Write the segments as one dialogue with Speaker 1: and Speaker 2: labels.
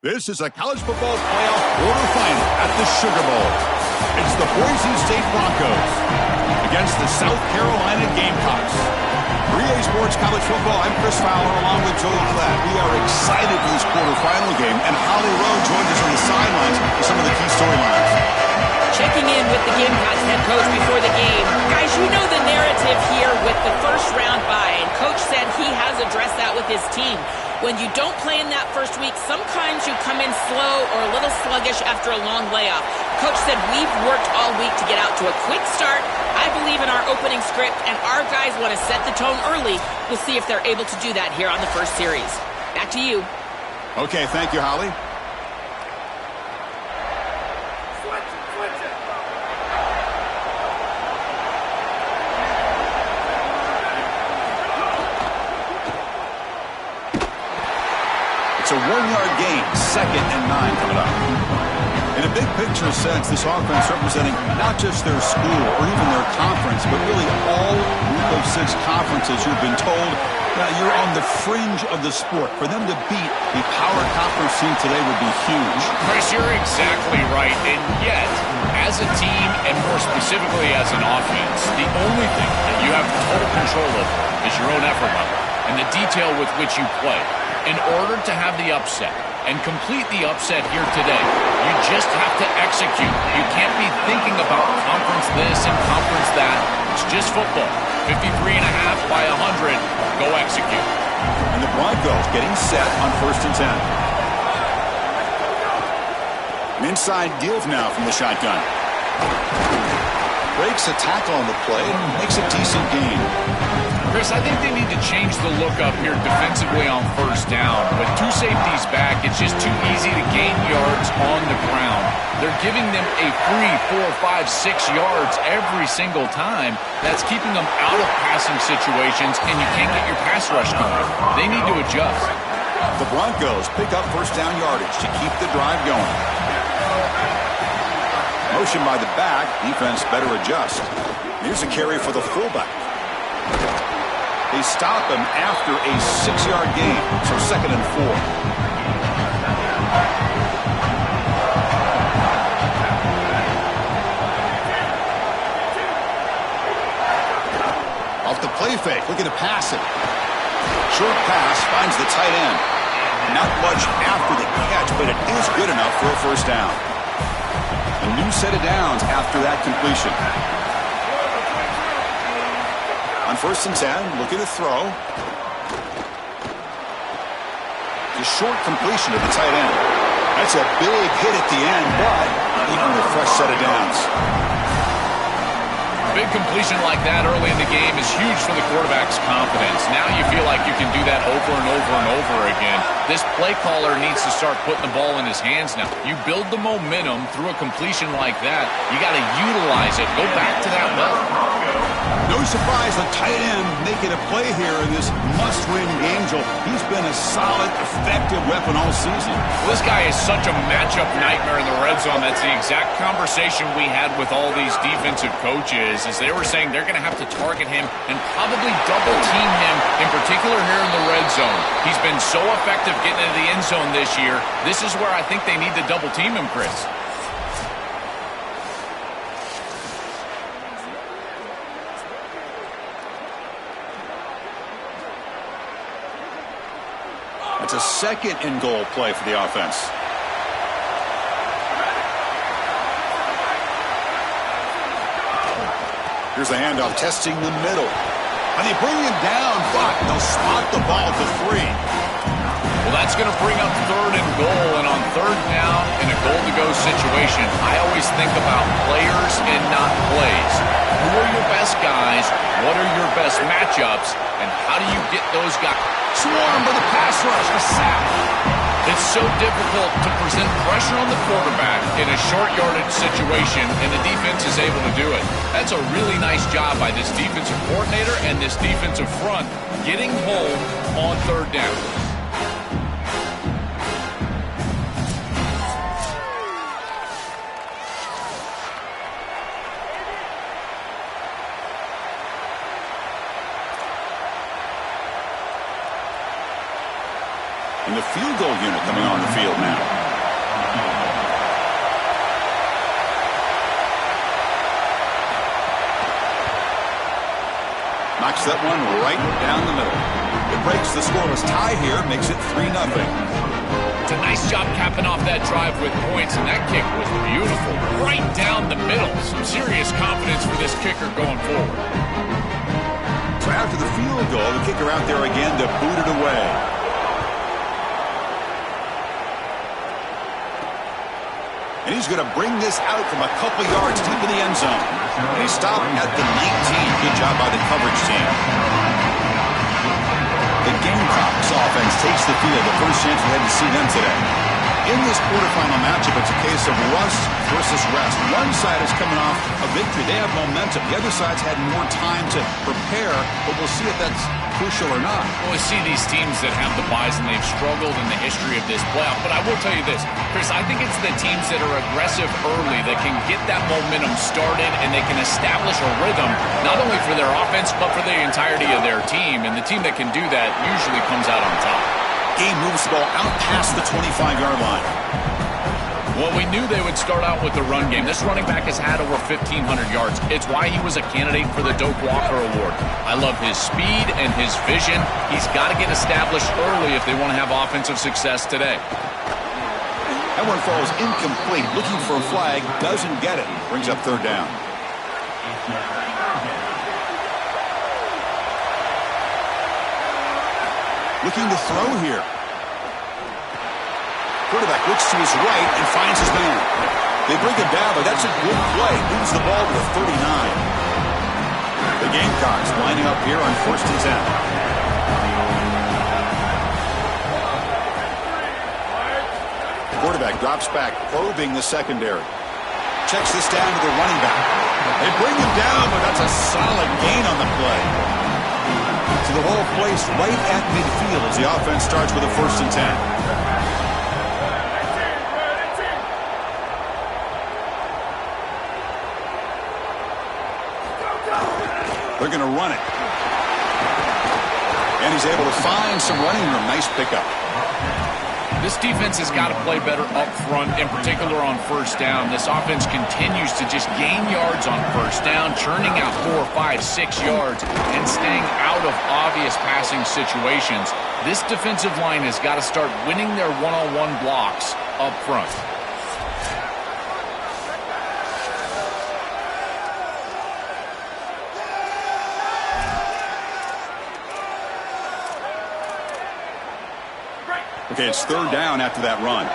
Speaker 1: This is a college football playoff quarterfinal at the Sugar Bowl. It's the Boise State Broncos against the South Carolina Gamecocks. For EA Sports College Football, I'm Chris Fowler along with Joel Klatt. We are excited for this quarterfinal game, and Holly Rowe joins us on the sidelines with some of the key storylines.
Speaker 2: Checking in with the Gamecocks head coach before the game. Guys, you know the narrative here with the first round bye, and coach said he has addressed that with his team. When you don't play in that first week, sometimes you come in slow or a little sluggish after a long layoff. Coach said we've worked all week to get out to a quick start. I believe in our opening script, and our guys want to set the tone early. We'll see if they're able to do that here on the first series. Back to you.
Speaker 1: Okay, thank you, Holly. It's a 1-yard gain, 2nd and 9 coming up. In a big picture sense, this offense representing not just their school or even their conference, but really all Group of 6 conferences who've been told that you're on the fringe of the sport. For them to beat a power conference team today would be huge.
Speaker 3: Chris, you're exactly right. And yet, as a team, and more specifically as an offense, the only thing that you have total control over is your own effort level and the detail with which you play. In order to have the upset and complete the upset here today, you just have to execute. You can't be thinking about conference this and conference that. It's just football. 53.5 by 100. Go execute.
Speaker 1: And the Broncos getting set on 1st and 10. An inside give now from the shotgun. Breaks a tackle on the play and makes a decent gain.
Speaker 3: Chris, I think they need to change the look up here defensively on 1st down. With 2 safeties back, it's just too easy to gain yards on the ground. They're giving them a free 4, 5, 6 yards every single time. That's keeping them out of passing situations, and you can't get your pass rush going. They need to adjust.
Speaker 1: The Broncos pick up 1st down yardage to keep the drive going. Motion by the back, defense better adjust. Here's a carry for the fullback. They stop him after a 6-yard gain, so 2nd and 4. Off the play fake, looking to pass it. Short pass finds the tight end. Not much after the catch, but it is good enough for a 1st down. A new set of downs after that completion. On 1st and 10, looking to throw. The short completion to the tight end. That's a big hit at the end, but even a fresh set of downs.
Speaker 3: A big completion like that early in the game is huge for the quarterback's confidence. Now you feel like you can do that over and over and over again. This play caller needs to start putting the ball in his hands now. You build the momentum through a completion like that. You got to utilize it. Go back to that well.
Speaker 1: No surprise, the tight end making a play here in this must-win game, Joel. He's been a solid, effective weapon all season.
Speaker 3: Well, this guy is such a matchup nightmare in the red zone. That's the exact conversation we had with all these defensive coaches, as they were saying they're going to have to target him and probably double-team him, in particular here in the red zone. He's been so effective getting into the end zone this year. This is where I think they need to double-team him, Chris.
Speaker 1: It's a 2nd and goal play for the offense. Here's the handoff, testing the middle. And they bring him down, but they'll spot the ball at the 3.
Speaker 3: Well, that's going to bring up 3rd and goal, and on 3rd down in a goal-to-go situation, I always think about players and not plays. Who are your best guys? What are your best matchups? And how do you get those guys?
Speaker 1: Swarm by the pass rush, a sack.
Speaker 3: It's so difficult to present pressure on the quarterback in a short yardage situation, and the defense is able to do it. That's a really nice job by this defensive coordinator and this defensive front getting home on 3rd down.
Speaker 1: In the field goal unit coming on the field now. Knocks that one right down the middle. It breaks the scoreless tie here, makes it 3-0.
Speaker 3: It's a nice job capping off that drive with points, and that kick was beautiful. Right down the middle. Some serious confidence for this kicker going forward.
Speaker 1: So after the field goal, the kicker out there again to boot it away. And he's going to bring this out from a couple yards deep in the end zone. And he stopped at the 19. Good job by the coverage team. The Gamecocks offense takes the field. The first chance we had to see them today. In this quarterfinal matchup, it's a case of rust versus rest. One side is coming off a victory. They have momentum. The other side's had more time to prepare, but we'll see if that's crucial or not.
Speaker 3: Well, we see these teams that have the byes, and they've struggled in the history of this playoff. But I will tell you this, Chris, I think it's the teams that are aggressive early that can get that momentum started, and they can establish a rhythm, not only for their offense, but for the entirety of their team. And the team that can do that usually comes out on top.
Speaker 1: Game moves the ball out past the 25-yard line.
Speaker 3: Well, we knew they would start out with the run game. This running back has had over 1,500 yards. It's why he was a candidate for the Doak Walker Award. I love his speed and his vision. He's got to get established early if they want to have offensive success today.
Speaker 1: That one falls incomplete. Looking for a flag. Doesn't get it. Brings up third down. Looking to throw here. Quarterback looks to his right and finds his man. They bring him down, but that's a good play. Moves the ball to the 39. The Gamecocks lining up here on 1st and 10. The quarterback drops back, probing the secondary. Checks this down to the running back. They bring him down, but that's a solid gain on the play. So the ball placed right at midfield as the offense starts with a 1st and 10. They're going to run it. And he's able to find some running room. Nice pickup.
Speaker 3: This defense has got to play better up front, in particular on 1st down. This offense continues to just gain yards on 1st down, churning out 4, 5, 6 yards, and staying out of obvious passing situations. This defensive line has got to start winning their one-on-one blocks up front.
Speaker 1: Okay, it's 3rd down after that run.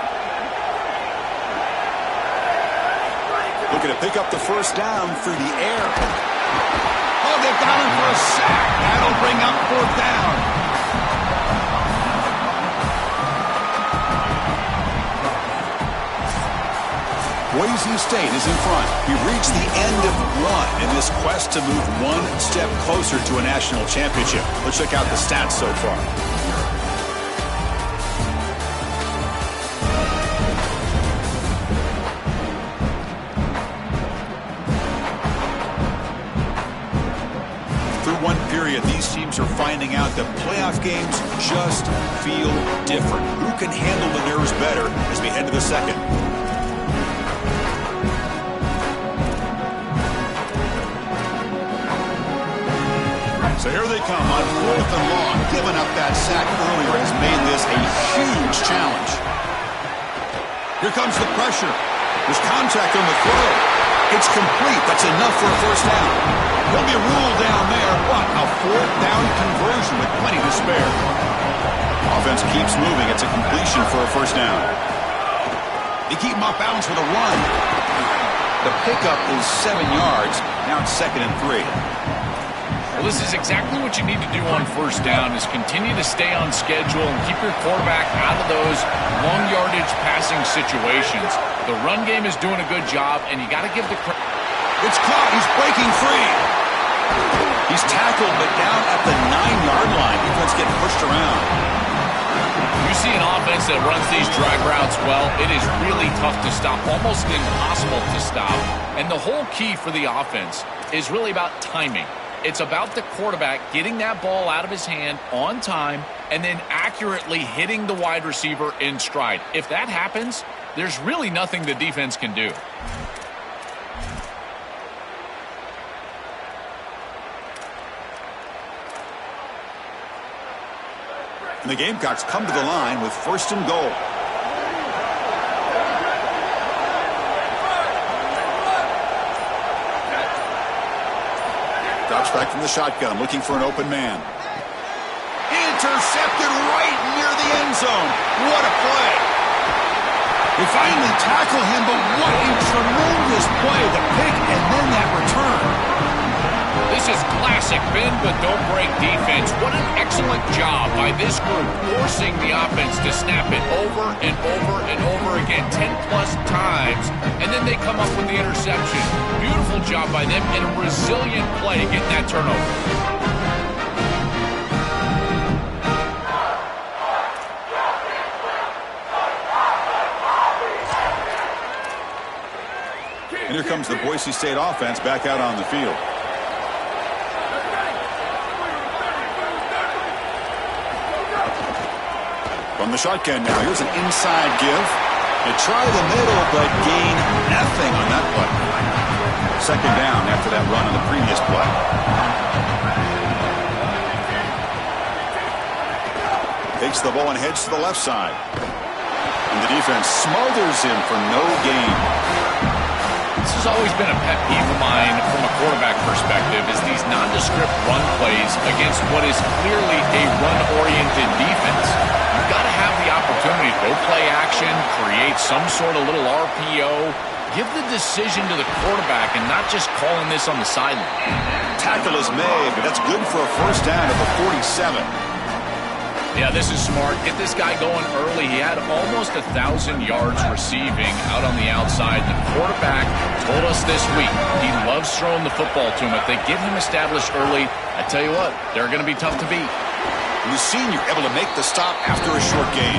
Speaker 1: Looking to pick up the 1st down through the air. Oh, they've got him for a sack. That'll bring up 4th down. Boise State is in front. We've reached the end of one in this quest to move one step closer to a national championship. Let's check out the stats so far. One period, these teams are finding out that playoff games just feel different. Who can handle the nerves better as we head to the second? So here they come on 4th and long. Giving up that sack earlier has made this a huge challenge. Here comes the pressure. There's contact on the throw. It's complete. That's enough for a 1st down. He'll be ruled down there, but a 4th down conversion with plenty to spare. Offense keeps moving. It's a completion for a 1st down. They keep him off balance with a run. The pickup is 7 yards. Now it's 2nd and 3.
Speaker 3: Well, this is exactly what you need to do on 1st down, is continue to stay on schedule and keep your quarterback out of those long yardage passing situations. The run game is doing a good job, and you got to give the credit. It's caught. He's breaking free.
Speaker 1: He's tackled, but down at the 9-yard line. Defense getting pushed around.
Speaker 3: You see an offense that runs these drag routes well, it is really tough to stop, almost impossible to stop. And the whole key for the offense is really about timing. It's about the quarterback getting that ball out of his hand on time and then accurately hitting the wide receiver in stride. If that happens, there's really nothing the defense can do.
Speaker 1: And the Gamecocks come to the line with 1st and goal. Drops back from the shotgun, looking for an open man. Intercepted right near the end zone. What a play. They finally tackle him, but what a tremendous play. The pick and then that return.
Speaker 3: This is classic bend but don't break defense. What an excellent job by this group, forcing the offense to snap it over and over and over again 10-plus times, and then they come up with the interception. Beautiful job by them and a resilient play getting that turnover.
Speaker 1: And here comes the Boise State offense back out on the field. From the shotgun now, here's an inside give. They try the middle, but gain nothing on that play. 2nd down after that run on the previous play. Takes the ball and heads to the left side. And the defense smothers him for no gain.
Speaker 3: This has always been a pet peeve of mine from a quarterback perspective, is these nondescript run plays against what is clearly a run-oriented defense. You've got to have the opportunity to go play action, create some sort of little RPO, give the decision to the quarterback and not just calling this on the sideline.
Speaker 1: Tackle is made, but that's good for a 1st down at the 47.
Speaker 3: Yeah, this is smart. Get this guy going early. He had almost 1,000 yards receiving out on the outside. The quarterback told us this week he loves throwing the football to him. If they get him established early, I tell you what, they're going to be tough to beat.
Speaker 1: The senior able to make the stop after a short gain.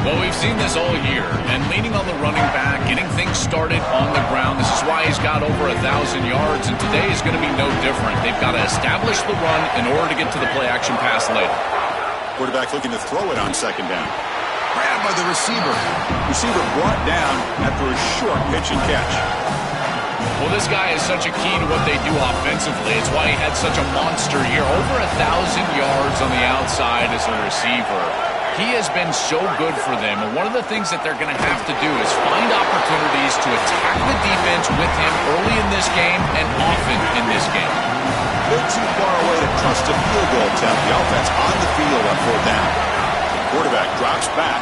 Speaker 3: Well, we've seen this all year, and leaning on the running back, getting things started on the ground. This is why he's got over 1,000 yards, and today is going to be no different. They've got to establish the run in order to get to the play-action pass later.
Speaker 1: Quarterback looking to throw it on 2nd down. Grabbed by the receiver. Receiver brought down after a short pitch and catch.
Speaker 3: Well, this guy is such a key to what they do offensively. It's why he had such a monster year. Over 1,000 yards on the outside as a receiver. He has been so good for them. And one of the things that they're going to have to do is find opportunities to attack the defense with him early in this game and often in this game.
Speaker 1: A bit too far away to trust a field goal attempt. The offense on the field on 4th down. Quarterback drops back.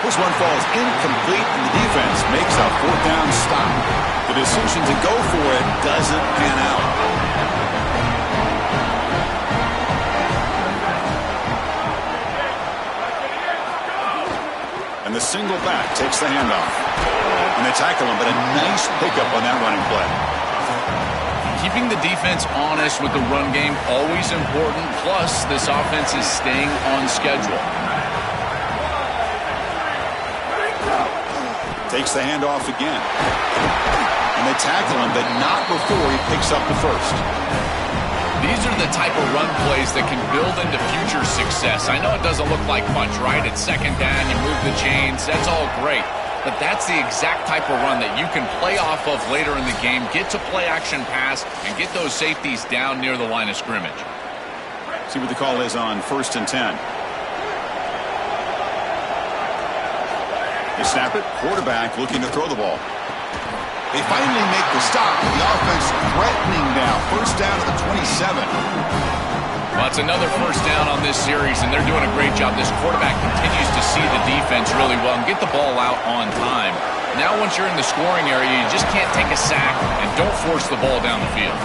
Speaker 1: This one falls incomplete, and the defense makes a 4th down stop. The decision to go for it doesn't pan out. And the single back takes the handoff. And they tackle him, but a nice pickup on that running play.
Speaker 3: Keeping the defense honest with the run game, always important. Plus, this offense is staying on schedule.
Speaker 1: Takes the handoff again. And they tackle him, but not before he picks up the 1st.
Speaker 3: These are the type of run plays that can build into future success. I know it doesn't look like much, right? It's 2nd down, you move the chains, that's all great. But that's the exact type of run that you can play off of later in the game, get to play action pass, and get those safeties down near the line of scrimmage.
Speaker 1: See what the call is on 1st and 10. They snap it. Quarterback looking to throw the ball. They finally make the stop. The offense threatening now. 1st down at the 27.
Speaker 3: Well, it's another 1st down on this series, and they're doing a great job. This quarterback continues to see the defense really well and get the ball out on time. Now once you're in the scoring area, you just can't take a sack and don't force the ball down the field.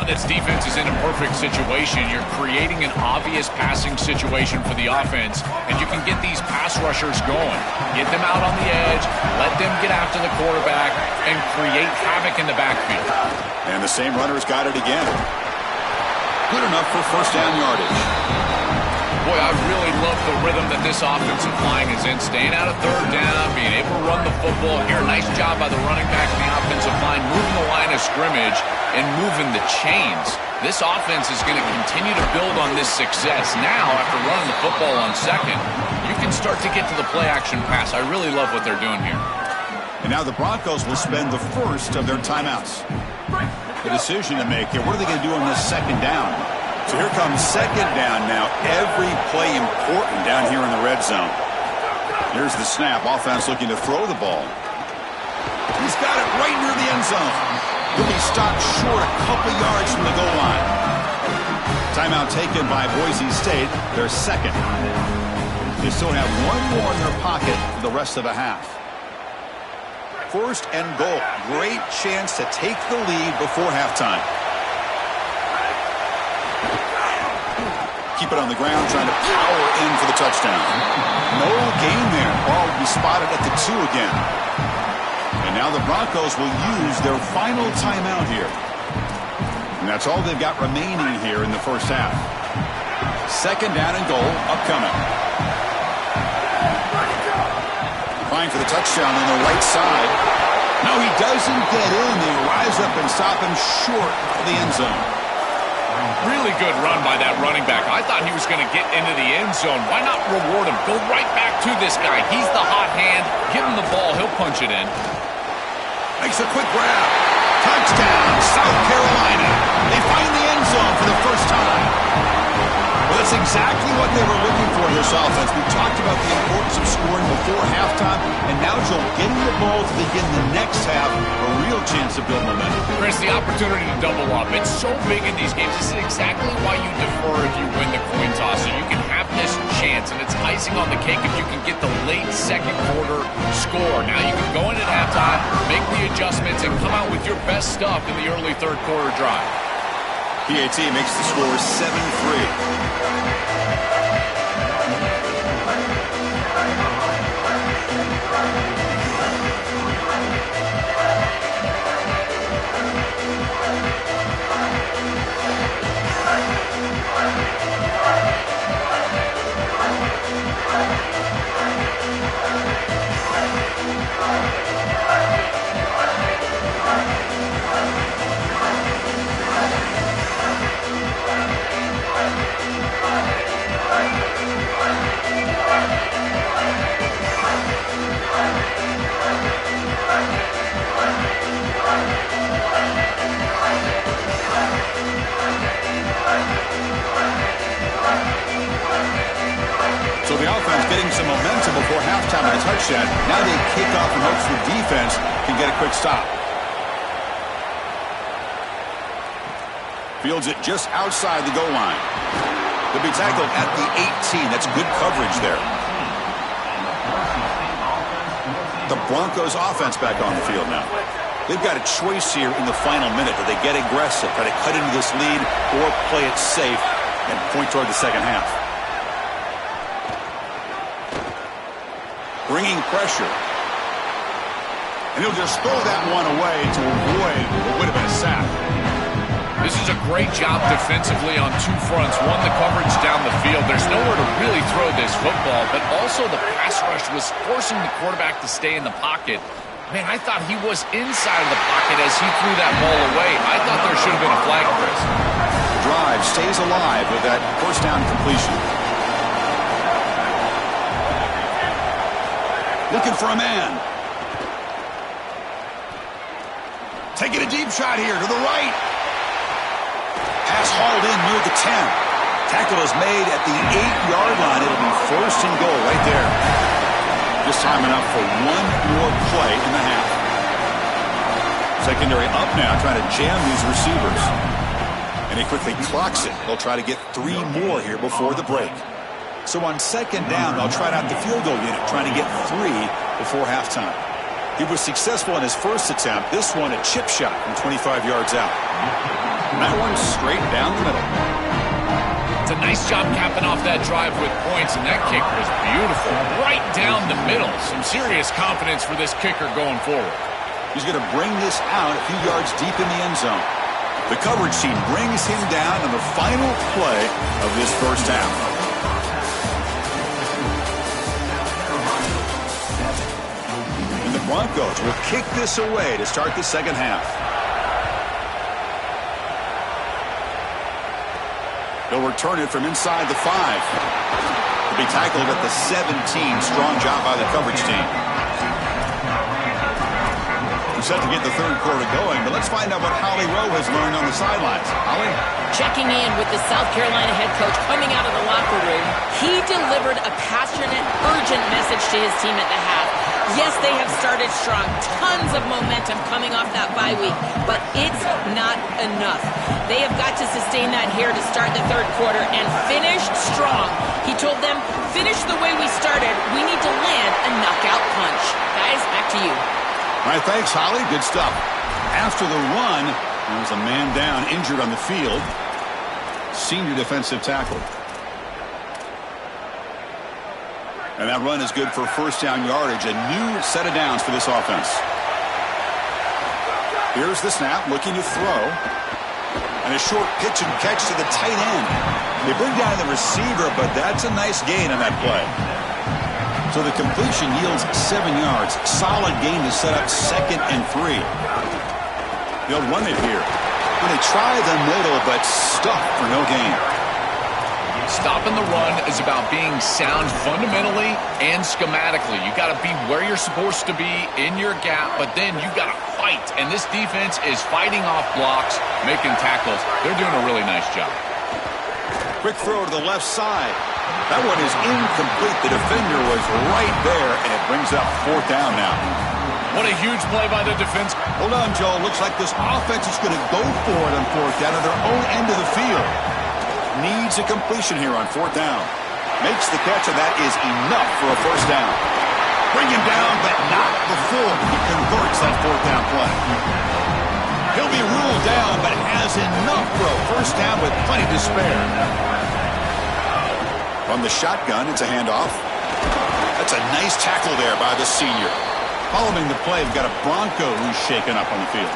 Speaker 3: This defense is in a perfect situation. You're creating an obvious passing situation for the offense, and you can get these pass rushers going. Get them out on the edge, let them get after the quarterback, and create havoc in the backfield.
Speaker 1: And the same runner's got it again. Good enough for 1st down yardage.
Speaker 3: Boy, I really love the rhythm that this offensive line is in. Staying out of third down, being able to run the football here. Nice job by the running back and the offensive line, moving the line of scrimmage and moving the chains. This offense is going to continue to build on this success. Now, after running the football on second, you can start to get to the play-action pass. I really love what they're doing here.
Speaker 1: And now the Broncos will spend the first of their timeouts. The decision to make here. What are they going to do on this second down? So here comes second down now. Every play important down here in the red zone. Here's the snap. Offense looking to throw the ball. He's got it right near the end zone. He'll be stopped short a couple yards from the goal line. Timeout taken by Boise State. Their second. They still have one more in their pocket for the rest of the half. First and goal. Great chance to take the lead before halftime. Keep it on the ground, trying to power in for the touchdown. No gain there. Ball will be spotted at the 2 again. And now the Broncos will use their final timeout here. And that's all they've got remaining here in the first half. Second down and goal upcoming. Trying for the touchdown on the right side. No, he doesn't get in. They rise up and stop him short of the end zone.
Speaker 3: Really good run by that running back. I thought he was going to get into the end zone. Why not reward him? Go right back to this guy. He's the hot hand. Give him the ball. He'll punch it in.
Speaker 1: Makes a quick grab. Touchdown, South Carolina. They find the end zone for the first time. Well, that's exactly what they were looking for in this offense. We talked about the importance of scoring before halftime, and now Joel getting the ball to begin the next half, a real chance to build momentum.
Speaker 3: Chris, the opportunity to double up. It's so big in these games. This is exactly why you defer if you win the coin toss, so you can have this chance, and it's icing on the cake if you can get the late second quarter score. Now you can go in at halftime, make the adjustments, and come out with your best stuff in the early third quarter drive.
Speaker 1: PAT makes the score 7-3. So the offense getting some momentum before halftime on a touchdown. Now they kick off and hopes the defense can get a quick stop. Fields it just outside the goal line. They'll be tackled at the 18. That's good coverage there. The Broncos offense back on the field now. They've got a choice here in the final minute. Do they get aggressive, try to cut into this lead, or play it safe and point toward the second half? Bringing pressure. And he'll just throw that one away to avoid what would have been a sack.
Speaker 3: This is a great job defensively on two fronts. One, the coverage down the field. There's nowhere to really throw this football, but also the pass rush was forcing the quarterback to stay in the pocket. Man, I thought he was inside of the pocket as he threw that ball away. I thought there should have been a flag, Chris.
Speaker 1: The drive stays alive with that first down completion. Looking for a man. Taking a deep shot here to the right. Pass hauled in near the 10. Tackle is made at the 8-yard line. It'll be first and goal right there. Just time enough for one more play in the half. Secondary up now, trying to jam these receivers. And he quickly clocks it. They'll try to get 3 more here before the break. So on second down, they'll try out the field goal unit, trying to get 3 before halftime. He was successful in his first attempt. This one, a chip shot from 25 yards out. And that one straight down the middle.
Speaker 3: It's a nice job capping off that drive with points, and that kick was beautiful. Right down the middle. Some serious confidence for this kicker going forward.
Speaker 1: He's going to bring this out a few yards deep in the end zone. The coverage team brings him down on the final play of this first half. Broncos will kick this away to start the second half. They'll return it from inside the 5. He'll be tackled at the 17. Strong job by the coverage team. We're set to get the third quarter going, but let's find out what Holly Rowe has learned on the sidelines. Holly?
Speaker 2: Checking in with the South Carolina head coach coming out of the locker room, he delivered a passionate, urgent message to his team at the half. Yes, they have started strong. Tons of momentum coming off that bye week, but it's not enough. They have got to sustain that here to start the third quarter and finish strong. He told them, finish the way we started. We need to land a knockout punch. Guys, back to you.
Speaker 1: All right, thanks, Holly. Good stuff. After the run, there was a man down, injured on the field. Senior defensive tackle. And that run is good for first down yardage. A new set of downs for this offense. Here's the snap, looking to throw. And a short pitch and catch to the tight end. They bring down the receiver, but that's a nice gain on that play. So the completion yields 7 yards. Solid gain to set up 2nd and 3. They'll run it here. And they try the middle, but stuck for no gain.
Speaker 3: Stopping the run is about being sound fundamentally and schematically. You got to be where you're supposed to be in your gap, but then you got to fight. And this defense is fighting off blocks, making tackles. They're doing a really nice job.
Speaker 1: Quick throw to the left side. That one is incomplete. The defender was right there, and it brings up 4th down now.
Speaker 3: What a huge play by the defense.
Speaker 1: Hold on, Joe. Looks like this offense is going to go for it on 4th down at their own end of the field. Needs a completion here on 4th down. Makes the catch, and that is enough for a first down. Bring him down, but not before he converts that 4th down play. He'll be ruled down, but has enough for a first down with plenty to spare. From the shotgun, it's a handoff. That's a nice tackle there by the senior. Following the play, we've got a Bronco who's shaken up on the field.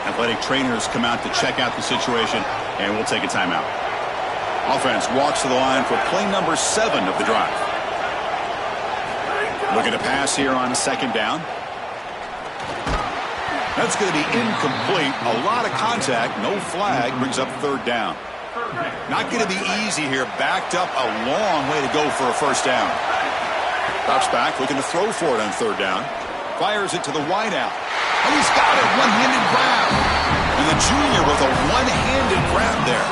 Speaker 1: Athletic trainers come out to check out the situation, and we'll take a timeout. Offense walks to the line for play number 7 of the drive. Looking to pass here on 2nd down. That's going to be incomplete. A lot of contact. No flag. Brings up 3rd down. Not going to be easy here. Backed up a long way to go for a first down. Drops back. Looking to throw for it on 3rd down. Fires it to the wideout. And he's got it. One-handed grab. And the junior with a one-handed grab there.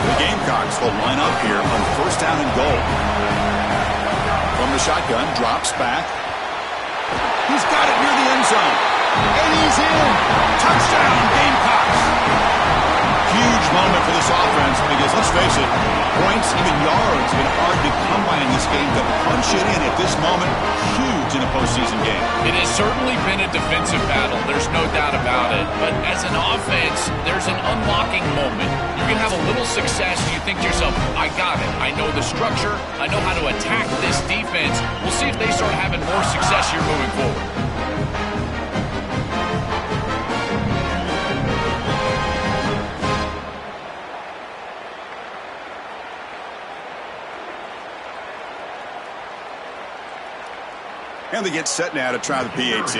Speaker 1: The Gamecocks will line up here on 1st down and goal. From the shotgun, drops back. He's got it near the end zone. And he's in. Touchdown, Gamecocks. Huge moment for this offense because, let's face it, points, even yards, have been hard to come by in this game. To punch it in at this moment, huge in a postseason game.
Speaker 3: It has certainly been a defensive battle. There's no doubt about it. But as an offense, there's an unlocking moment. You can have a little success and you think to yourself, I got it. I know the structure. I know how to attack this defense. We'll see if they start having more success here moving forward.
Speaker 1: And they get set now to try the PAT.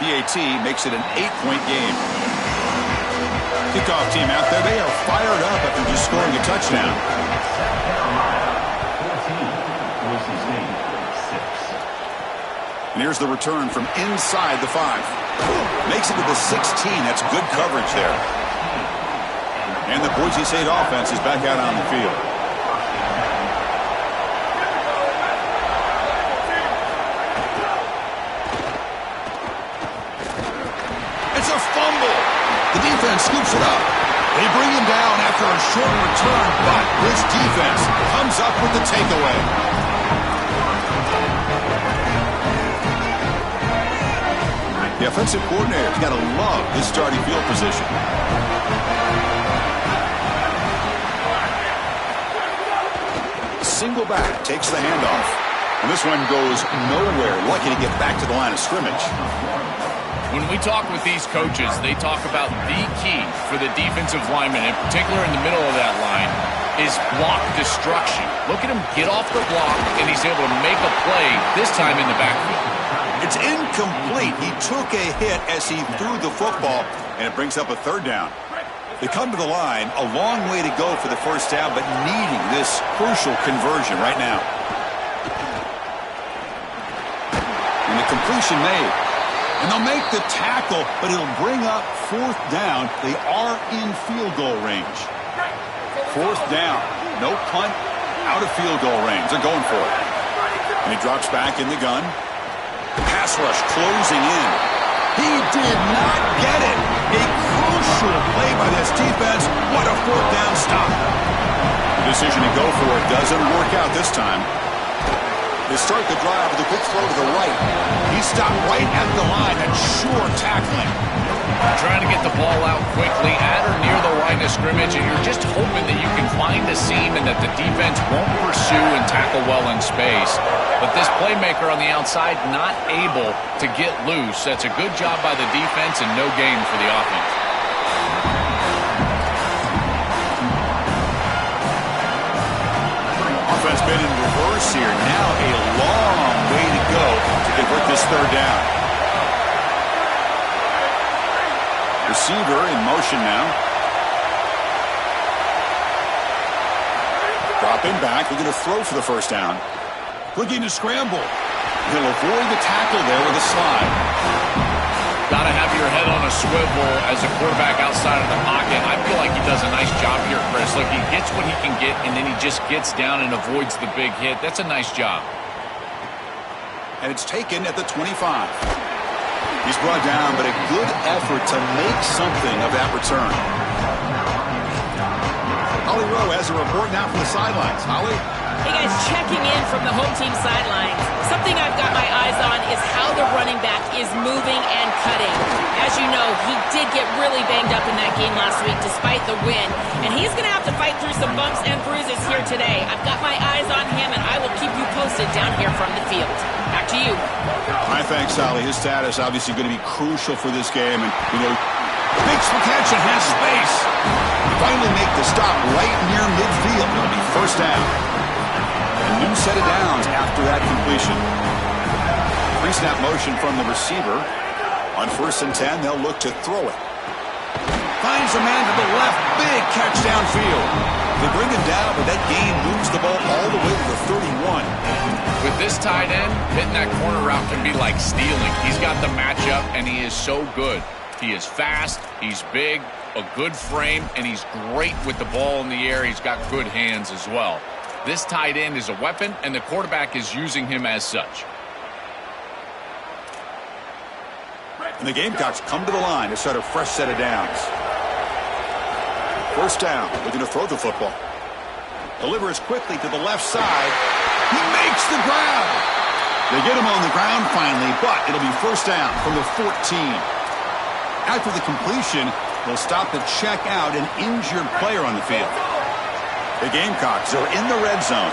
Speaker 1: PAT makes it an 8-point game. Kickoff team out there, they are fired up after just scoring a touchdown. And here's the return from inside the 5. Makes it to the 16. That's good coverage there. And the Boise State offense is back out on the field. It's a fumble. The defense scoops it up. They bring him down after a short return, but this defense comes up with the takeaway. The offensive coordinator's got to love this starting field position. Single back takes the handoff. And this one goes nowhere. Lucky to get back to the line of scrimmage.
Speaker 3: When we talk with these coaches, they talk about the key for the defensive lineman, in particular in the middle of that line, is block destruction. Look at him get off the block, and he's able to make a play, this time in the backfield.
Speaker 1: It's incomplete. He took a hit as he threw the football, and it brings up a third down. They come to the line, a long way to go for the first down, but needing this crucial conversion right now. And the completion made. And they'll make the tackle, but it'll bring up fourth down. They are in field goal range. Fourth down. No punt. Out of field goal range. They're going for it. And he drops back in the gun. The pass rush closing in. He did not get it. A crucial play by this defense. What a fourth down stop. The decision to go for it doesn't work out this time. They start the drive with a quick throw to the right. He stopped right at the line. That's sure tackling.
Speaker 3: Trying to get the ball out quickly at or near the line of scrimmage, and you're just hoping that you can find a seam and that the defense won't pursue and tackle well in space. But this playmaker on the outside not able to get loose. That's a good job by the defense and no gain for the offense.
Speaker 1: Offense been in reverse here. Now a long way to go to convert this third down. Receiver in motion now. Dropping back. They're going to throw for the first down. Looking to scramble. He'll avoid the tackle there with a slide.
Speaker 3: Got to have your head on a swivel as a quarterback outside of the pocket. I feel like he does a nice job here, Chris. Look, he gets what he can get, and then he just gets down and avoids the big hit. That's a nice job.
Speaker 1: And it's taken at the 25. He's brought down, but a good effort to make something of that return. Holly Rowe has a report now from the sidelines. Holly?
Speaker 2: Hey, guys, checking in from the home team sidelines. Something I've got my eyes on is how the running back is moving and cutting. As you know, he did get really banged up in that game last week despite the win, and he's going to have to fight through some bumps and bruises here today. I've got my eyes on him, and I will keep you posted down here from the field. Back to you.
Speaker 1: Hi, thanks, Holly. His status obviously going to be crucial for this game, and, makes the catch and has space. They finally make the stop right near midfield. It'll be first down. A new set of downs after that completion. Pre-snap motion from the receiver. On 1st and 10, they'll look to throw it. Finds a man to the left. Big catch downfield. They bring him down, but that gain moves the ball all the way to the 31.
Speaker 3: With this tight end, hitting that corner route can be like stealing. He's got the matchup, and he is so good. He is fast, he's big, a good frame, and he's great with the ball in the air. He's got good hands as well. This tight end is a weapon, and the quarterback is using him as such.
Speaker 1: And the Gamecocks come to the line to start a fresh set of downs. First down, looking to throw the football. Delivers quickly to the left side. He makes the grab. They get him on the ground finally, but it'll be first down from the 14. After the completion, they'll stop to check out an injured player on the field. The Gamecocks are in the red zone.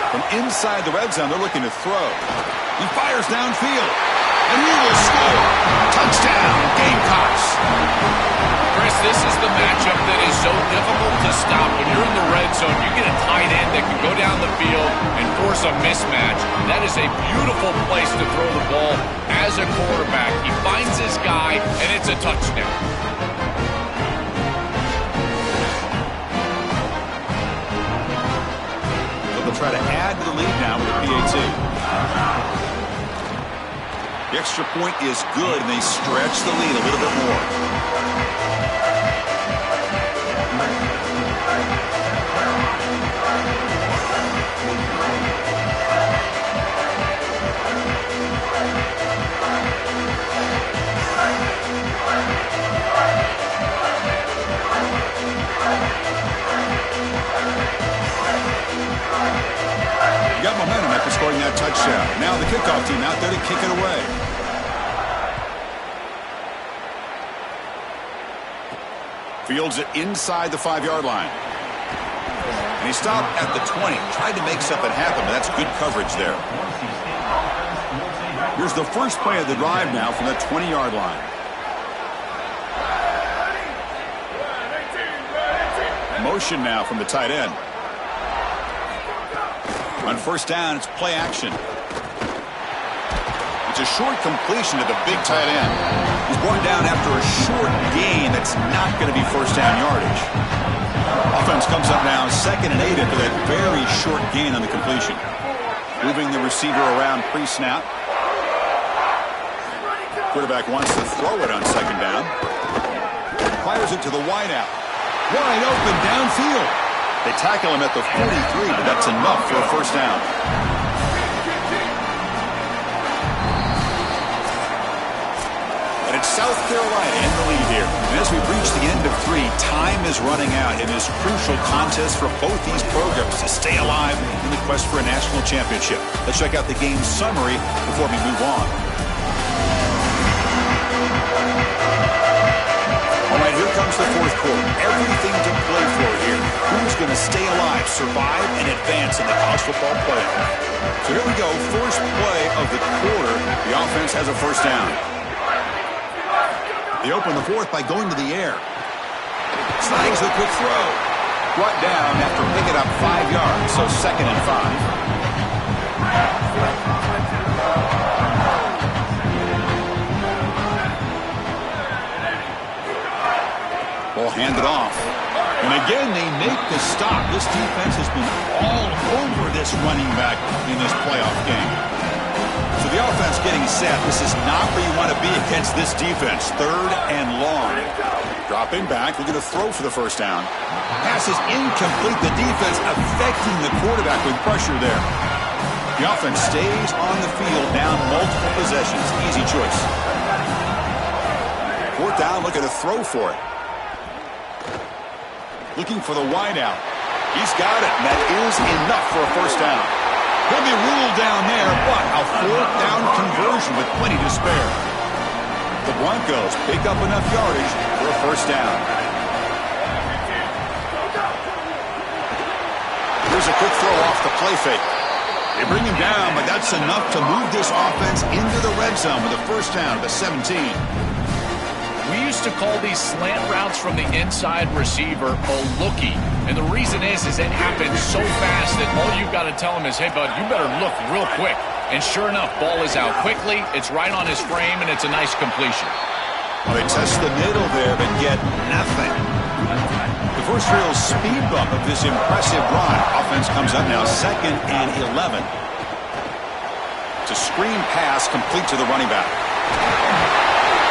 Speaker 1: From inside the red zone, they're looking to throw. He fires downfield, and he will score. Touchdown, Gamecocks.
Speaker 3: Chris, this is the matchup that is so difficult to stop. When you're in the red zone, you get a tight end that can go down the field and force a mismatch. That is a beautiful place to throw the ball as a quarterback. He finds his guy, and it's a touchdown.
Speaker 1: So they'll try to add to the lead now with a PAT. The extra point is good, and they stretch the lead a little bit more. You got momentum after scoring that touchdown. Now the kickoff team out there to kick it away. Fields it inside the 5-yard line. And he stopped at the 20. Tried to make something happen, but that's good coverage there. Here's the first play of the drive now from the 20-yard line. Motion now from the tight end. On first down, it's play action. It's a short completion to the big tight end. He's brought down after a short gain that's not going to be first down yardage. Offense comes up now 2nd and 8 after that very short gain on the completion. Moving the receiver around pre-snap. Quarterback wants to throw it on 2nd down. Fires it to the wideout. Wide open downfield. They tackle him at the 43, but that's enough for a first down. And it's South Carolina in the lead here. And as we reach the end of 3, time is running out in this crucial contest for both these programs to stay alive in the quest for a national championship. Let's check out the game summary before we move on. All right, here comes the fourth quarter. Everything to play for here. Who's going to stay alive, survive, and advance in the college football playoff? So here we go. First play of the quarter. The offense has a first down. They open the fourth by going to the air. Snags the quick throw. Brought down after picking up 5 yards, so 2nd and 5. Ball handed off. And again, they make the stop. This defense has been all over this running back in this playoff game. So the offense getting set. This is not where you want to be against this defense. 3rd and long. Dropping back, looking to throw for the first down. Pass is incomplete. The defense affecting the quarterback with pressure there. The offense stays on the field, down multiple possessions. Easy choice. 4th down, looking to throw for it. Looking for the wideout. He's got it, and that is enough for a first down. He'll be ruled down there, but a 4th down conversion with plenty to spare. The Broncos pick up enough yardage for a first down. Here's a quick throw off the play fake. They bring him down, but that's enough to move this offense into the red zone with a first down at the 17.
Speaker 3: We used to call these slant routes from the inside receiver a lookie. And the reason is it happens so fast that all you've got to tell him is, hey, bud, you better look real quick. And sure enough, ball is out quickly. It's right on his frame, and it's a nice completion.
Speaker 1: Well, they test the middle there, but get nothing. The first real speed bump of this impressive run. Offense comes up now 2nd and 11. It's a screen pass complete to the running back.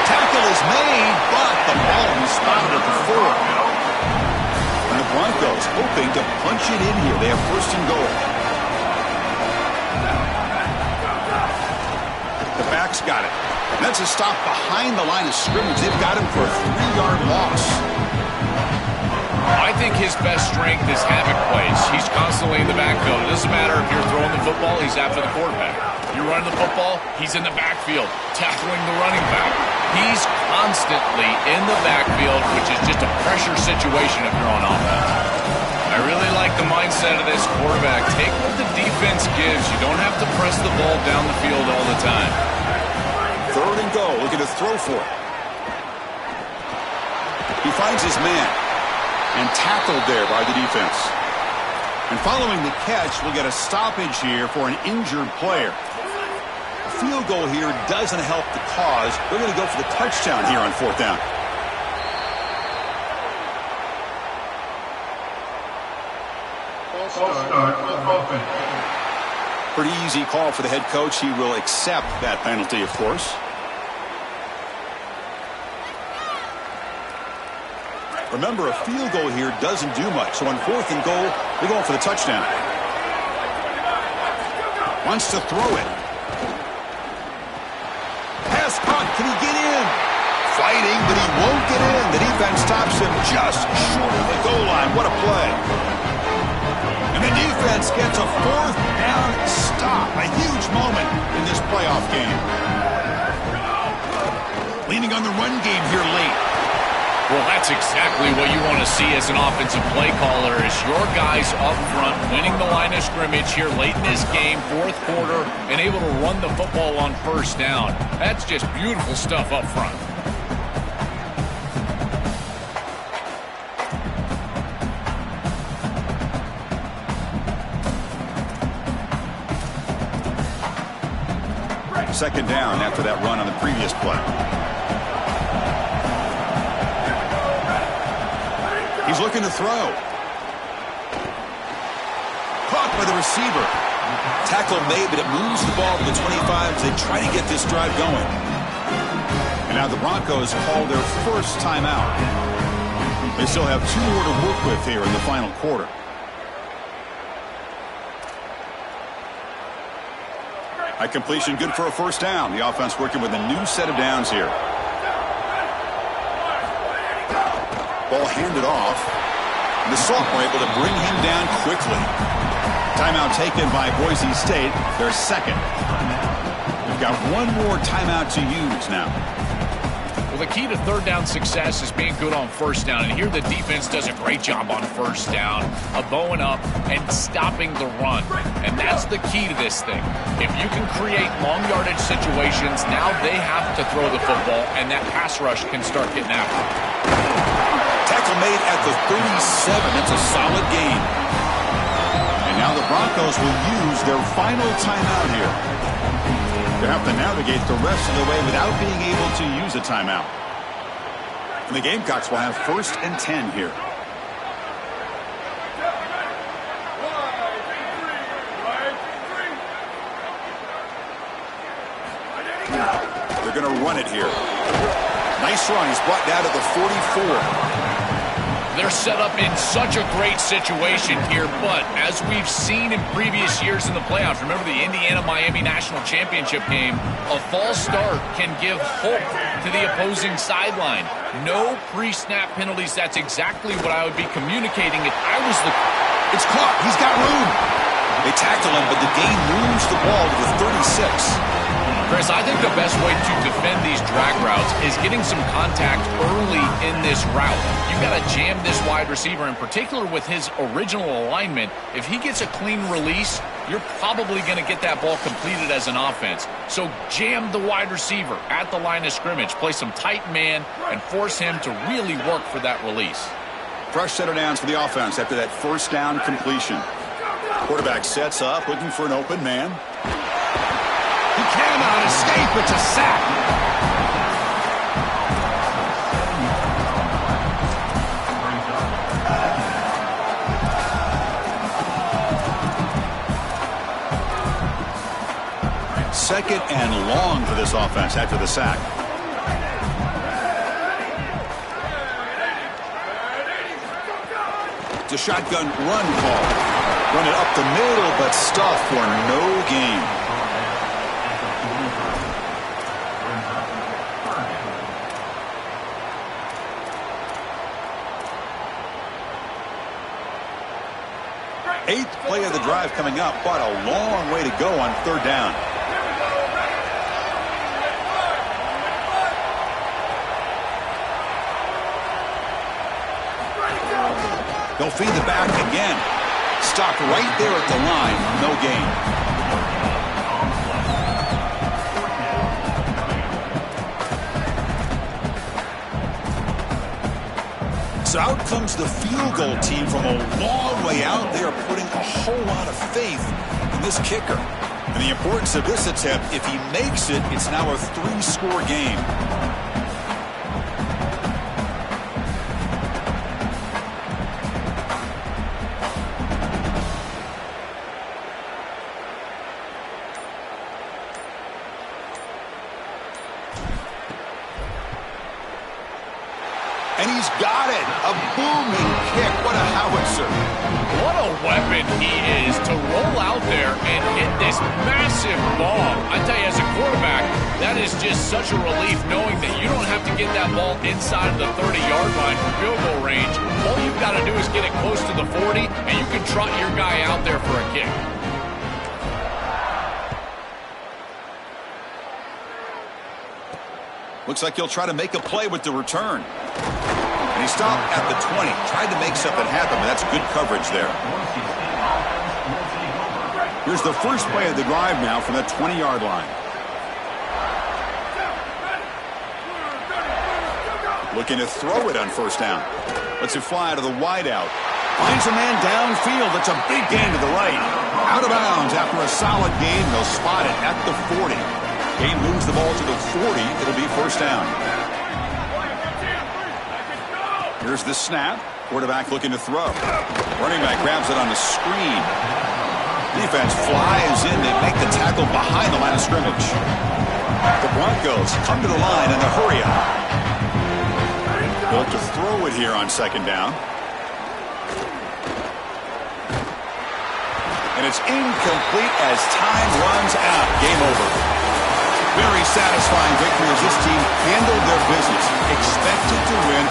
Speaker 1: Tackle is made, but the ball is spotted at the 4. And the Broncos hoping to punch it in here. They have 1st and goal. The back's got it. And that's a stop behind the line of scrimmage. They've got him for a 3-yard loss.
Speaker 3: I think his best strength is havoc plays. He's constantly in the backfield. It doesn't matter if you're throwing the football, he's after the quarterback. You're running the football, he's in the backfield, tackling the running back. He's constantly in the backfield, which is just a pressure situation if you're on offense. I really like the mindset of this quarterback. Take what the defense gives. You don't have to press the ball down the field all the time.
Speaker 1: 3rd and goal, looking to throw for it. He finds his man and tackled there by the defense. And following the catch, we'll get a stoppage here for an injured player. A field goal here doesn't help the cause. They're going to go for the touchdown here on 4th down. Pretty easy call for the head coach. He will accept that penalty, of course. Remember, a field goal here doesn't do much. So on 4th and goal, they're going for the touchdown. Wants to throw it. Pass caught. Can he get in? Fighting, but he won't get in. The defense stops him just short of the goal line. What a play. And the defense gets a 4th down stop. A huge moment in this playoff game. Leaning on the run game here late.
Speaker 3: Well, that's exactly what you want to see as an offensive play caller is your guys up front winning the line of scrimmage here late in this game, 4th quarter, and able to run the football on first down. That's just beautiful stuff up front.
Speaker 1: Second down after that run on the previous play. He's looking to throw. Caught by the receiver. Tackle made, but it moves the ball to the 25 as they try to get this drive going. And now the Broncos call their first timeout. They still have 2 more to work with here in the final quarter. At completion, good for a first down. The offense working with a new set of downs here. Ball handed off. And the Salt were able to bring him down quickly. Timeout taken by Boise State, their second. We've got 1 more timeout to use now.
Speaker 3: Well, the key to third down success is being good on first down. And here the defense does a great job on first down of bowing up and stopping the run. And that's the key to this thing. If you can create long yardage situations, now they have to throw the football, and that pass rush can start getting after it.
Speaker 1: Tackle made at the 37. That's a solid gain. And now the Broncos will use their final timeout here. They have to navigate the rest of the way without being able to use a timeout. And the Gamecocks will have 1st and 10 here. They're going to run it here. Nice run. He's brought down to the 44.
Speaker 3: They're set up in such a great situation here, but as we've seen in previous years in the playoffs, remember the Indiana-Miami National Championship game, a false start can give hope to the opposing sideline. No pre-snap penalties. That's exactly what I would be communicating if I was the...
Speaker 1: It's caught. He's got room. They tackle him, but the gain moves the ball to the 36.
Speaker 3: Chris, I think the best way to defend these drag routes is getting some contact early in this route. You've got to jam this wide receiver, in particular with his original alignment. If he gets a clean release, you're probably going to get that ball completed as an offense. So jam the wide receiver at the line of scrimmage, play some tight man, and force him to really work for that release.
Speaker 1: Fresh set of downs for the offense after that first down completion. Quarterback sets up, looking for an open man. He cannot escape. It's a sack. Second and long for this offense after the sack. It's a shotgun run call. Run it up the middle, but stuffed for no gain. Eighth play of the drive coming up, but a long way to go on third down. They'll feed the back again. Stopped right there at the line. No gain. So out comes the field goal team from a long way out. They are putting a whole lot of faith in this kicker. And the importance of this attempt, if he makes it, it's now a 3-score game. And he's got it. A booming kick. What a howitzer.
Speaker 3: What a weapon he is to roll out there and hit this massive bomb. I tell you, as a quarterback, that is just such a relief knowing that you don't have to get that ball inside of the 30-yard line for field goal range. All you've got to do is get it close to the 40, and you can trot your guy out there for a kick.
Speaker 1: Looks like he'll try to make a play with the return. And he stopped at the 20. Tried to make something happen, but that's good coverage there. Here's the first play of the drive now from that 20-yard line. Looking to throw it on first down. Lets it fly to the wideout. Finds a man downfield. That's a big gain to the right. Out of bounds after a solid gain. They'll spot it at the 40. Game moves the ball to the 40. It'll be first down. Here's the snap. Quarterback looking to throw. Running back grabs it on the screen. Defense flies in. They make the tackle behind the line of scrimmage. The Broncos come to the line in a hurry up. Built to throw it here on second down. And it's incomplete as time runs out. Game over. Very satisfying victory as this team handled their business. Expected to win.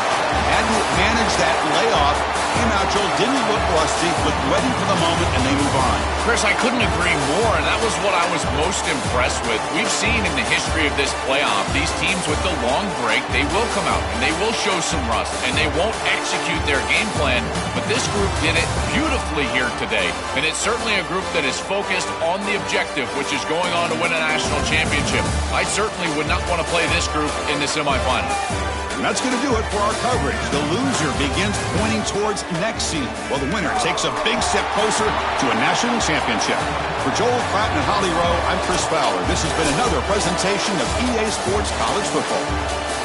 Speaker 1: Had to manage that layoff. Came out, Joel, didn't look rusty, looked ready for the moment, and they move on.
Speaker 3: Chris, I couldn't agree more, and that was what I was most impressed with. We've seen in the history of this playoff, these teams with the long break, they will come out, and they will show some rust, and they won't execute their game plan, but this group did it beautifully here today, and it's certainly a group that is focused on the objective, which is going on to win a national championship. I certainly would not want to play this group in the semifinal.
Speaker 1: And that's going to do it for our coverage. The loser begins pointing towards next season, while the winner takes a big step closer to a national championship. For Joel Pratt and Holly Rowe, I'm Chris Fowler. This has been another presentation of EA Sports College Football.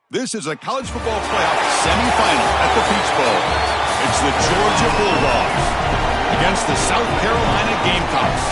Speaker 1: This is a college football playoff semifinal at the Peach Bowl. It's the Georgia Bulldogs against the South Carolina Gamecocks.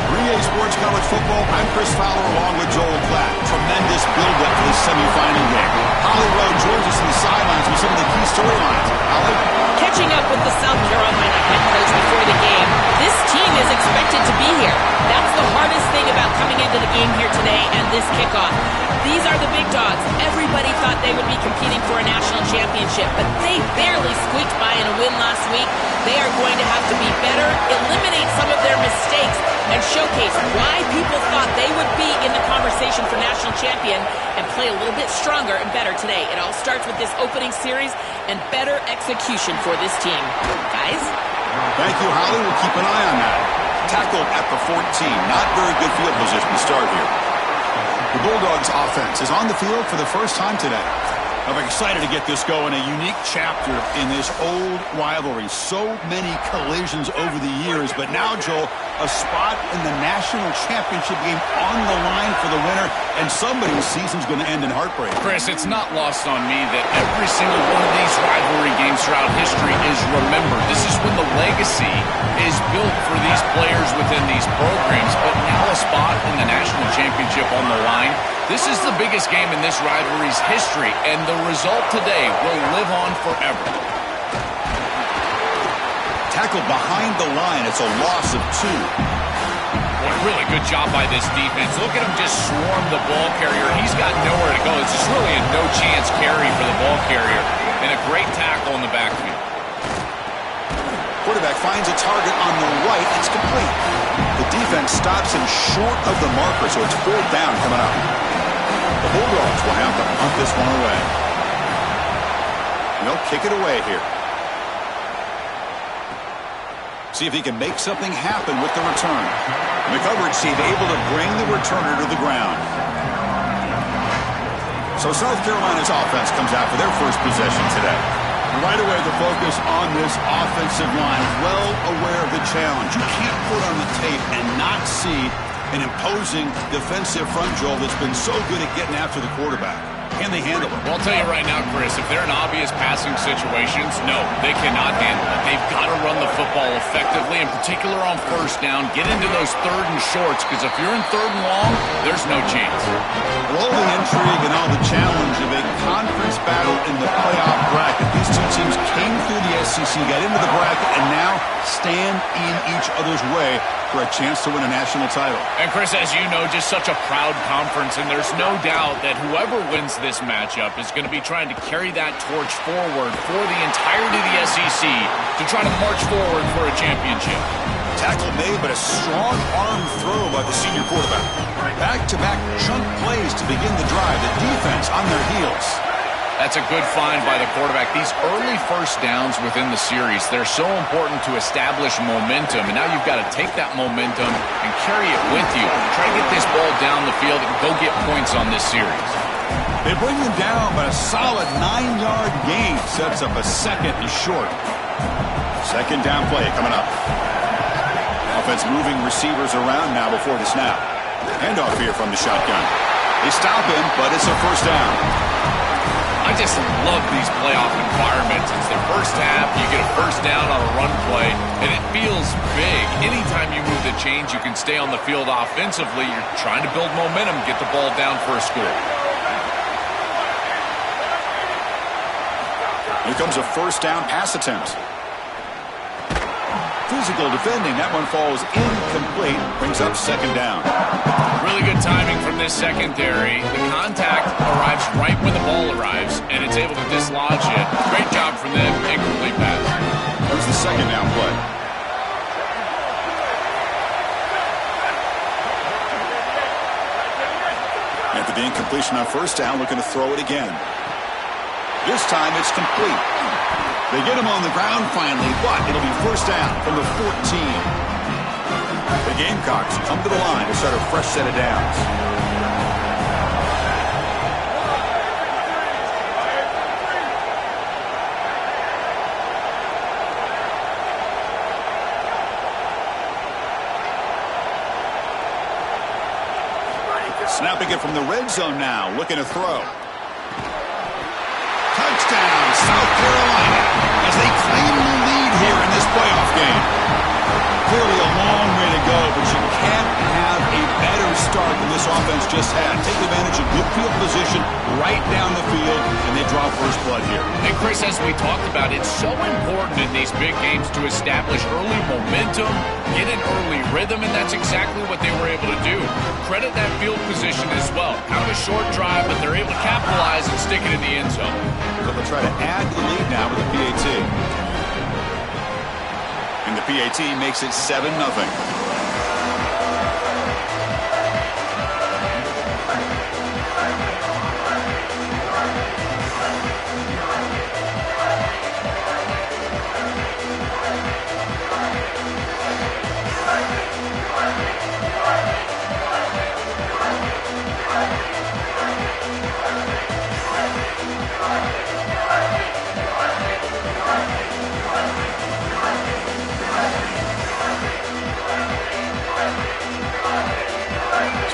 Speaker 1: 3A Sports College Football, I'm Chris Fowler along with Joel Klatt. Tremendous build-up to this semifinal game. Holly Rowe joins us on the sidelines with some of the key storylines. Holly?
Speaker 2: Catching up with the South Carolina head coach before the game, this team is expected to be here. That's the hardest thing about coming into the game here today and this kickoff. These are the big dogs. Everybody thought they would be competing for a national championship, but they barely squeaked by in a win last week. They are going to have to be better, eliminate some of their mistakes, and showcase why people thought they would be in the conversation for national champion and play a little bit stronger and better today. It all starts with this opening series and better execution for this team. Guys?
Speaker 1: Thank you, Holly. We'll keep an eye on that. Tackled at the 14. Not very good field position to start here. The Bulldogs offense is on the field for the first time today. I'm excited to get this going. A unique chapter in this old rivalry. So many collisions over the years, but now, Joel, a spot in the national championship game on the line for the winner, and somebody's season's going to end in heartbreak.
Speaker 3: Chris, it's not lost on me that every single one of these rivalry games throughout history is remembered. This is when the legacy is built for these players within these programs, but now a spot in the national championship on the line. This is the biggest game in this rivalry's history, and the result today will live on forever.
Speaker 1: Tackled behind the line. It's a loss of 2.
Speaker 3: Boy, really good job by this defense. Look at him just swarm the ball carrier. He's got nowhere to go. It's just really a no-chance carry for the ball carrier, and a great tackle in the backfield.
Speaker 1: Quarterback finds a target on the right. It's complete. The defense stops him short of the marker, so it's 4th down coming up. The Bulldogs will have to punt this one away. And they'll kick it away here. See if he can make something happen with the return. The coverage team able to bring the returner to the ground. So South Carolina's offense comes out for their first possession today. Right away, the focus on this offensive line. Well aware of the challenge. You can't put on the tape and not see an imposing defensive front, Joel, that's been so good at getting after the quarterback. Can they handle it?
Speaker 3: Well, I'll tell you right now, Chris, if they're in obvious passing situations, no, they cannot handle it. They've got to run the football effectively, in particular on first down. Get into those 3rd and shorts, because if you're in 3rd and long, there's no chance.
Speaker 1: With all the intrigue and all the challenge of a conference battle in the playoff bracket, these two teams came through the SEC, got into the bracket, and now stand in each other's way for a chance to win a national title.
Speaker 3: And Chris, as you know, just such a proud conference, and there's no doubt that whoever wins this matchup is going to be trying to carry that torch forward for the entirety of the SEC to try to march forward for a championship.
Speaker 1: Tackle made, but a strong arm throw by the senior quarterback. Back-to-back chunk plays to begin the drive. The defense on their heels.
Speaker 3: That's a good find by the quarterback. These early first downs within the series, they're so important to establish momentum. And now you've got to take that momentum and carry it with you. Try to get this ball down the field and go get points on this series.
Speaker 1: They bring them down, but a solid 9-yard gain sets up a 2nd and short. 2nd down play coming up. Offense moving receivers around now before the snap. Handoff here from the shotgun. They stop him, but it's a 1st down.
Speaker 3: I just love these playoff environments. It's the first half, you get a 1st down on a run play, and it feels big. Anytime you move the chains, you can stay on the field offensively. You're trying to build momentum, get the ball down for a score.
Speaker 1: Here comes a 1st down pass attempt. Physical defending. That one falls incomplete. Brings up 2nd down.
Speaker 3: Really good timing from this secondary. The contact arrives right when the ball arrives, and it's able to dislodge it. Great job from them. Incomplete pass.
Speaker 1: That was the 2nd down play. After the incompletion on 1st down, looking to throw it again. This time it's complete. They get him on the ground finally, but it'll be 1st down from the 14. The Gamecocks come to the line to start a fresh set of downs. Snapping it from the red zone now, looking to throw. this offense just had. Take advantage of good field position right down the field, and they draw first blood here.
Speaker 3: And Chris, as we talked about, it's so important in these big games to establish early momentum, get an early rhythm, and that's exactly what they were able to do. Credit that field position as well. Kind of a short drive, but they're able to capitalize and stick it in the end zone.
Speaker 1: So they'll try to add to the lead now with the PAT. And the PAT makes it 7-0.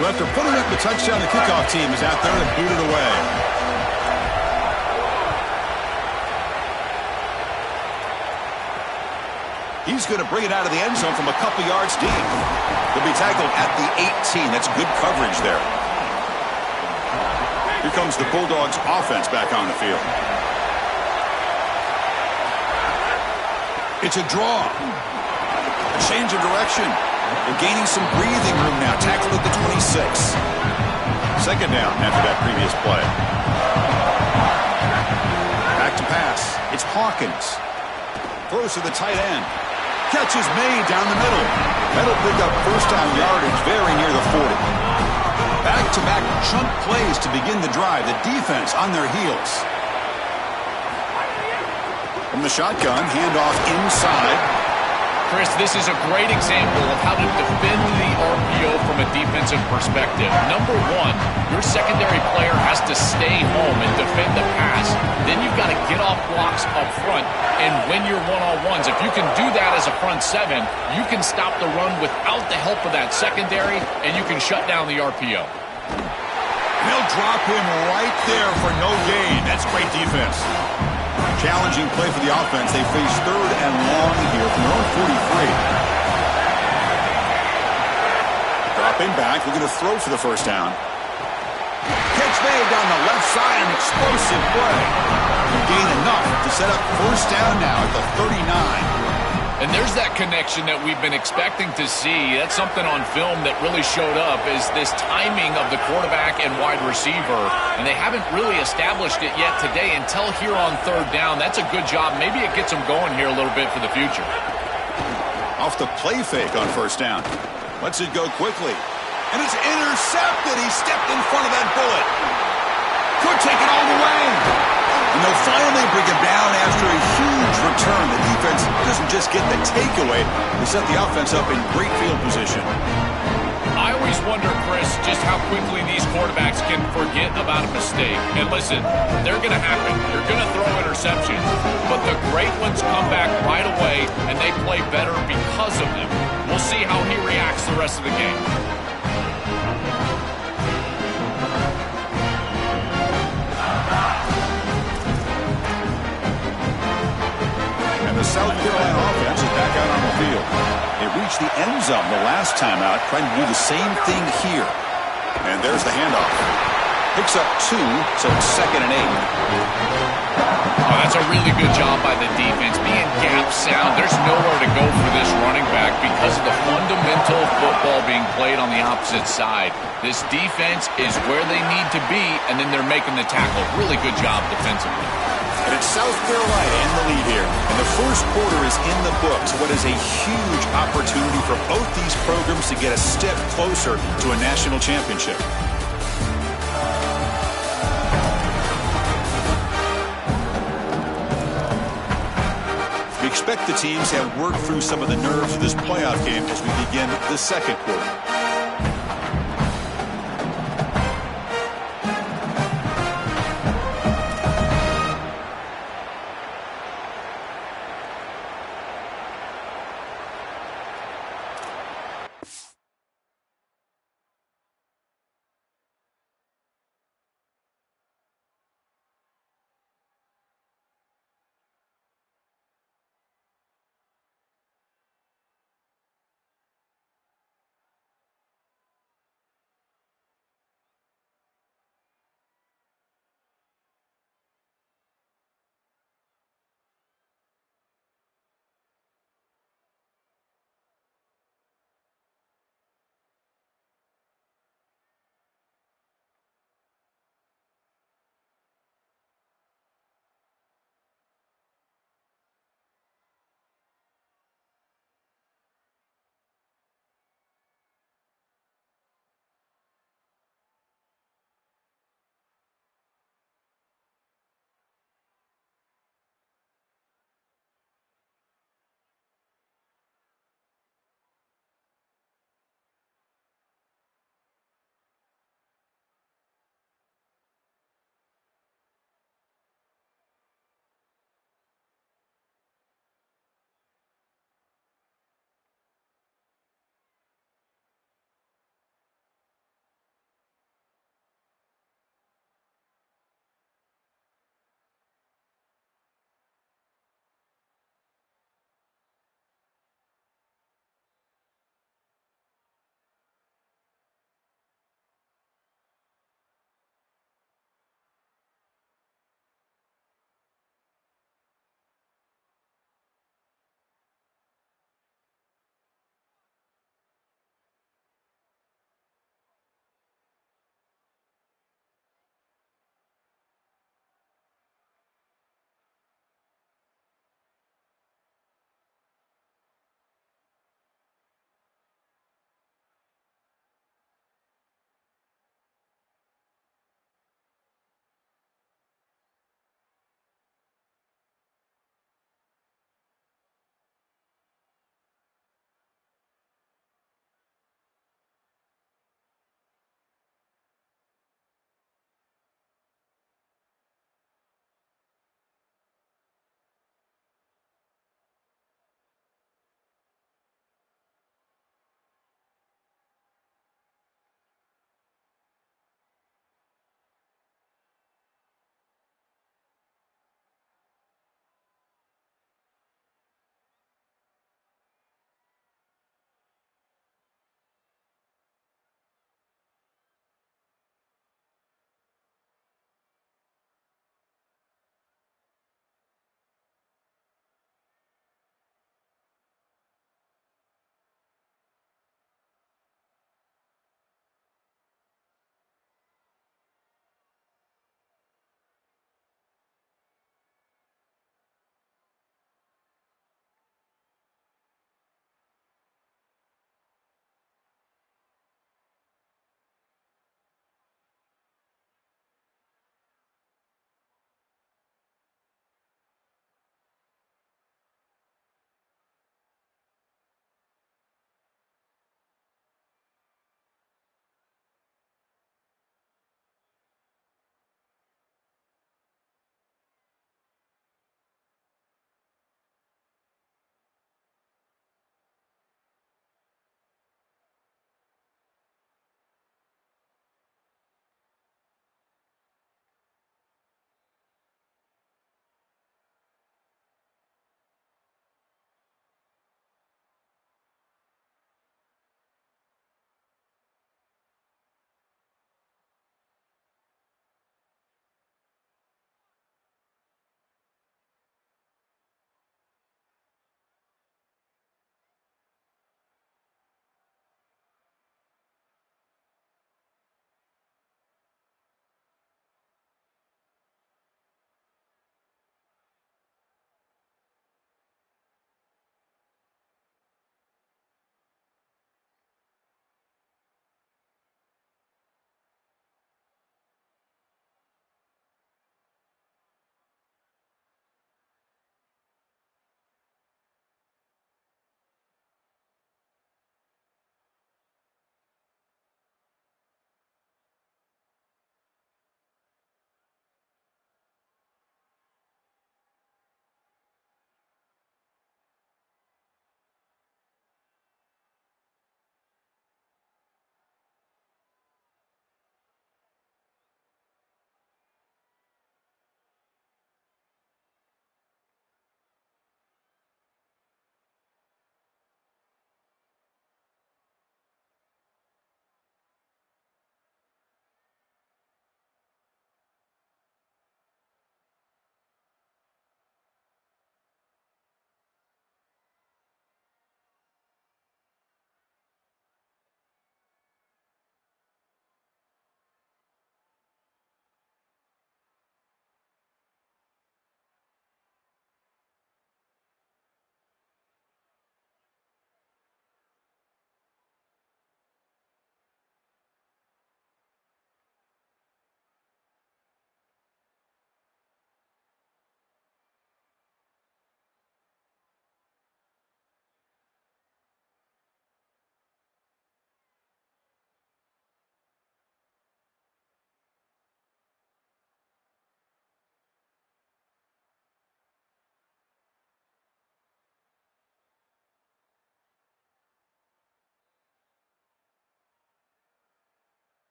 Speaker 1: So after putting up the touchdown, the kickoff team is out there to boot it away. He's going to bring it out of the end zone from a couple yards deep. He'll be tackled at the 18. That's good coverage there. Here comes the Bulldogs offense back on the field. It's a draw. A change of direction. They're gaining some breathing room now. Tackled at the 26. Second down after that previous play. Back to pass. It's Hawkins. Throws to the tight end. Catch is made down the middle. That'll pick up first down yardage very near the 40. Back-to-back chunk plays to begin the drive. The defense on their heels. From the shotgun, handoff inside.
Speaker 3: Chris, this is a great example of how to defend the RPO from a defensive perspective. Number one, your secondary player has to stay home and defend the pass. Then you've got to get off blocks up front and win your one-on-ones. If you can do that as a front seven, you can stop the run without the help of that secondary, and you can shut down the RPO.
Speaker 1: They'll drop him right there for no gain. That's great defense. Challenging play for the offense. They face third and long here from their own 43. Dropping back, looking to throw for the first down. Catch made down the left side, an explosive play. They gain enough to set up first down now at the 39.
Speaker 3: And there's that connection that we've been expecting to see. That's something on film that really showed up, is this timing of the quarterback and wide receiver. And they haven't really established it yet today until here on third down. That's a good job. Maybe it gets them going here a little bit for the future.
Speaker 1: Off the play fake on first down. Lets it go quickly. And it's intercepted. He stepped in front of that bullet. Could take it all the way. And they'll finally bring him down after a huge return. The defense doesn't just get the takeaway. They set the offense up in great field position.
Speaker 3: I always wonder, Chris, just how quickly these quarterbacks can forget about a mistake. And listen, they're going to happen. You're going to throw interceptions. But the great ones come back right away, and they play better because of them. We'll see how he reacts the rest of the game.
Speaker 1: The South Carolina offense is back out on the field. They reached the end zone the last time out, trying to do the same thing here. And there's the handoff. Picks up 2, so it's 2nd and 8.
Speaker 3: Oh, that's a really good job by the defense. Being gap sound, there's nowhere to go for this running back because of the fundamental football being played on the opposite side. This defense is where they need to be, and then they're making the tackle. Really good job defensively.
Speaker 1: And it's South Carolina in the lead here. And the first quarter is in the books. What is a huge opportunity for both these programs to get a step closer to a national championship. We expect the teams to have worked through some of the nerves of this playoff game as we begin the second quarter.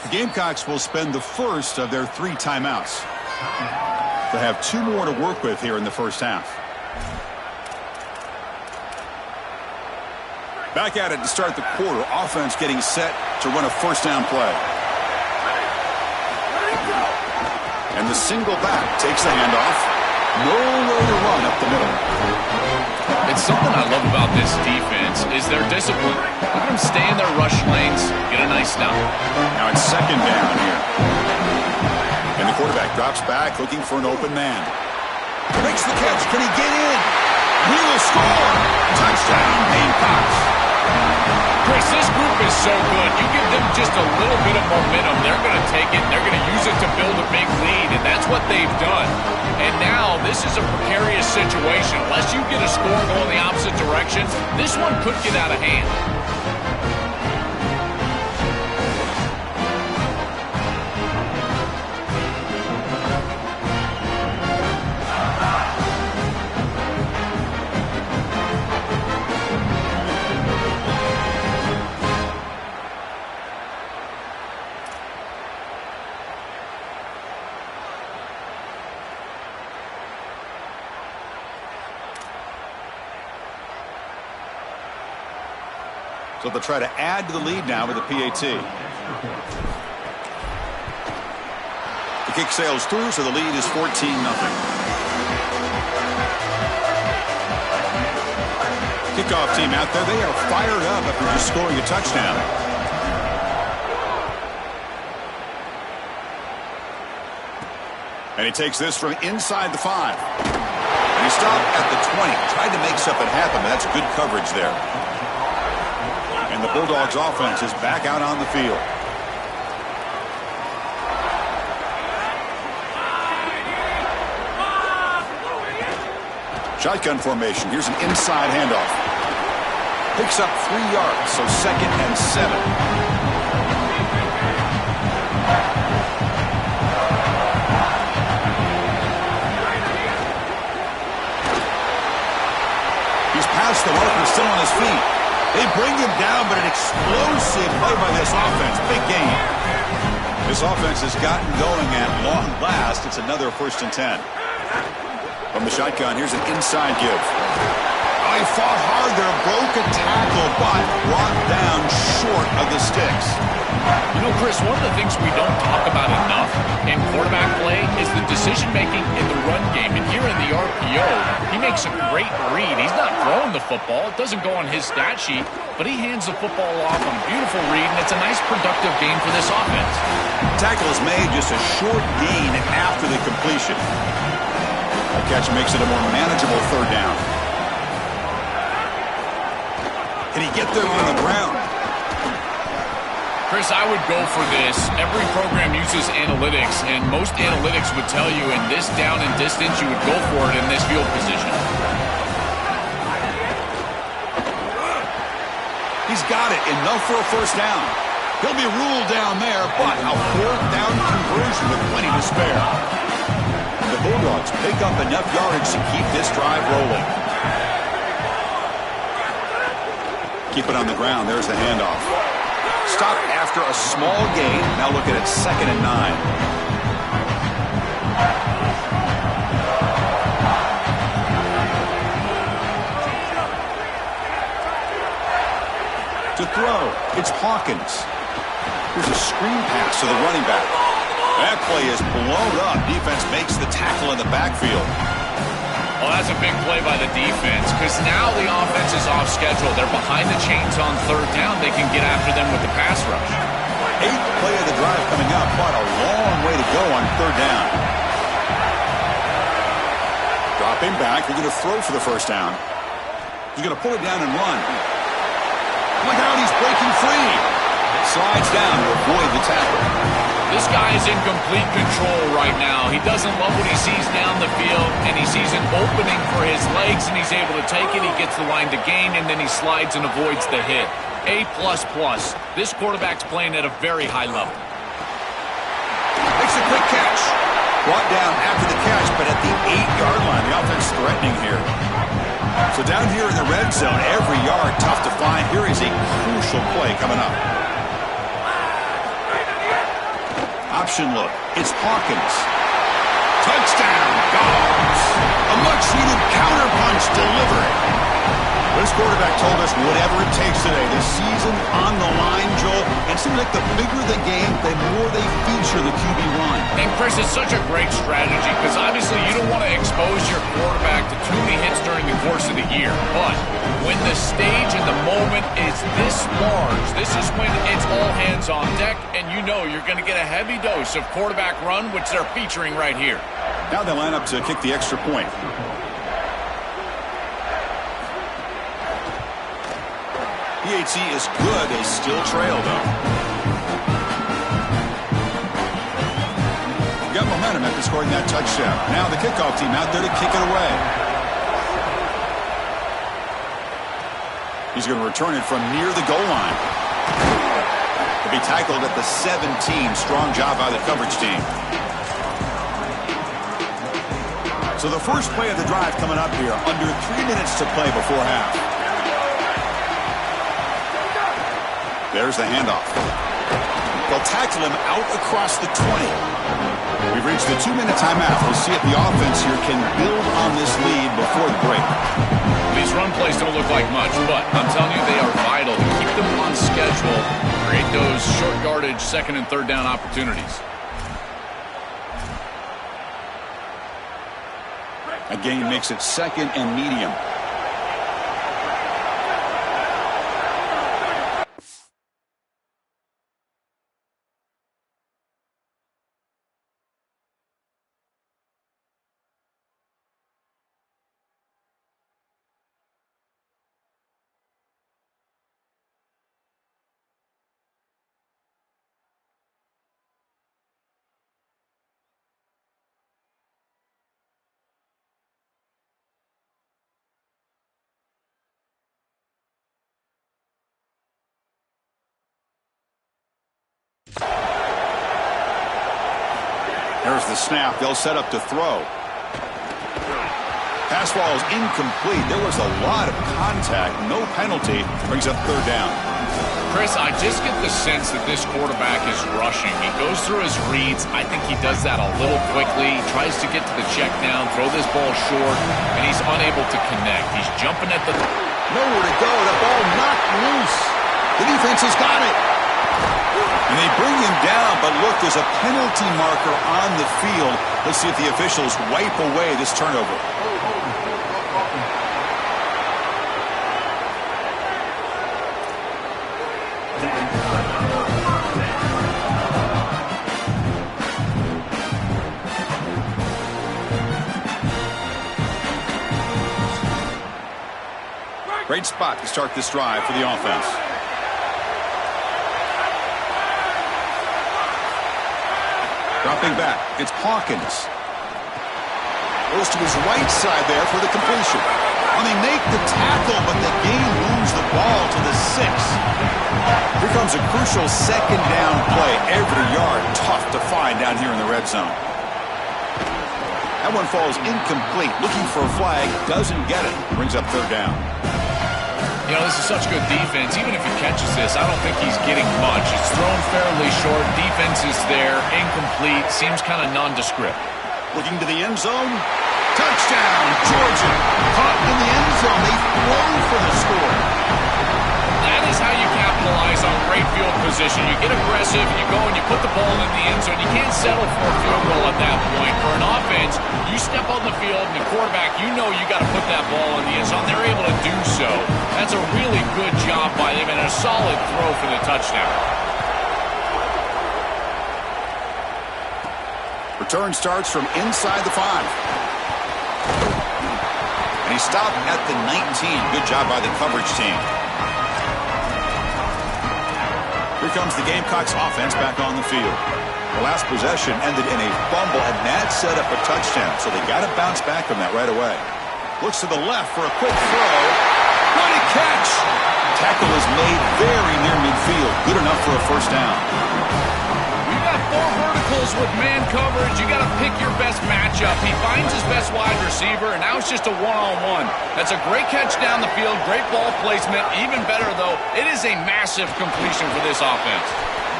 Speaker 1: The Gamecocks will spend the first of their 3 timeouts. They have 2 more to work with here in the first half. Back at it to start the quarter. Offense getting set to run a first down play. And the single back takes the handoff. Nowhere to run up the middle.
Speaker 3: It's something I love about this defense is their discipline. Look at them stay in their rush lanes, get a nice stop.
Speaker 1: Now it's second down here. And the quarterback drops back looking for an open man. Makes the catch. Can he get in? He will score. Touchdown, Gamecocks.
Speaker 3: Chris, this group is so good. You give them just a little bit of momentum, they're going to take it, and they're going to use it to build a big lead, and that's what they've done. And now this is a precarious situation. Unless you get a score going the opposite direction, this one could get out of hand.
Speaker 1: So they'll try to add to the lead now with the PAT. The kick sails through, so the lead is 14-0. Kickoff team out there. They are fired up after just scoring a touchdown. And he takes this from inside the 5. And he stopped at the 20. Tried to make something happen, but that's good coverage there. And the Bulldogs offense is back out on the field. Shotgun formation. Here's an inside handoff. Picks up 3 yards, so 2nd and 7. He's past the marker, still on his feet. They bring him down, but an explosive play by this offense. Big game. This offense has gotten going at long last. It's another 1st and 10. From the shotgun, here's an inside give. Oh, he fought hard there, broke a tackle, but brought down short of the sticks.
Speaker 3: You know, Chris, one of the things we don't talk about enough in quarterback play is the decision-making in the run game. And here in the RPO, he makes a great read. He's not throwing the football. It doesn't go on his stat sheet, but he hands the football off on a beautiful read, and it's a nice, productive game for this offense.
Speaker 1: Tackle is made just a short gain after the completion. The catch makes it a more manageable 3rd down. Can he get there on the ground?
Speaker 3: Chris, I would go for this. Every program uses analytics, and most analytics would tell you in this down and distance, you would go for it in this field position.
Speaker 1: He's got it. Enough for a 1st down. He'll be ruled down there, but a 4th down conversion with plenty to spare. And the Bulldogs pick up enough yardage to keep this drive rolling. Keep it on the ground. There's the handoff. Stop after a small gain. Now looking at 2nd and 9. To throw, it's Hawkins. Here's a screen pass to the running back. That play is blown up. Defense makes the tackle in the backfield.
Speaker 3: Well, that's a big play by the defense because now the offense is off schedule. They're behind the chains on 3rd down. They can get after them with the pass rush.
Speaker 1: 8th play of the drive coming up, but a long way to go on 3rd down. Dropping back. They're going to throw for the 1st down. He's going to pull it down and run. Look out, he's breaking free. Slides down to avoid the tackle.
Speaker 3: This guy is in complete control right now. He doesn't love what he sees down the field, and he sees an opening for his legs, and he's able to take it. He gets the line to gain, and then he slides and avoids the hit. A++. This quarterback's playing at a very high level.
Speaker 1: Makes a quick catch. Brought down after the catch, but at the 8-yard line, the offense threatening here. So down here in the red zone, every yard tough to find. Here is a crucial play coming up. option look. It's Hawkins. Touchdown, Dogs. A much-needed counterpunch delivered. This quarterback told us whatever it takes today. The season on the line, Joel. And it seems like the bigger the game, the more they feature the QB run.
Speaker 3: And, Chris, it's such a great strategy because obviously you don't want to expose your quarterback to too many hits during the course of the year. But when the stage and the moment is this large, this is when it's all hands on deck, and you know you're going to get a heavy dose of quarterback run, which they're featuring right here.
Speaker 1: Now they line up to kick the extra point. PHC is good. They still trail, though. Got momentum after scoring that touchdown. Now the kickoff team out there to kick it away. He's going to return it from near the goal line. He'll be tackled at the 17. Strong job by the coverage team. So the first play of the drive coming up here. Under 3 minutes to play before half. There's the handoff. They'll tackle him out across the 20. We've reached the 2-minute timeout. We'll see if the offense here can build on this lead before the break.
Speaker 3: These run plays don't look like much, but I'm telling you they are vital to keep them on schedule, create those short yardage second and third down opportunities.
Speaker 1: A gain makes it second and medium. There's the snap. They'll set up to throw. Pass ball is incomplete. There was a lot of contact. No penalty. Brings up third down.
Speaker 3: Chris, I just get the sense that this quarterback is rushing. He goes through his reads. I think he does that a little quickly. Tries to get to the check down, throw this ball short, and he's unable to connect. He's jumping at the...
Speaker 1: Nowhere to go. The ball knocked loose. The defense has got it. And they bring him down, but look, there's a penalty marker on the field. Let's see if the officials wipe away this turnover. Great spot to start this drive for the offense. Dropping back, it's Hawkins. Goes to his right side there for the completion. And they make the tackle, but the game moves the ball to the 6. Here comes a crucial second down play. Every yard tough to find down here in the red zone. That one falls incomplete. Looking for a flag, doesn't get it. Brings up third down.
Speaker 3: You know, this is such good defense. Even if he catches this, I don't think he's getting much. It's thrown fairly short. Defense is there. Incomplete. Seems kind of nondescript.
Speaker 1: Looking to the end zone. Touchdown, Georgia. Caught in the end zone. They throw for the score.
Speaker 3: That is how you capitalize on great field position. You get aggressive, you go and you put the ball in the end zone. You can't settle for a field goal at that point. For an offense, you step on the field and the quarterback, you know you got to put that ball in the end zone. They're able to do so. That's a really good job by them and a solid throw for the touchdown.
Speaker 1: Return starts from inside the 5. And he stopped at the 19. Good job by the coverage team. Here comes the Gamecocks offense back on the field. The last possession ended in a fumble, and that set up a touchdown. So they got to bounce back from that right away. Looks to the left for a quick throw. What a catch! Tackle is made very near midfield. Good enough for a first down.
Speaker 3: We've got 4 verticals with man coverage. You got to pick your best matchup. He finds his best wide receiver, and now it's just a one-on-one. That's a great catch down the field, great ball placement. Even better, though, it is a massive completion for this offense.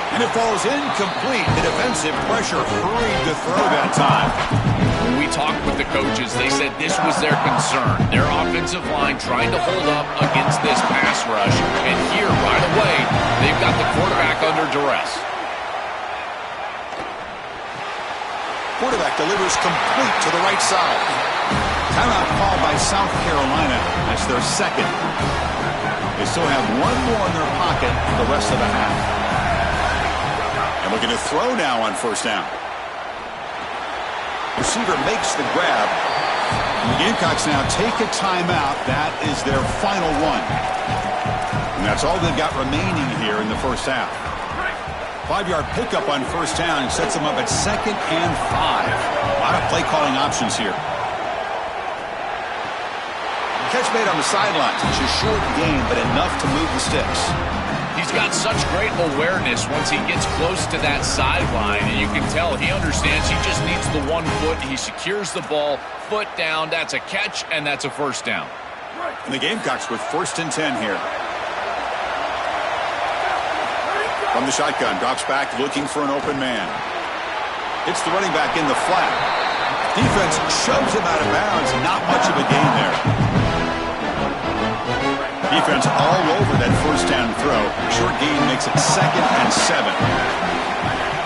Speaker 1: And it falls incomplete. The defensive pressure hurried to throw that time.
Speaker 3: When we talked with the coaches, they said this was their concern. Their offensive line trying to hold up against this pass rush. And here, right away, they've got the quarterback under duress.
Speaker 1: Quarterback delivers complete to the right side. Timeout called by South Carolina. That's their second. They still have one more in their pocket for the rest of the half. And looking to throw now on first down. Receiver makes the grab. And the Gamecocks now take a timeout. That is their final one. And that's all they've got remaining here in the first half. 5-yard pickup on first down sets them up at 2nd and 5. A lot of play calling options here. Catch made on the sidelines. It's a short gain, but enough to move the sticks.
Speaker 3: He's got such great awareness once he gets close to that sideline, and you can tell he understands he just needs the 1 foot. He secures the ball, foot down. That's a catch, and that's a first down.
Speaker 1: And the Gamecocks with 1st and 10 here. From the shotgun, drops back looking for an open man. Hits the running back in the flat. Defense shoves him out of bounds. Not much of a gain there. Defense all over that first down throw. Short gain makes it 2nd and 7.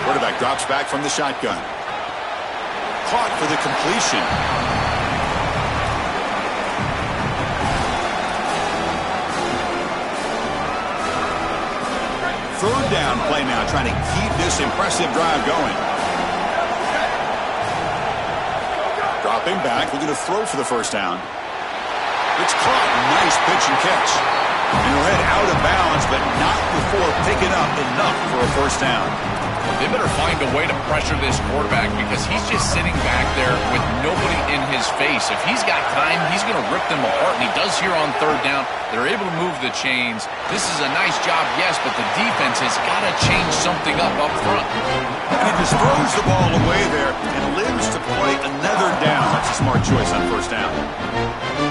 Speaker 1: Quarterback drops back from the shotgun. Caught for the completion. Third down play now, trying to keep this impressive drive going. Dropping back, looking to throw for the first down. It's caught. Nice pitch and catch. And he'll head out of bounds, but not before picking up enough for a first down.
Speaker 3: They better find a way to pressure this quarterback because he's just sitting back there with nobody in his face. If he's got time, he's going to rip them apart, and he does here on third down. They're able to move the chains. This is a nice job, yes, but the defense has got to change something up front.
Speaker 1: And he just throws the ball away there and lives to play another down. That's a smart choice on first down.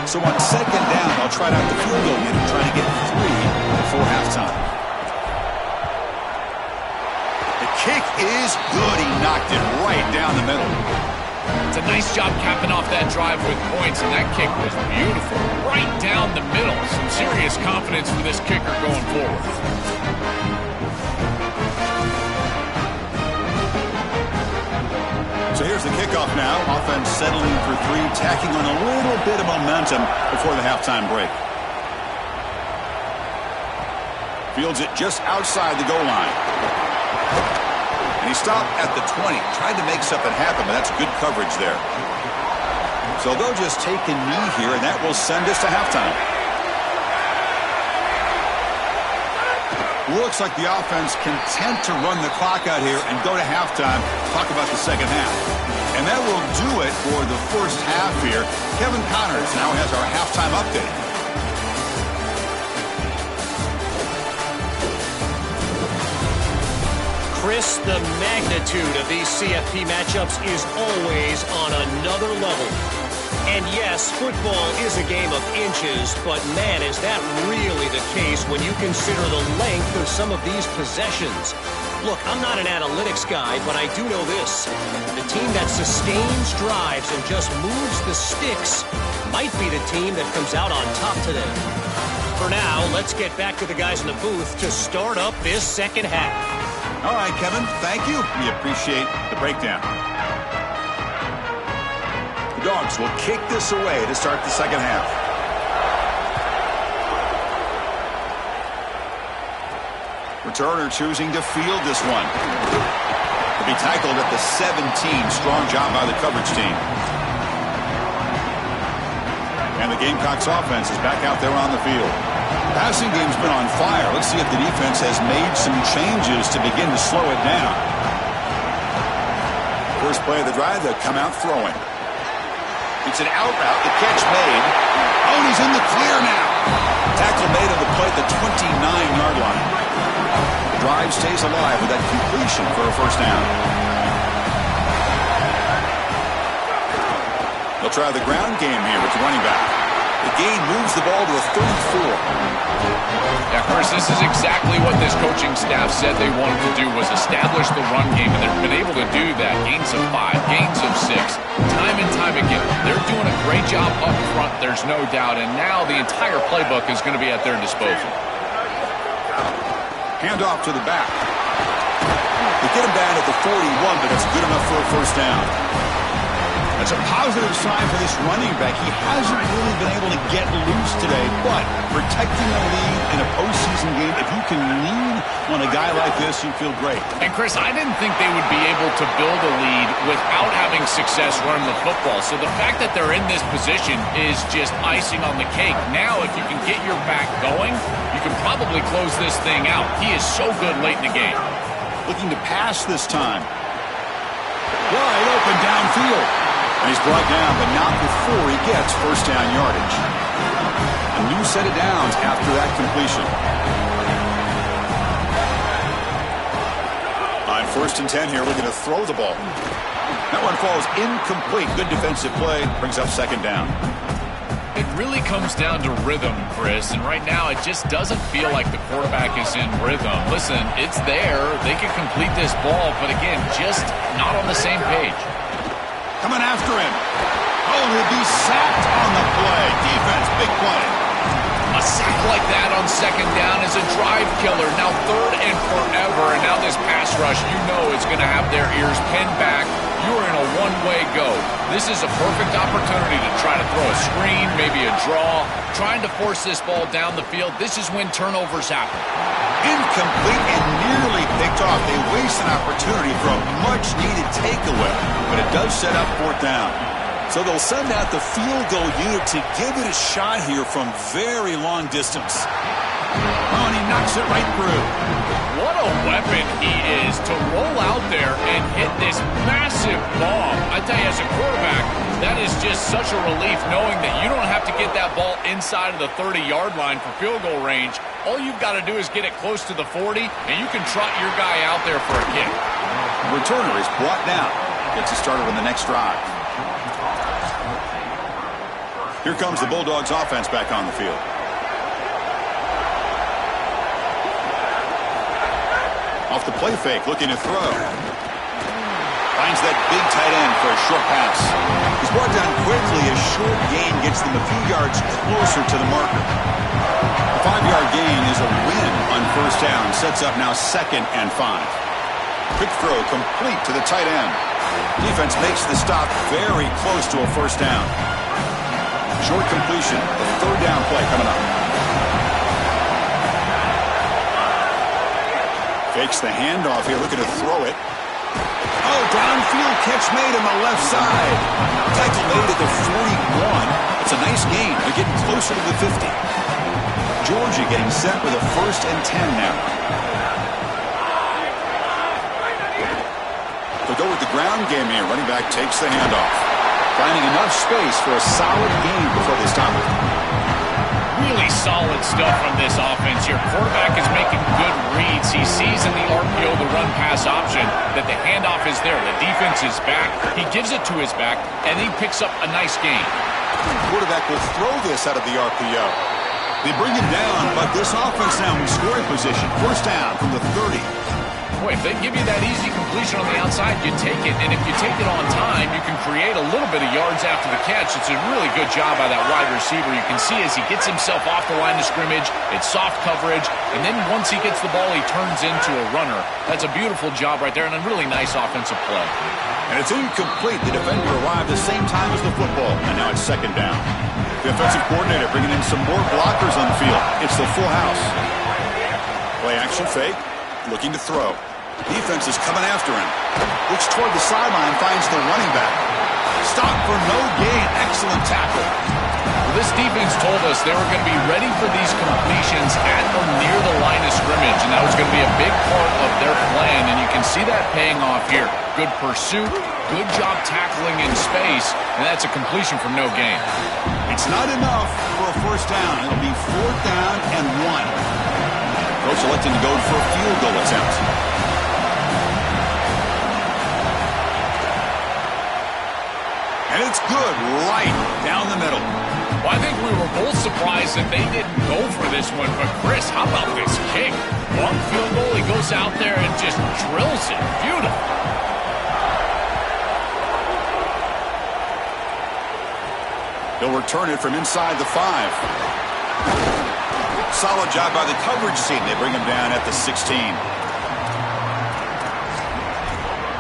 Speaker 1: So on second down, I'll try out the field goal unit, trying to get 3 before halftime. The kick is good. He knocked it right down the middle.
Speaker 3: It's a nice job capping off that drive with points, and that kick was beautiful. Right down the middle. Some serious confidence for this kicker going forward.
Speaker 1: So here's the kickoff now. Offense settling for 3, tacking on a little bit of momentum before the halftime break. Fields it just outside the goal line. And he stopped at the 20. Tried to make something happen, but that's good coverage there. So they'll just take a knee here, and that will send us to halftime. Looks like the offense content to run the clock out here and go to halftime. Talk about the second half. And that will do it for the first half here. Kevin Connors now has our halftime update.
Speaker 4: Chris, the magnitude of these CFP matchups is always on another level. And yes, football is a game of inches, but man, is that really the case when you consider the length of some of these possessions. Look, I'm not an analytics guy, but I do know this. The team that sustains drives and just moves the sticks might be the team that comes out on top today. For now, let's get back to the guys in the booth to start up this second half.
Speaker 1: All right, Kevin, thank you. We appreciate the breakdown. The Dogs will kick this away to start the second half. Returner choosing to field this one. To be tackled at the 17. Strong job by the coverage team. And the Gamecocks offense is back out there on the field. Passing game's been on fire. Let's see if the defense has made some changes to begin to slow it down. First play of the drive, they'll come out throwing. It's an out route, the catch made. Oh, and he's in the clear now. Tackle made on the play at the 29-yard line. The drive stays alive with that completion for a first down. They'll try the ground game here with the running back. The gain moves the ball to a 34.
Speaker 3: Yeah, Chris, this is exactly what this coaching staff said they wanted to do, was establish the run game, and they've been able to do that. Gains of 5, gains of 6, time and time again. They're doing a great job up front, there's no doubt, and now the entire playbook is going to be at their disposal.
Speaker 1: Handoff to the back. They get him down at the 41, but that's good enough for a first down. That's a positive sign for this running back. He hasn't really been able to get loose today, but protecting a lead in a postseason game, if you can lean on a guy like this, you feel great.
Speaker 3: And, Chris, I didn't think they would be able to build a lead without having success running the football. So the fact that they're in this position is just icing on the cake. Now, if you can get your back going, you can probably close this thing out. He is so good late in the game.
Speaker 1: Looking to pass this time. Wide open downfield. And he's brought down, but not before he gets first down yardage. A new set of downs after that completion. On 1st and 10 here, looking to throw the ball. That one falls incomplete. Good defensive play. Brings up 2nd down.
Speaker 3: It really comes down to rhythm, Chris, and right now it just doesn't feel like the quarterback is in rhythm. Listen, it's there. They can complete this ball, but again, just not on the same page.
Speaker 1: Coming after him. Oh, he'll be sacked on the play. Defense, big play.
Speaker 3: A sack like that on 2nd down is a drive killer. Now 3rd and forever, and now this pass rush, you know it's going to have their ears pinned back. You're in a one-way go. This is a perfect opportunity to try to throw a screen, maybe a draw, trying to force this ball down the field. This is when turnovers happen.
Speaker 1: Incomplete and nearly picked off. They waste an opportunity for a much-needed takeaway, but it does set up 4th down. So they'll send out the field goal unit to give it a shot here from very long distance. Oh, and he knocks it right through.
Speaker 3: What a weapon he is to roll out there and hit this massive bomb. I tell you, as a quarterback, that is just such a relief knowing that you don't have to get that ball inside of the 30-yard line for field goal range. All you've got to do is get it close to the 40, and you can trot your guy out there for a kick.
Speaker 1: The returner is brought down. Gets it started on the next drive. Here comes the Bulldogs offense back on the field. Off the play fake, looking to throw. Finds that big tight end for a short pass. He's brought down quickly. A short gain gets them a few yards closer to the marker. A 5-yard gain is a win on 1st down. Sets up now 2nd and 5. Quick throw complete to the tight end. Defense makes the stop very close to a 1st down. Short completion. The 3rd down play coming up. Fakes the handoff here, looking to throw it. Oh, downfield catch made on the left side. Tackle made at the 41. It's a nice gain. They're getting closer to the 50. Georgia getting set with a 1st and 10 now. They'll go with the ground game here. Running back takes the handoff. Finding enough space for a solid gain before they stop it.
Speaker 3: Really solid stuff from this offense. Your quarterback is making good reads. He sees in the RPO, the run-pass option, that the handoff is there. The defense is back. He gives it to his back, and he picks up a nice gain.
Speaker 1: The quarterback will throw this out of the RPO. They bring him down, but this offense now in scoring position. 1st down from the 30.
Speaker 3: Boy, if they give you that easy completion on the outside, you take it. And if you take it on time, you can create a little bit of yards after the catch. It's a really good job by that wide receiver. You can see as he gets himself off the line of scrimmage, it's soft coverage. And then once he gets the ball, he turns into a runner. That's a beautiful job right there and a really nice offensive play.
Speaker 1: And it's incomplete. The defender arrived the same time as the football. And now it's 2nd down. The offensive coordinator bringing in some more blockers on the field. It's the full house. Play action fake. Looking to throw. Defense is coming after him. Looks toward the sideline, finds the running back. Stop for no gain. Excellent tackle.
Speaker 3: Well, this defense told us they were going to be ready for these completions at or near the line of scrimmage, and that was going to be a big part of their plan, and you can see that paying off here. Good pursuit, good job tackling in space, and that's a completion for no gain.
Speaker 1: It's not enough for a 1st down. It'll be 4th down and 1. Coach electing to go for a field goal attempt. And it's good right down the middle.
Speaker 3: Well, I think we were both surprised that they didn't go for this one. But, Chris, how about this kick? Long field goal, he goes out there and just drills it. Beautiful.
Speaker 1: He'll return it from inside the 5. Solid job by the coverage team. They bring him down at the 16.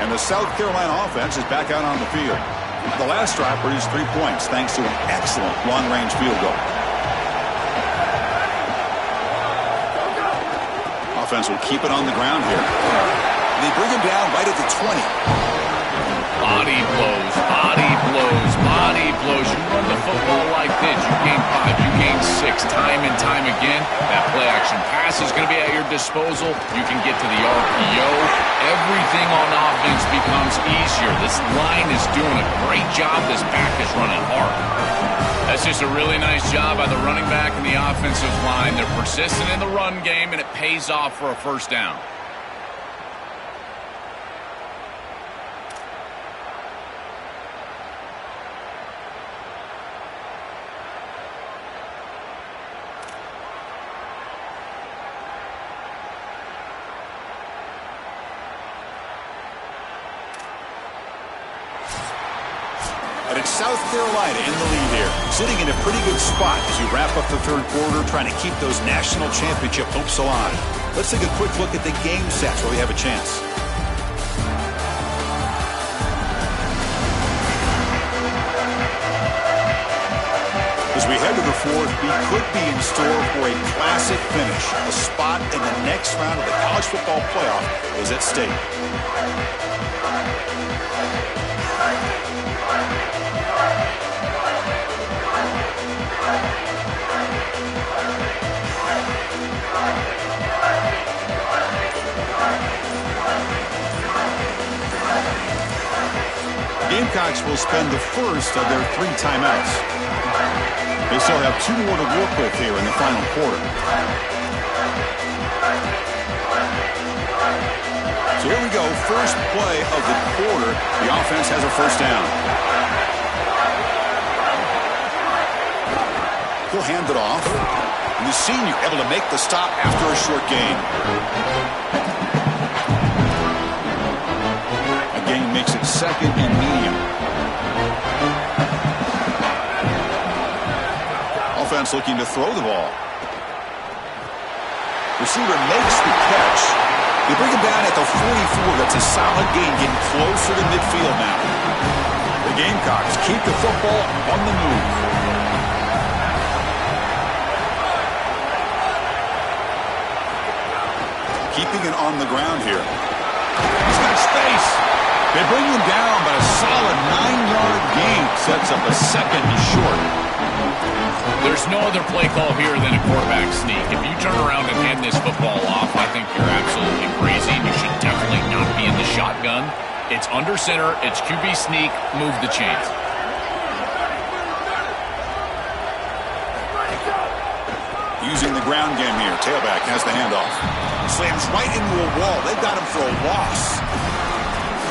Speaker 1: And the South Carolina offense is back out on the field. The last drive produced 3 points thanks to an excellent long-range field goal. Offense will keep it on the ground here. They bring him down right at the 20.
Speaker 3: Body blows, body blows, body blows. You run the football like this, you gain 5, you gain 6, time and time again. That play-action pass is going to be at your disposal. You can get to the RPO. Everything on offense becomes easier. This line is doing a great job. This back is running hard. That's just a really nice job by the running back and the offensive line. They're persistent in the run game, and it pays off for a first down.
Speaker 1: And it's South Carolina in the lead here, sitting in a pretty good spot as you wrap up the third quarter, trying to keep those national championship hopes alive. Let's take a quick look at the game sets where we have a chance. As we head to the fourth, we could be in store for a classic finish. A spot in the next round of the college football playoff is at stake. Gamecocks will spend the first of their 3 timeouts. They still have 2 more to work with here in the final quarter. So here we go, first play of the quarter. The offense has a first down. He'll hand it off. And the senior able to make the stop after a short gain. A gain makes it second and medium. Offense looking to throw the ball. Receiver makes the catch. They bring him down at the 44. That's a solid gain, getting closer to midfield now. The Gamecocks keep the football on the move. Keeping it on the ground here. He's got space. They bring him down, but a solid 9-yard gain sets up a second and short.
Speaker 3: There's no other play call here than a quarterback sneak. If you turn around and hand this football off, I think you're absolutely crazy, and you should definitely not be in the shotgun. It's under center. It's QB sneak. Move the chains.
Speaker 1: Using the ground game here. Tailback has the handoff. Slams right into a wall. They've got him for a loss.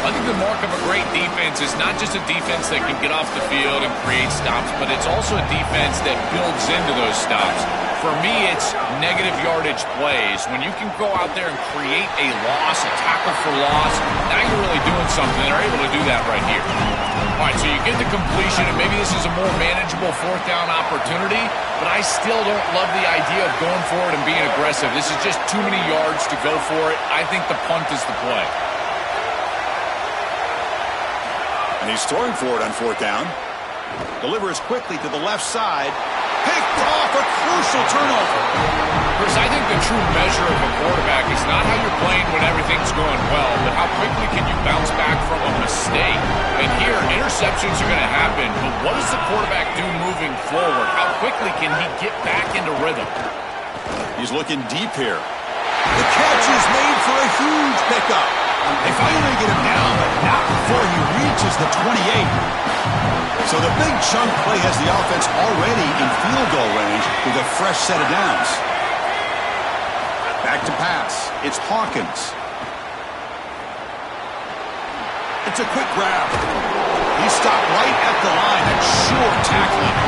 Speaker 3: I think the mark of a great defense is not just a defense that can get off the field and create stops, but it's also a defense that builds into those stops. For me, it's negative yardage plays. When you can go out there and create a loss, a tackle for loss, now you're really doing something. They're able to do that right here. All right, so you get the completion, and maybe this is a more manageable fourth down opportunity, but I still don't love the idea of going for it and being aggressive. This is just too many yards to go for it. I think the punt is the play.
Speaker 1: And he's throwing for it on fourth down. Delivers quickly to the left side. Picked off, a crucial turnover.
Speaker 3: Chris, I think the true measure of a quarterback is not how you're playing when everything's going well, but how quickly can you bounce back from a mistake. And here, interceptions are going to happen, but what does the quarterback do moving forward? How quickly can he get back into rhythm?
Speaker 1: He's looking deep here. The catch is made for a huge pickup. They finally get him down, but not before he reaches the 28. So the big chunk play has the offense already in field goal range with a fresh set of downs. Back to pass. It's Hawkins. It's a quick grab. He stopped right at the line and sure tackling.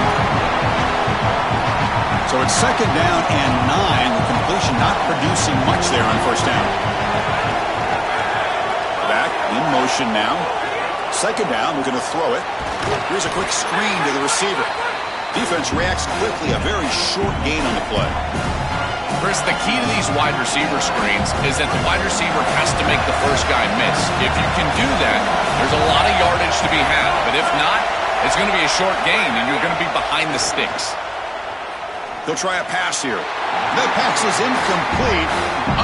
Speaker 1: So it's 2nd down and 9. The completion not producing much there on 1st down. Back in motion now. 2nd down, we're going to throw it. Here's a quick screen to the receiver. Defense reacts quickly, a very short gain on the play.
Speaker 3: Chris, the key to these wide receiver screens is that the wide receiver has to make the first guy miss. If you can do that, there's a lot of yardage to be had. But if not, it's going to be a short gain, and you're going to be behind the sticks.
Speaker 1: They'll try a pass here. That pass is incomplete.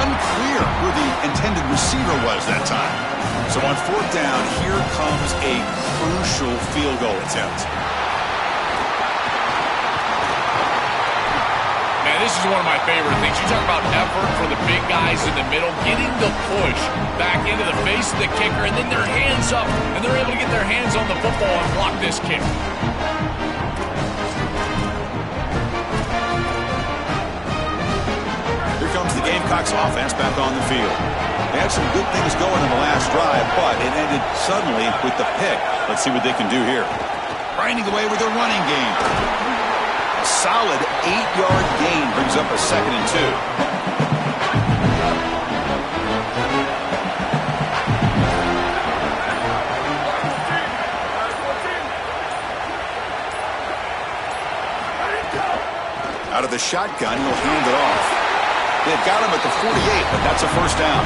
Speaker 1: Unclear who the intended receiver was that time. So on 4th down, here comes a crucial field goal attempt.
Speaker 3: Man, this is one of my favorite things. You talk about effort for the big guys in the middle, getting the push back into the face of the kicker, and then their hands up, and they're able to get their hands on the football and block this kick.
Speaker 1: Here comes the Gamecocks offense back on the field. They had some good things going in the last drive, but it ended suddenly with the pick. Let's see what they can do here. Grinding away with their running game. A solid 8-yard gain brings up a 2nd and 2. Out of the shotgun, he'll hand it off. They've got him at the 48, but that's a 1st down.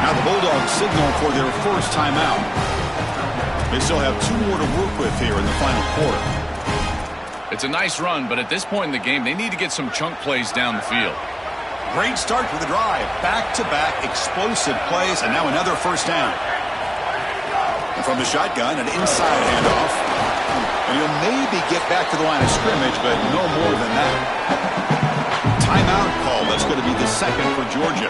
Speaker 1: Now the Bulldogs signal for their first timeout. They still have 2 more to work with here in the final quarter.
Speaker 3: It's a nice run, but at this point in the game, they need to get some chunk plays down the field.
Speaker 1: Great start to the drive. Back-to-back explosive plays, and now another 1st down. And from the shotgun, an inside handoff. And he'll maybe get back to the line of scrimmage, but no more than that. Timeout call. That's going to be the 2nd for Georgia.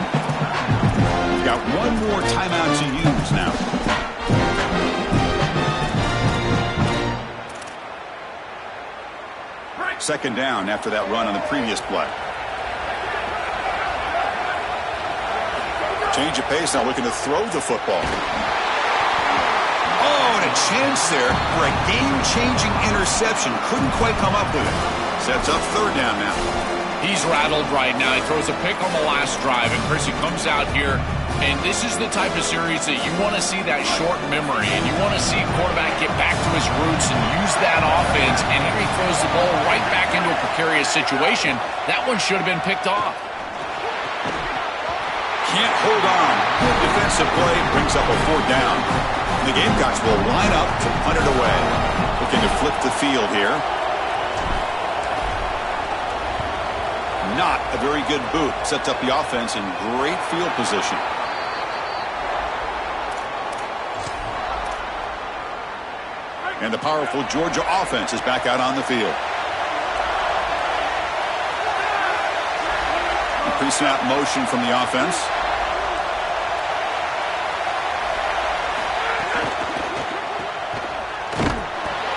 Speaker 1: We've got 1 more timeout to use now. Second down after that run on the previous play. Change of pace now, looking to throw the football. Oh, and a chance there for a game-changing interception. Couldn't quite come up with it. Sets up 3rd down now.
Speaker 3: He's rattled right now. He throws a pick on the last drive, and Chris, he comes out here, and this is the type of series that you want to see that short memory, and you want to see a quarterback get back to his roots and use that offense, and here he throws the ball right back into a precarious situation. That one should have been picked off.
Speaker 1: Can't hold on. Good defensive play brings up a 4th down. And the Gamecocks will line up to punt it away. Looking to flip the field here. Not a very good boot. Sets up the offense in great field position. And the powerful Georgia offense is back out on the field. Pre-snap motion from the offense.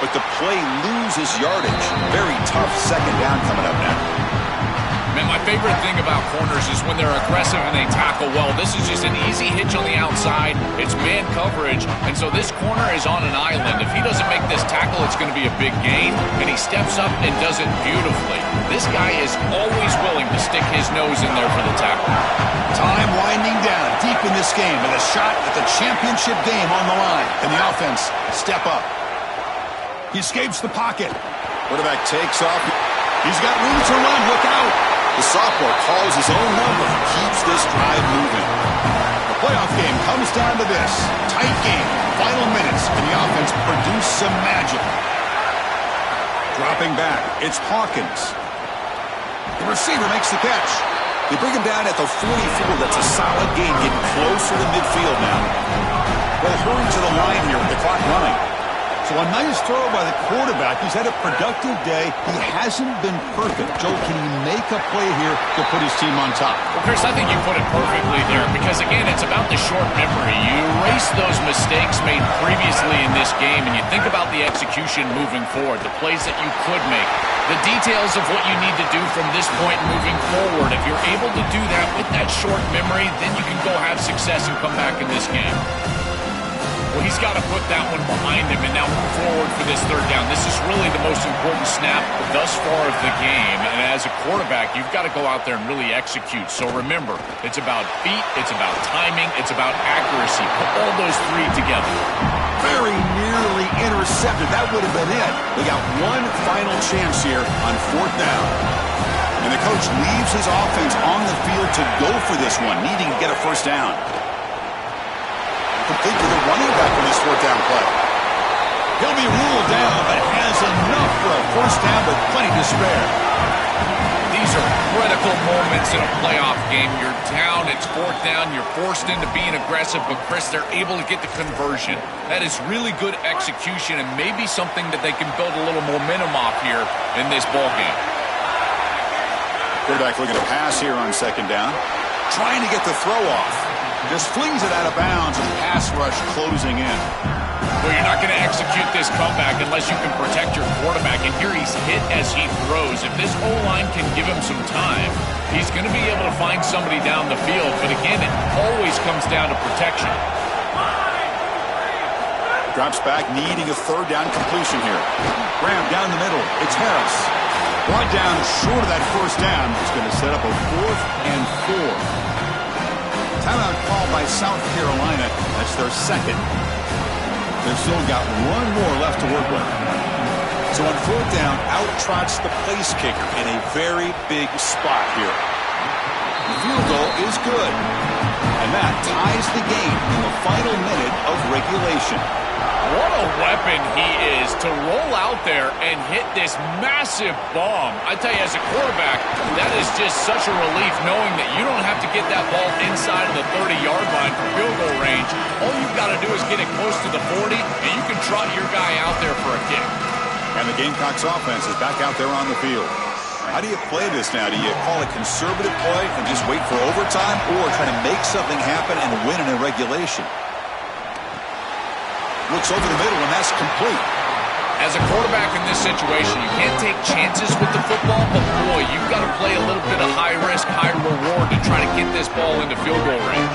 Speaker 1: But the play loses yardage. Very tough 2nd down coming up now.
Speaker 3: Man, my favorite thing about corners is when they're aggressive and they tackle well. This is just an easy hitch on the outside. It's man coverage, and so this corner is on an island. If he doesn't make this tackle, it's going to be a big gain, and he steps up and does it beautifully. This guy is always willing to stick his nose in there for the tackle.
Speaker 1: Time winding down deep in this game, with a shot at the championship game on the line. Can the offense step up? He escapes the pocket. Quarterback takes off. He's got room to run. Look out. The sophomore calls his own number and keeps this drive moving. The playoff game comes down to this. Tight game. Final minutes. Can the offense produce some magic? Dropping back. It's Hawkins. The receiver makes the catch. They bring him down at the 44. That's a solid gain. Getting closer to midfield now. They'll hurry to the line here with the clock running. So a nice throw by the quarterback. He's had a productive day. He hasn't been perfect. Joe, can he make a play here to put his team on top?
Speaker 3: Well, Chris, I think you put it perfectly there because, again, it's about the short memory. You erase those mistakes made previously in this game, and you think about the execution moving forward, the plays that you could make, the details of what you need to do from this point moving forward. If you're able to do that with that short memory, then you can go have success and come back in this game. Well, he's got to put that one behind him and now move forward for this third down. This is really the most important snap thus far of the game. And as a quarterback, you've got to go out there and really execute. So remember, it's about feet, it's about timing, it's about accuracy. Put all those three together.
Speaker 1: Very nearly intercepted. That would have been it. They got one final chance here on fourth down. And the coach leaves his offense on the field to go for this one, needing to get a first down. Complete to the running back on this fourth down play. He'll be ruled down, but has enough for a first down with plenty to spare.
Speaker 3: These are critical moments in a playoff game. You're down, it's fourth down, you're forced into being aggressive, but Chris, they're able to get the conversion. That is really good execution and maybe something that they can build a little momentum off here in this ball game.
Speaker 1: Quarterback looking to pass here on second down. Trying to get the throw off. Just flings it out of bounds and pass rush closing in.
Speaker 3: Well, you're not going to execute this comeback unless you can protect your quarterback. And here he's hit as he throws. If this O-line can give him some time, he's going to be able to find somebody down the field. But again, it always comes down to protection.
Speaker 1: Drops back, needing a third down completion here. Graham down the middle. It's Harris. Brought down short of that first down. It's going to set up a 4th and 4. Timeout called by South Carolina. That's their second. They've still got one more left to work with. So on fourth down, out trots the place kicker in a very big spot here. The field goal is good. And that ties the game in the final minute of regulation.
Speaker 3: What a weapon he is to roll out there and hit this massive bomb. I tell you, as a quarterback, that is just such a relief knowing that you don't have to get that ball inside of the 30-yard line for field goal range. All you've got to do is get it close to the 40, and you can trot your guy out there for a kick.
Speaker 1: And the Gamecocks offense is back out there on the field. How do you play this now? Do you call a conservative play and just wait for overtime, or try to make something happen and win in a regulation? Looks over the middle, and that's complete.
Speaker 3: As a quarterback in this situation, you can't take chances with the football, but boy, you've got to play a little bit of high risk, high reward to try to get this ball into field goal range.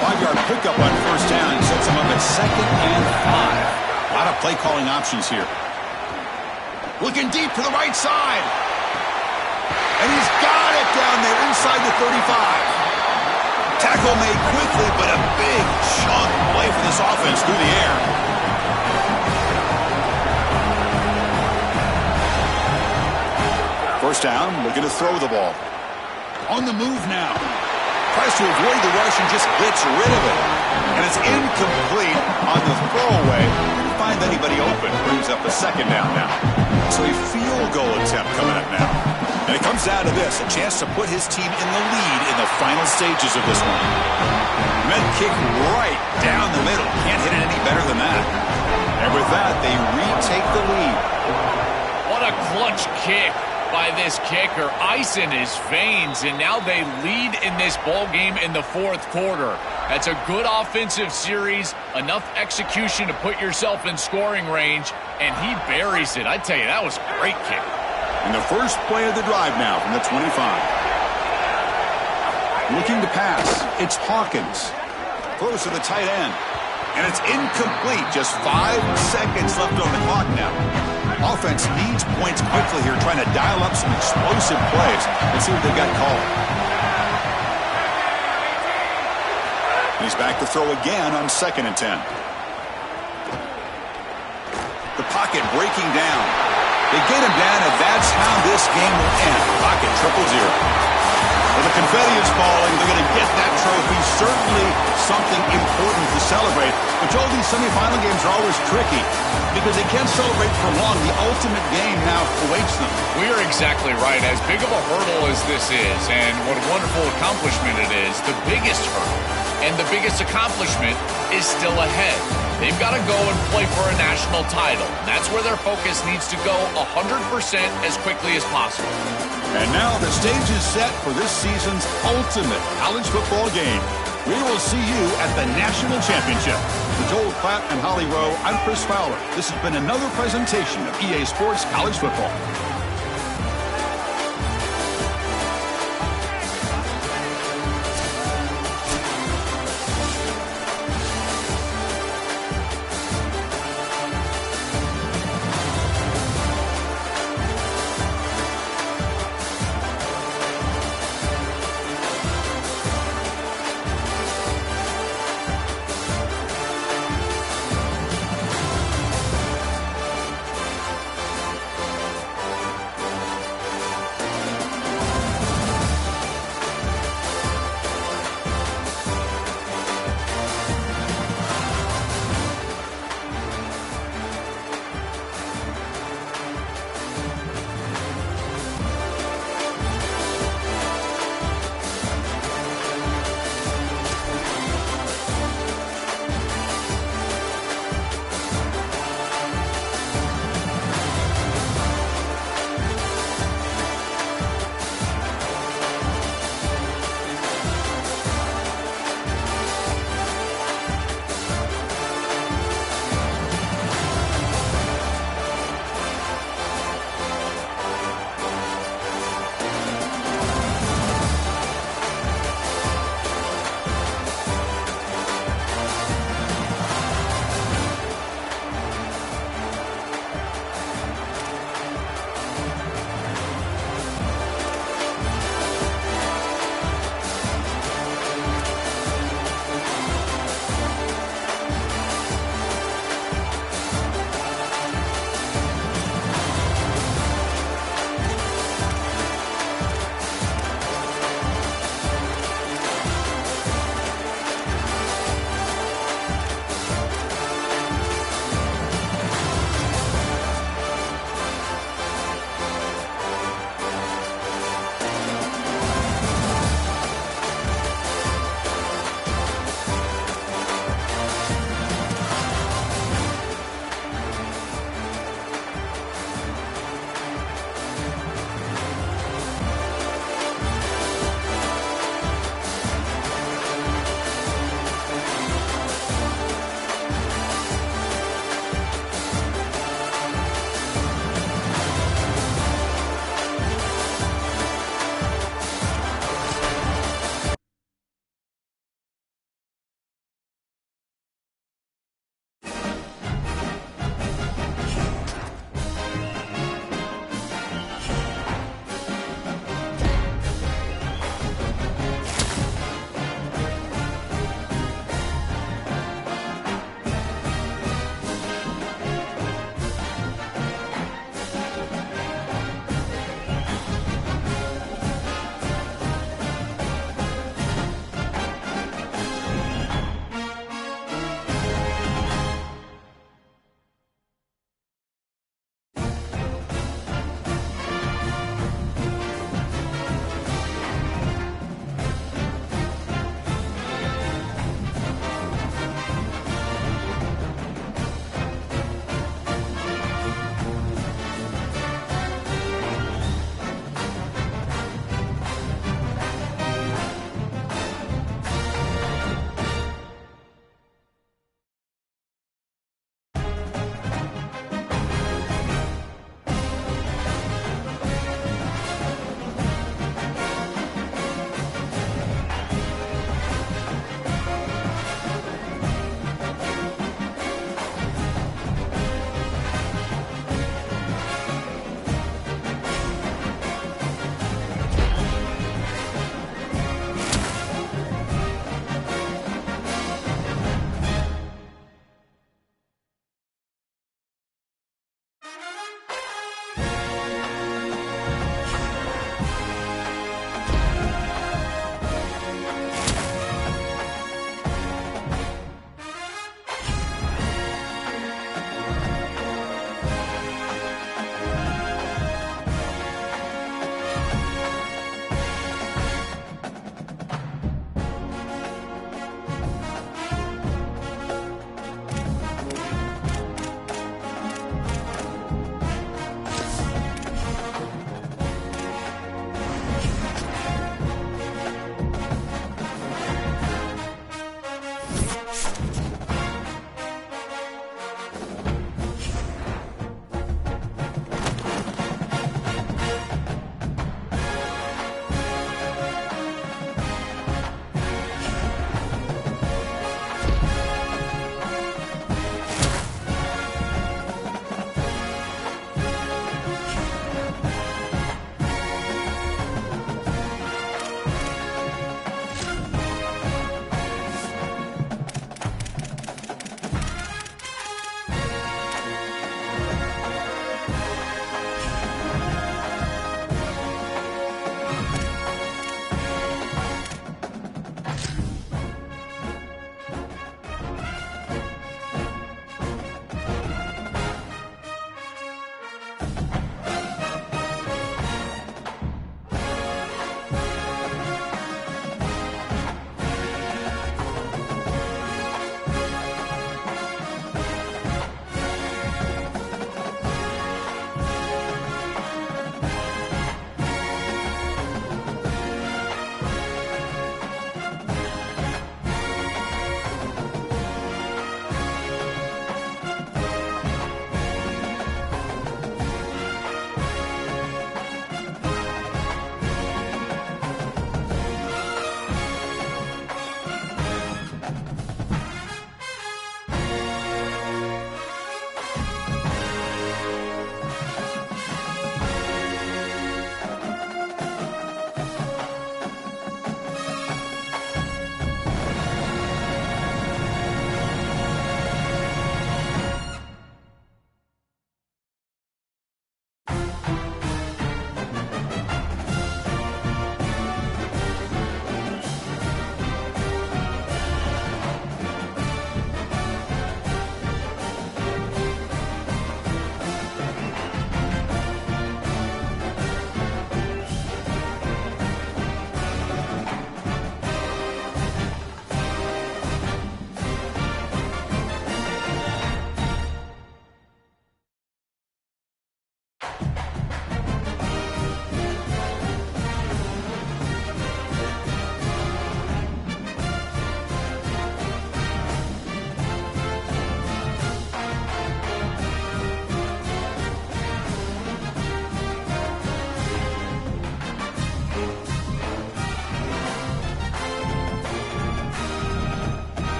Speaker 1: 5-yard pickup on first down sets him up at 2nd and 5. A lot of play calling options here. Looking deep to the right side. And he's got it down there inside the 35. Tackle made quickly, but a big chunk play for this offense through the air. First down, looking to throw the ball. On the move now. Tries to avoid the rush and just gets rid of it. And it's incomplete on the throwaway. Didn't find anybody open. Brings up a second down now. So a field goal attempt coming up now. And it comes down to this, a chance to put his team in the lead in the final stages of this one. Med kick right down the middle. Can't hit it any better than that. And with that, they retake the lead.
Speaker 3: What a clutch kick by this kicker. Ice in his veins, and now they lead in this ball game in the fourth quarter. That's a good offensive series, enough execution to put yourself in scoring range, and he buries it. I tell you, that was a great kick.
Speaker 1: And the first play of the drive now from the 25. Looking to pass. It's Hawkins. Throws to the tight end. And it's incomplete. Just 5 seconds left on the clock now. Offense needs points quickly here, trying to dial up some explosive plays. Let's see what they've got called. He's back to throw again on 2nd and 10. The pocket breaking down. They get him down, and that's how this game will end. Pocket 0-0. Well, the confetti is falling. They're going to get that trophy. Certainly something important to celebrate. But Joel, these semifinal games are always tricky because they can't celebrate for long. The ultimate game now awaits them.
Speaker 3: We are exactly right. As big of a hurdle as this is, and what a wonderful accomplishment it is, the biggest hurdle and the biggest accomplishment is still ahead. They've got to go and play for a national title. That's where their focus needs to go 100% as quickly as possible.
Speaker 1: And now the stage is set for this season's ultimate college football game. We will see you at the National Championship. For Joel Klatt and Holly Rowe, I'm Chris Fowler. This has been another presentation of EA Sports College Football.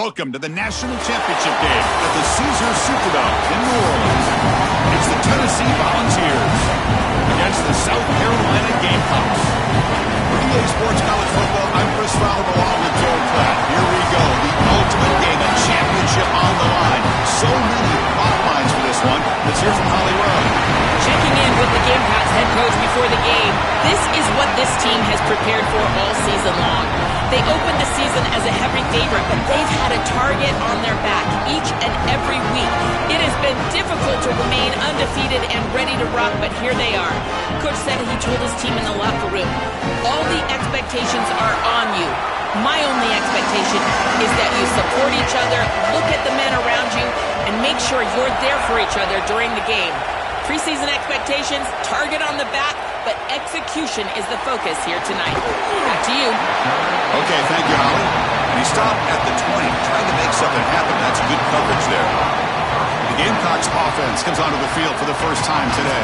Speaker 1: Welcome to the National Championship game at the Caesars Superdome in New Orleans. It's the Tennessee Volunteers against the South Carolina Gamecocks. For EA Sports College Football, I'm Chris Fowler along with Joe Platt. Here we go, the ultimate game, a championship on the line. So many plot lines for this one. Let's hear from Holly Rowe.
Speaker 2: Checking in with the Gamecocks head coach before the game. This is what this team has prepared for all season long. They opened the season as a heavy favorite, but they've had a target on their back each and every week. It has been difficult to remain undefeated and ready to rock, but here they are. Coach said he told his team in the locker room, all the expectations are on you. My only expectation is that you support each other, look at the men around you, and make sure you're there for each other during the game. Preseason expectations, target on the back, but execution is the focus here tonight. Back to you.
Speaker 1: Okay, thank you, Holly. And he stopped at the 20, trying to make something happen. That's good coverage there. The Gamecocks offense comes onto the field for the first time today.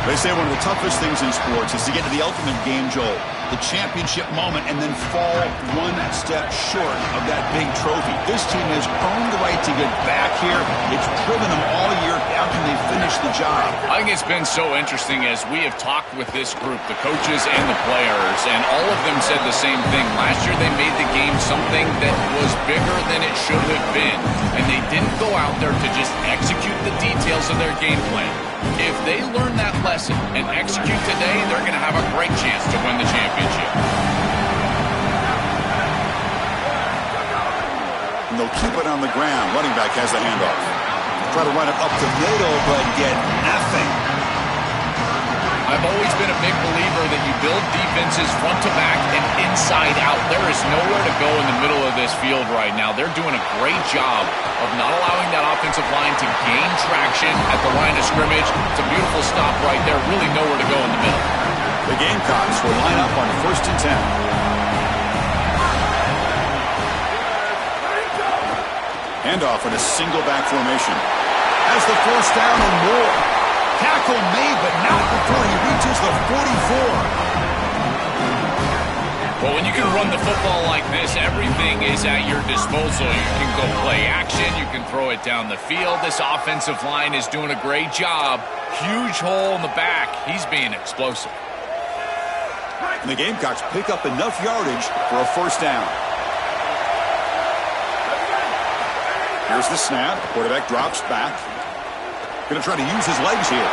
Speaker 1: They say one of the toughest things in sports is to get to the ultimate game, Joel, the championship moment, and then fall one step short of that big trophy. This team has earned the right to get back here. It's driven them all year. How can they finish the job?
Speaker 3: I think it's been so interesting as we have talked with this group, the coaches and the players, and all of them said the same thing. Last year they made the game something that was bigger than it should have been, and they didn't go out there to just execute the details of their game plan. If they learn that lesson and execute today, they're going to have a great chance to win the championship.
Speaker 1: And they'll keep it on the ground. Running back has the handoff. Try to run it up the middle, but get nothing.
Speaker 3: I've always been a big believer that you build defenses front to back and inside out. There is nowhere to go in the middle of this field right now. They're doing a great job of not allowing that offensive line to gain traction at the line of scrimmage. It's a beautiful stop right there. Really nowhere to go in the middle.
Speaker 1: The Gamecocks will line up on 1st and 10. Handoff in a single back formation. Has the first down and more. Tackle made, but not before he reaches the 44.
Speaker 3: Well, when you can run the football like this, everything is at your disposal. You can go play action. You can throw it down the field. This offensive line is doing a great job. Huge hole in the back. He's being explosive.
Speaker 1: And the Gamecocks pick up enough yardage for a first down. Here's the snap. Quarterback drops back. Going to try to use his legs here.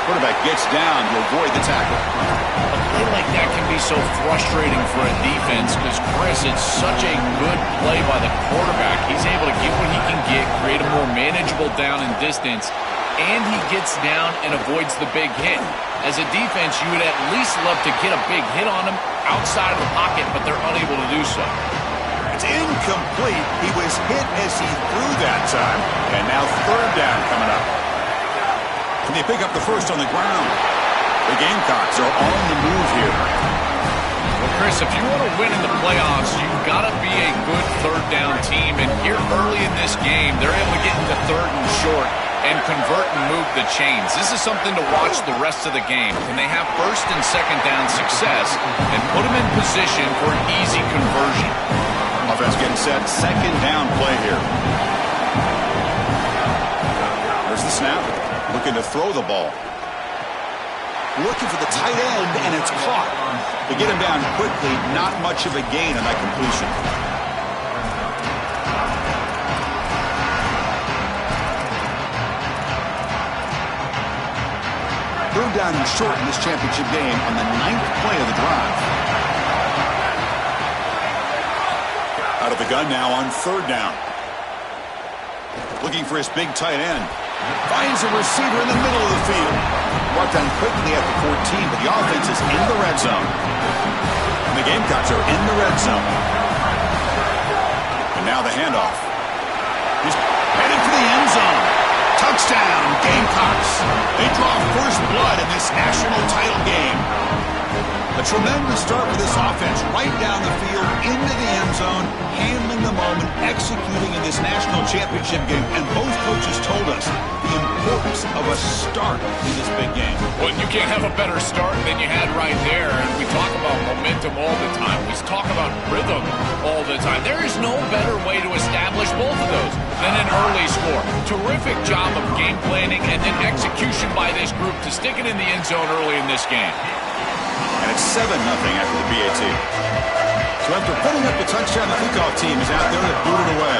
Speaker 1: Quarterback gets down to avoid the tackle.
Speaker 3: A play like that can be so frustrating for a defense because, Chris, it's such a good play by the quarterback. He's able to get what he can get, create a more manageable down and distance, and he gets down and avoids the big hit. As a defense, you would at least love to get a big hit on him outside of the pocket, but they're unable to do so.
Speaker 1: It's incomplete. He was hit as he threw that time. And now 3rd down coming up. Can they pick up the first on the ground? The Gamecocks are on the move here.
Speaker 3: Well, Chris, if you want to win in the playoffs, you've got to be a good 3rd down team. And here early in this game, they're able to get into 3rd and short and convert and move the chains. This is something to watch the rest of the game. Can they have 1st and 2nd down success and put them in position for an easy conversion?
Speaker 1: Offense getting set. 2nd down play here. There's the snap. Looking to throw the ball. Looking for the tight end, and it's caught. They get him down quickly. Not much of a gain on that completion. Third down and short in this championship game on the 9th play of the drive. Out of the gun now on 3rd down. Looking for his big tight end. Finds a receiver in the middle of the field. Brought down quickly at the 14, but the offense is in the red zone. And the Gamecocks are in the red zone. And now the handoff. He's headed for the end zone. Touchdown, Gamecocks. They draw first blood in this national title game. A A tremendous start for this offense, right down the field, into the end zone, handling the moment, executing in this national championship game. And both coaches told us the importance of a start in this big game.
Speaker 3: Well, you can't have a better start than you had right there. And we talk about momentum all the time. We talk about rhythm all the time. There is no better way to establish both of those than an early score. Terrific job of game planning and then execution by this group to stick it in the end zone early in this game.
Speaker 1: And it's 7-0 after the BAT. So after putting up the touchdown, the kickoff team is out there to boot it away.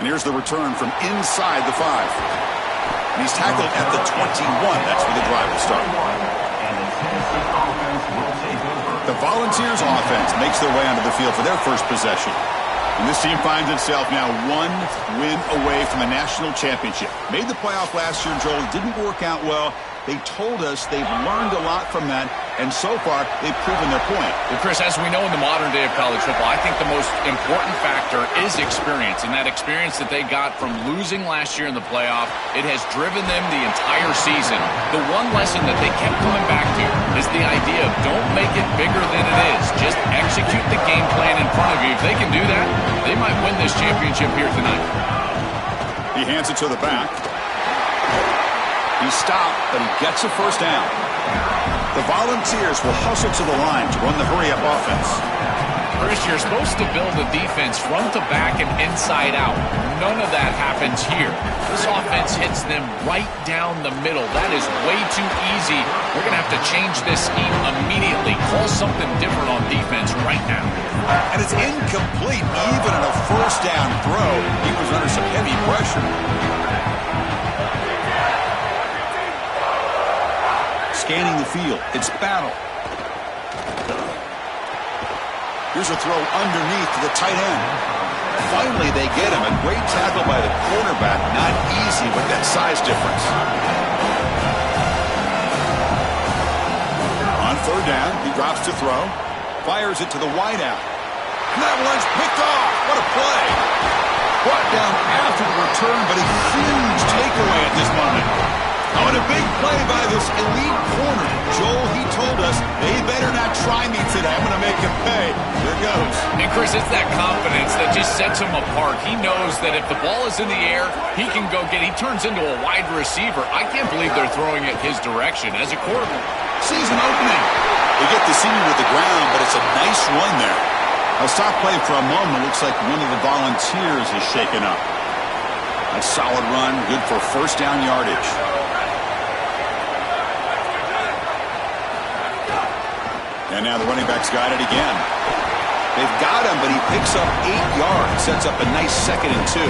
Speaker 1: And here's the return from inside the 5. And he's tackled at the 21. That's where the drive will start. The Volunteers offense makes their way onto the field for their first possession. And this team finds itself now 1 win away from a national championship. Made the playoff last year, Joel. Didn't work out well. They told us they've learned a lot from that, and so far they've proven their point.
Speaker 3: Well, Chris, as we know in the modern day of college football, I think the most important factor is experience, and that experience that they got from losing last year in the playoff, it has driven them the entire season. The one lesson that they kept coming back to is the idea of don't make it bigger than it is. Just execute the game plan in front of you. If they can do that, they might win this championship here tonight.
Speaker 1: He hands it to the back. He stopped, but he gets a first down. The Volunteers will hustle to the line to run the hurry-up offense.
Speaker 3: Chris, you're supposed to build a defense front to back and inside out. None of that happens here. This offense hits them right down the middle. That is way too easy. We're going to have to change this scheme immediately. Call something different on defense right now.
Speaker 1: And it's incomplete. Even on a first down throw, he was under some heavy pressure. Scanning the field. It's battle. Here's a throw underneath to the tight end. Finally, they get him. A great tackle by the quarterback. Not easy with that size difference. On third down, he drops to throw. Fires it to the wideout. And that one's picked off. What a play. Brought down after the return, but a huge takeaway at this moment. Oh, and a big play by this elite corner. Joel, he told us they better not try me today. I'm going to make him pay. There goes.
Speaker 3: And, Chris, it's that confidence that just sets him apart. He knows that if the ball is in the air, he can go get it. He turns into a wide receiver. I can't believe they're throwing it his direction as a quarterback.
Speaker 1: Season opening. They get the senior to the ground, but it's a nice run there. A stop play for a moment. Looks like one of the Volunteers is shaken up. A solid run, good for first down yardage. And now the running back's got it again. They've got him, but he picks up 8 yards. Sets up a nice 2nd and 2.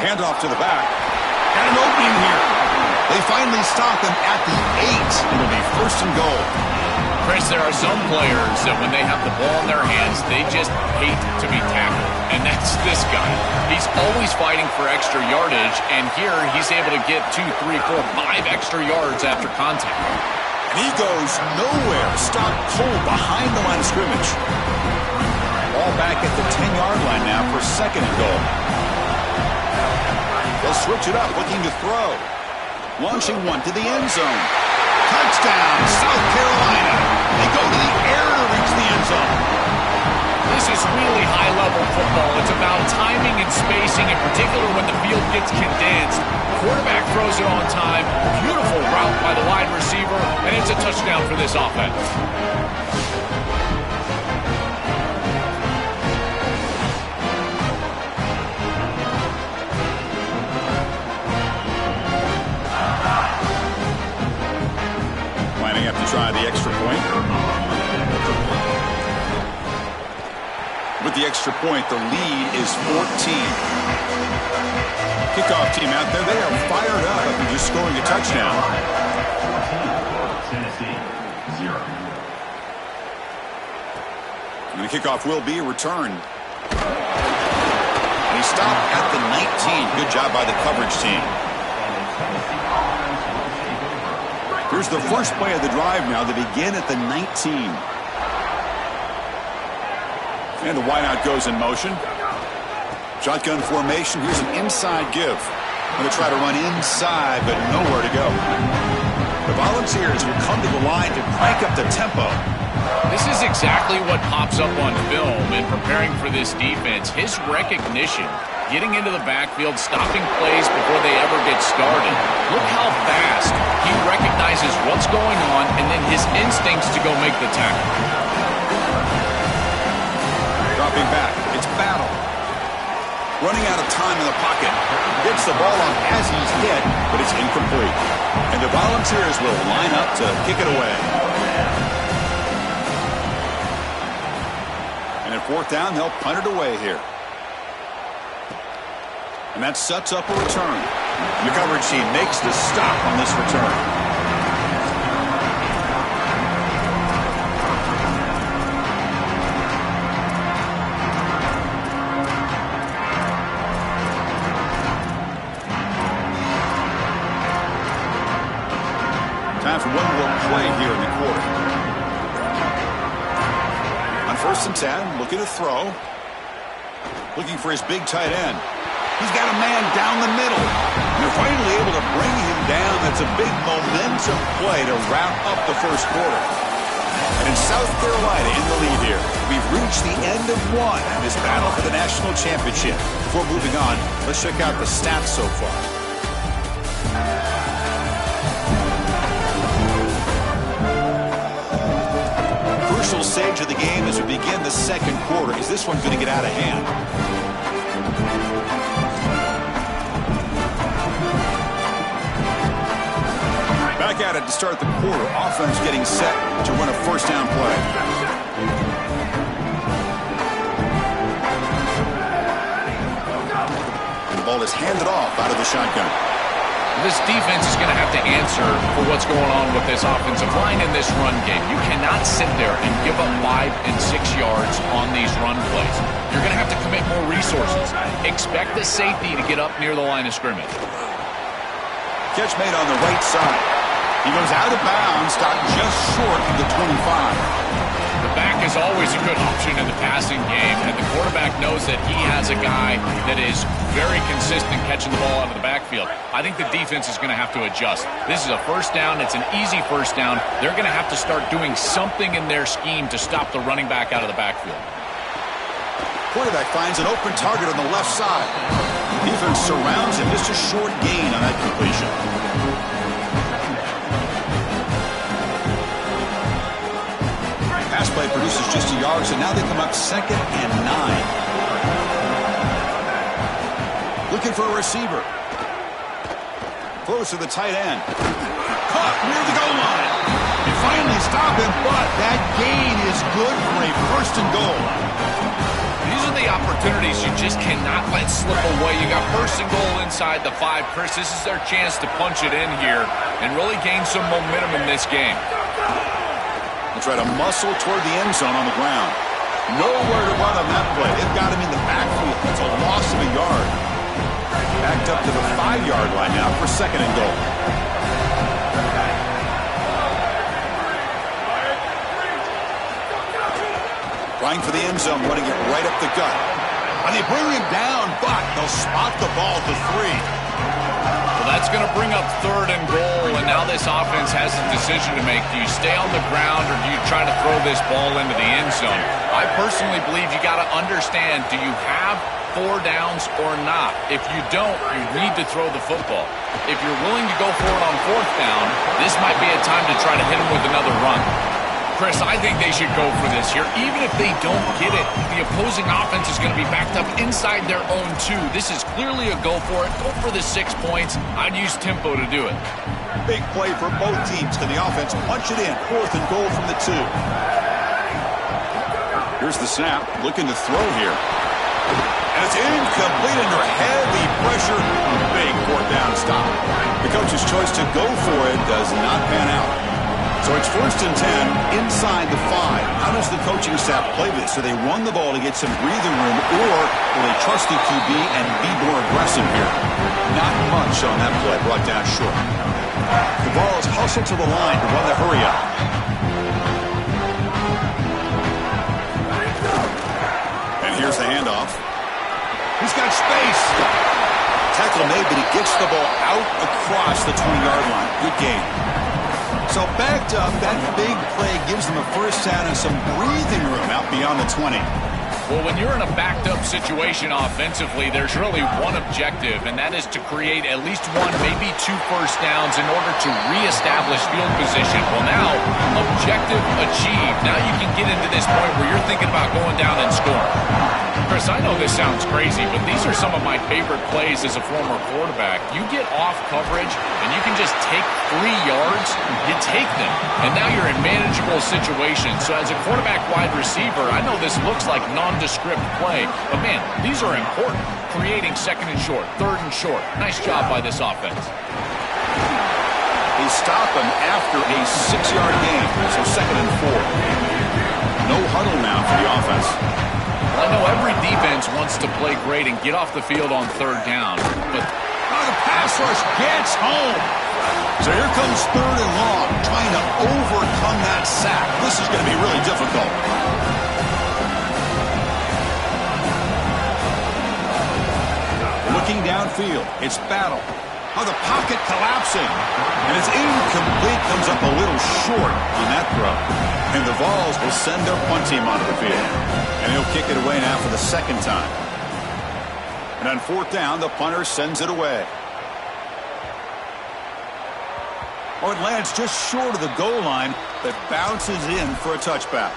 Speaker 1: Handoff to the back. Got an opening here. They finally stop him at the 8. It'll be 1st and goal.
Speaker 3: Chris, there are some players that when they have the ball in their hands, they just hate to be tackled. And that's this guy. He's always fighting for extra yardage, and here he's able to get 2, 3, 4, 5 extra yards after contact.
Speaker 1: And he goes nowhere. Stopped cold behind the line of scrimmage. Ball back at the 10-yard line now for 2nd and goal. They'll switch it up, looking to throw. Launching one to the end zone. Touchdown, South Carolina. They go to the air to reach the end zone.
Speaker 3: This is really high-level football. It's about timing and spacing, in particular when the field gets condensed. Quarterback throws it on time. Beautiful route by the wide receiver, and it's a touchdown for this offense.
Speaker 1: Have to try the extra point. With the extra point, the lead is 14. Kickoff team out there, they are fired up after just scoring a touchdown.
Speaker 5: Tennessee, 0.
Speaker 1: And the kickoff will be returned. And he stopped at the 19. Good job by the coverage team. Here's the first play of the drive now. They begin at the 19. And the wideout goes in motion. Shotgun formation. Here's an inside give. Going to try to run inside, but nowhere to go. The Volunteers will come to the line to crank up the tempo.
Speaker 3: This is exactly what pops up on film in preparing for this defense. His recognition, getting into the backfield, stopping plays before they ever get started. Look how fast he recognizes what's going on and then his instincts to go make the tackle.
Speaker 1: Dropping back. It's Battle. Running out of time in the pocket. Gets the ball on as he's hit, but it's incomplete. And the Volunteers will line up to kick it away. And at fourth down, they'll punt it away here. And that sets up a return. Your coverage team makes the stop on this return. Time for one more play here in the quarter. On 1st and 10, looking to throw. Looking for his big tight end. He's got a man down the middle. And they're finally able to bring him down. That's a big momentum play to wrap up the first quarter. And in South Carolina in the lead here. We've reached the end of one in this battle for the national championship. Before moving on, let's check out the stats so far. Crucial stage of the game as we begin the second quarter. Is this one going to get out of hand? Back at it to start the quarter. Offense getting set to run a first down play. The ball is handed off out of the shotgun.
Speaker 3: This defense is going to have to answer for what's going on with this offensive line in this run game. You cannot sit there and give up 5 and 6 yards on these run plays. You're going to have to commit more resources. Expect the safety to get up near the line of scrimmage.
Speaker 1: Catch made on the right side. He goes out of bounds, stopped just short of the 25.
Speaker 3: The back is always a good option in the passing game, and the quarterback knows that he has a guy that is very consistent catching the ball out of the backfield. I think the defense is going to have to adjust. This is a first down. It's an easy first down. They're going to have to start doing something in their scheme to stop the running back out of the backfield.
Speaker 1: Quarterback finds an open target on the left side. Defense surrounds him. Just a short gain on that completion. Pass play produces just a yard, so now they come up 2nd and 9. Looking for a receiver. Close to the tight end. Caught near the goal line. They finally stop him, but that gain is good for a 1st and goal.
Speaker 3: These are the opportunities you just cannot let slip away. You got 1st and goal inside the 5. Chris, this is their chance to punch it in here and really gain some momentum in this game.
Speaker 1: They'll try to muscle toward the end zone on the ground. Nowhere to run on that play. They've got him in the backfield. It's a loss of a yard. Backed up to the 5-yard line now for 2nd and goal. Trying for the end zone, running it right up the gut. And they bring him down, but they'll spot the ball to 3.
Speaker 3: Well, that's going to bring up 3rd and goal, and now this offense has a decision to make. Do you stay on the ground or do you try to throw this ball into the end zone? I personally believe you got to understand, do you have 4 downs or not? If you don't, you need to throw the football. If you're willing to go for it on 4th down, this might be a time to try to hit him with another run. Chris, I think they should go for this here. Even if they don't get it, the opposing offense is going to be backed up inside their own 2. This is clearly a go for it. Go for the 6 points. I'd use tempo to do it.
Speaker 1: Big play for both teams. Can the offense punch it in? 4th and goal from the 2. Here's the snap. Looking to throw here. And it's incomplete under heavy pressure. Big 4th down stop. The coach's choice to go for it does not pan out. So it's 1st and 10 inside the 5. How does the coaching staff play this? Do they run the ball to get some breathing room, or will they trust the QB and be more aggressive here? Not much on that play, brought down short. The ball is hustled to the line to run the hurry up. And here's the handoff. He's got space. Tackle made, but he gets the ball out across the 20-yard line. Good game. So backed up, that big play gives them a first down and some breathing room out beyond the 20.
Speaker 3: Well, when you're in a backed-up situation offensively, there's really one objective, and that is to create at least one, maybe 2 first downs in order to reestablish field position. Well, now, objective achieved. Now you can get into this point where you're thinking about going down and scoring. Chris, I know this sounds crazy, but these are some of my favorite plays as a former quarterback. You get off coverage, and you can just take 3 yards, you take them, and now you're in manageable situations. So as a quarterback wide receiver, I know this looks like nondescript play, but man, these are important. Creating 2nd and short, 3rd and short. Nice job by this offense.
Speaker 1: They stop him after a 6-yard gain, so 2nd and 4. No huddle now for the offense.
Speaker 3: I know every defense wants to play great and get off the field on 3rd down, but
Speaker 1: the pass rush gets home. So here comes 3rd and long, trying to overcome that sack. This is going to be really difficult. Looking downfield, it's battle. Oh, the pocket collapsing. And it's incomplete, comes up a little short on that throw. And the Vols will send their punt team onto the field. And he'll kick it away now for the 2nd time. And on 4th down, the punter sends it away. Oh, it lands just short of the goal line, but bounces in for a touchback.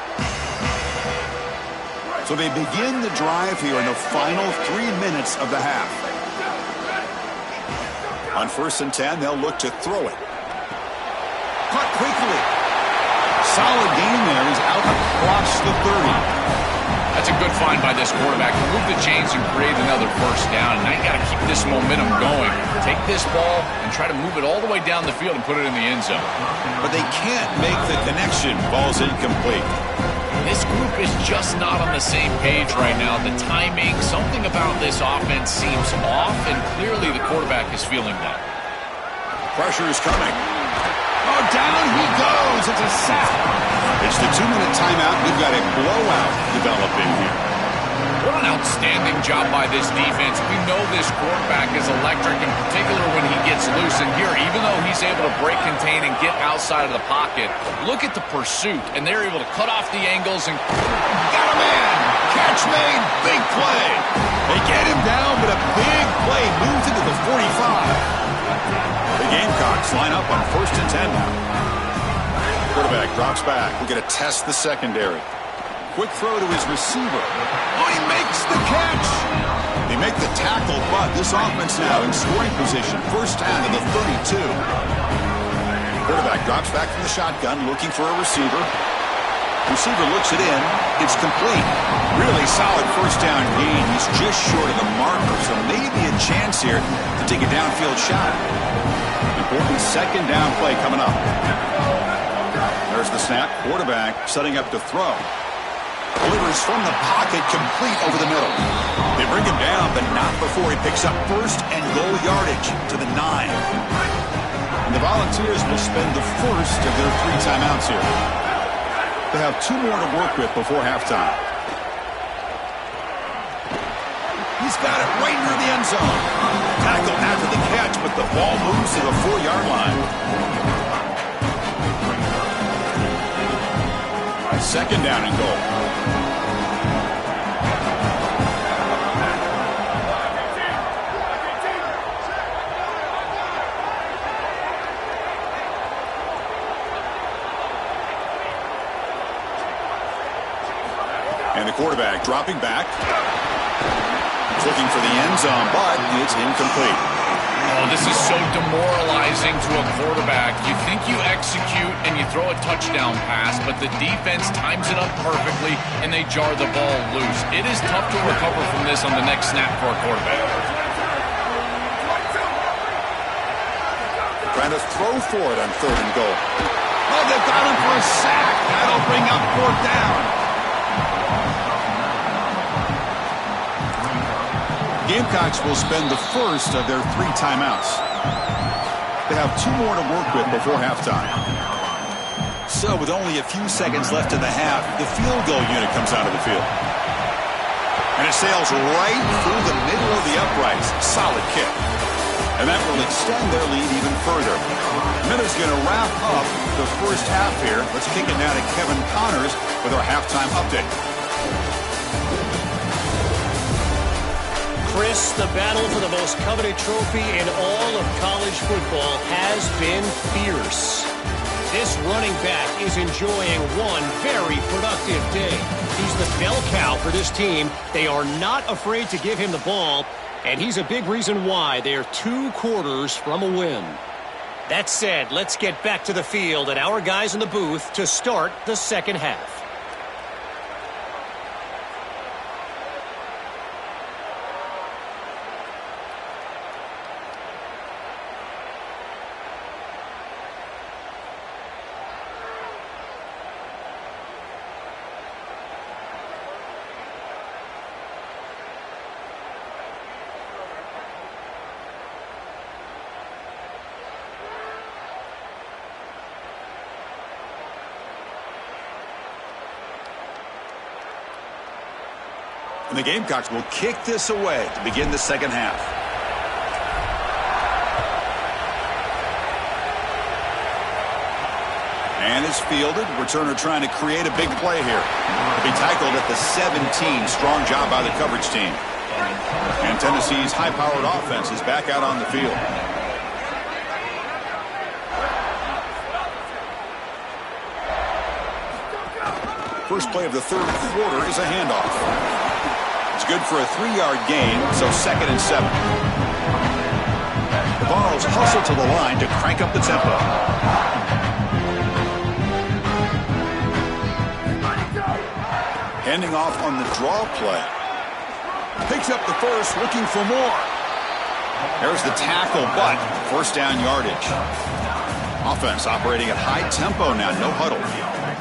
Speaker 1: So they begin the drive here in the final 3 minutes of the half. On 1st and 10, they'll look to throw it. Caught quickly. Solid game there. He's out across the 30.
Speaker 3: That's a good find by this quarterback. Move the chains and create another first down. Now you got to keep this momentum going. Take this ball and try to move it all the way down the field and put it in the end zone.
Speaker 1: But they can't make the connection. Ball's incomplete.
Speaker 3: This group is just not on the same page right now. The timing, something about this offense seems off, and clearly the quarterback is feeling that.
Speaker 1: Pressure is coming. Oh, down he goes. It's a sack. It's the 2-minute timeout. We've got a blowout developing here.
Speaker 3: What an outstanding job by this defense. We know this quarterback is electric, in particular when he gets loose. And here, even though he's able to break, contain, and get outside of the pocket, look at the pursuit. And they're able to cut off the angles and
Speaker 1: got a man. Catch made. Big play. They get him down, but a big play moves into the 45. The Gamecocks line up on 1st and 10 now. Quarterback drops back. We're going to test the secondary. Quick throw to his receiver. Oh, he makes the catch. They make the tackle, but this offense now in scoring position. First down to the 32. Quarterback drops back from the shotgun, looking for a receiver. Receiver looks it in. It's complete. Really solid first down gain. He's just short of the marker, so maybe a chance here to take a downfield shot. Important 2nd down play coming up. There's the snap. Quarterback setting up to throw. Delivers from the pocket, complete over the middle. They bring him down, but not before he picks up 1st and goal yardage to the 9. And the Volunteers will spend the first of their 3 timeouts here. They have 2 more to work with before halftime. He's got it right near the end zone. Tackle after the catch, but the ball moves to the 4-yard line. 2nd down and goal. And the quarterback dropping back. He's looking for the end zone, but it's incomplete.
Speaker 3: Oh, this is so demoralizing to a quarterback. You think you execute and you throw a touchdown pass, but the defense times it up perfectly and they jar the ball loose. It is tough to recover from this on the next snap for a quarterback.
Speaker 1: Trying to throw for it on 3rd and goal. Oh, they've got him for a sack. That'll bring up fourth down. Gamecocks will spend the first of their 3 timeouts. They have 2 more to work with before halftime. So with only a few seconds left in the half, the field goal unit comes out of the field. And it sails right through the middle of the uprights. Solid kick. And that will extend their lead even further. Minutes going to wrap up the first half here. Let's kick it now to Kevin Connors with our halftime update.
Speaker 4: Chris, the battle for the most coveted trophy in all of college football has been fierce. This running back is enjoying one very productive day. He's the bell cow for this team. They are not afraid to give him the ball, and he's a big reason why they're 2 quarters from a win. That said, let's get back to the field and our guys in the booth to start the second half.
Speaker 1: And the Gamecocks will kick this away to begin the second half. And it's fielded. Returner trying to create a big play here. He'll be tackled at the 17. Strong job by the coverage team. And Tennessee's high-powered offense is back out on the field. First play of the third quarter is a handoff. It's good for a 3-yard gain, so 2nd and 7. The Vols hustle to the line to crank up the tempo. Handing off on the draw play. Picks up the first, looking for more. There's the tackle, but first down yardage. Offense operating at high tempo now, no huddle.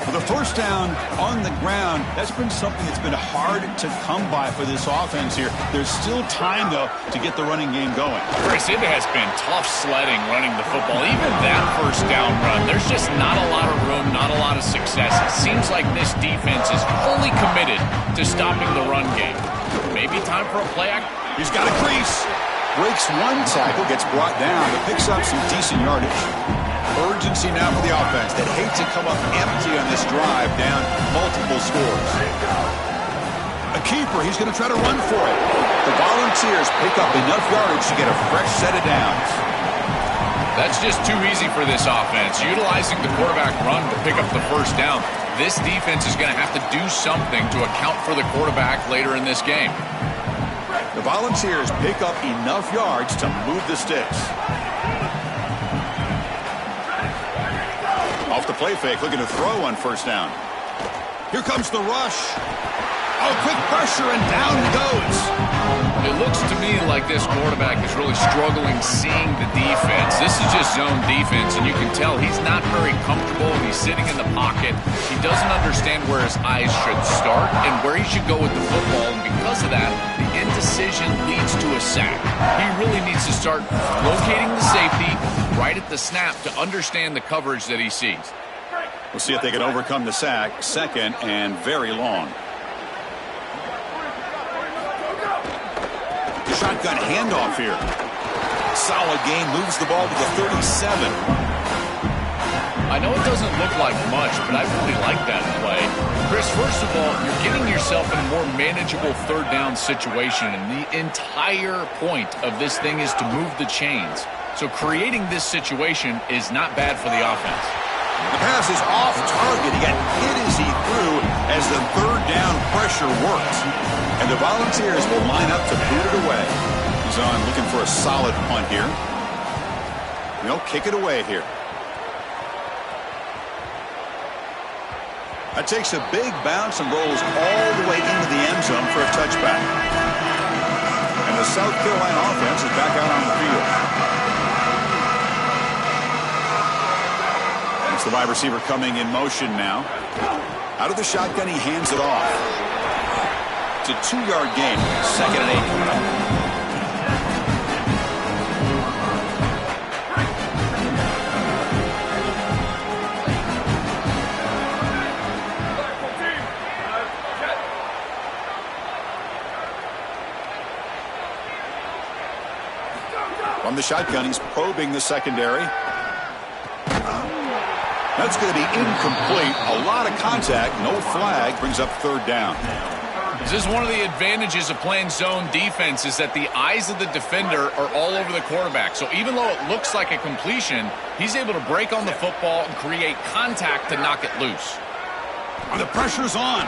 Speaker 1: For the first down on the ground, that's been something that's been hard to come by for this offense here. There's still time, though, to get the running game going.
Speaker 3: Chris, it has been tough sledding running the football. Even that first down run, there's just not a lot of room, not a lot of success. It seems like this defense is fully committed to stopping the run game. Maybe time for a play act.
Speaker 1: He's got a crease. Breaks one tackle, gets brought down, but picks up some decent yardage. Urgency now for the offense that hate to come up empty on this drive, down multiple scores. A keeper, he's going to try to run for it. The Volunteers pick up enough yardage to get a fresh set of downs.
Speaker 3: That's just too easy for this offense. Utilizing the quarterback run to pick up the first down. This defense is going to have to do something to account for the quarterback later in this game.
Speaker 1: The Volunteers pick up enough yards to move the sticks. Off the play fake, looking to throw on first down. Here comes the rush. Oh, quick pressure, and down he goes.
Speaker 3: It looks to me like this quarterback is really struggling seeing the defense. This is just zone defense, and you can tell he's not very comfortable. He's sitting in the pocket. He doesn't understand where his eyes should start and where he should go with the football, and because of that, the indecision leads to a sack. He really needs to start locating the safety right at the snap to understand the coverage that he sees.
Speaker 1: We'll see if they can overcome the sack. 2nd and very long. Shotgun handoff here. Solid gain, moves the ball to the 37.
Speaker 3: I know it doesn't look like much, but I really like that play. Chris, first of all, you're getting yourself in a more manageable third down situation, and the entire point of this thing is to move the chains. So creating this situation is not bad for the offense.
Speaker 1: The pass is off target. He got hit as he threw as the third down pressure worked. And the Volunteers will line up to boot it away. He's on looking for a solid punt here. They'll kick it away here. That takes a big bounce and rolls all the way into the end zone for a touchback. And the South Carolina offense is back out on the field. It's The wide receiver coming in motion now. Out of the shotgun, he hands it off. It's a 2-yard gain. 2nd and 8 coming up. From the shotgun, he's probing the secondary. That's going to be incomplete. A lot of contact. No flag. Brings up 3rd down.
Speaker 3: This is one of the advantages of playing zone defense is that the eyes of the defender are all over the quarterback. So even though it looks like a completion, he's able to break on the football and create contact to knock it loose.
Speaker 1: The pressure's on.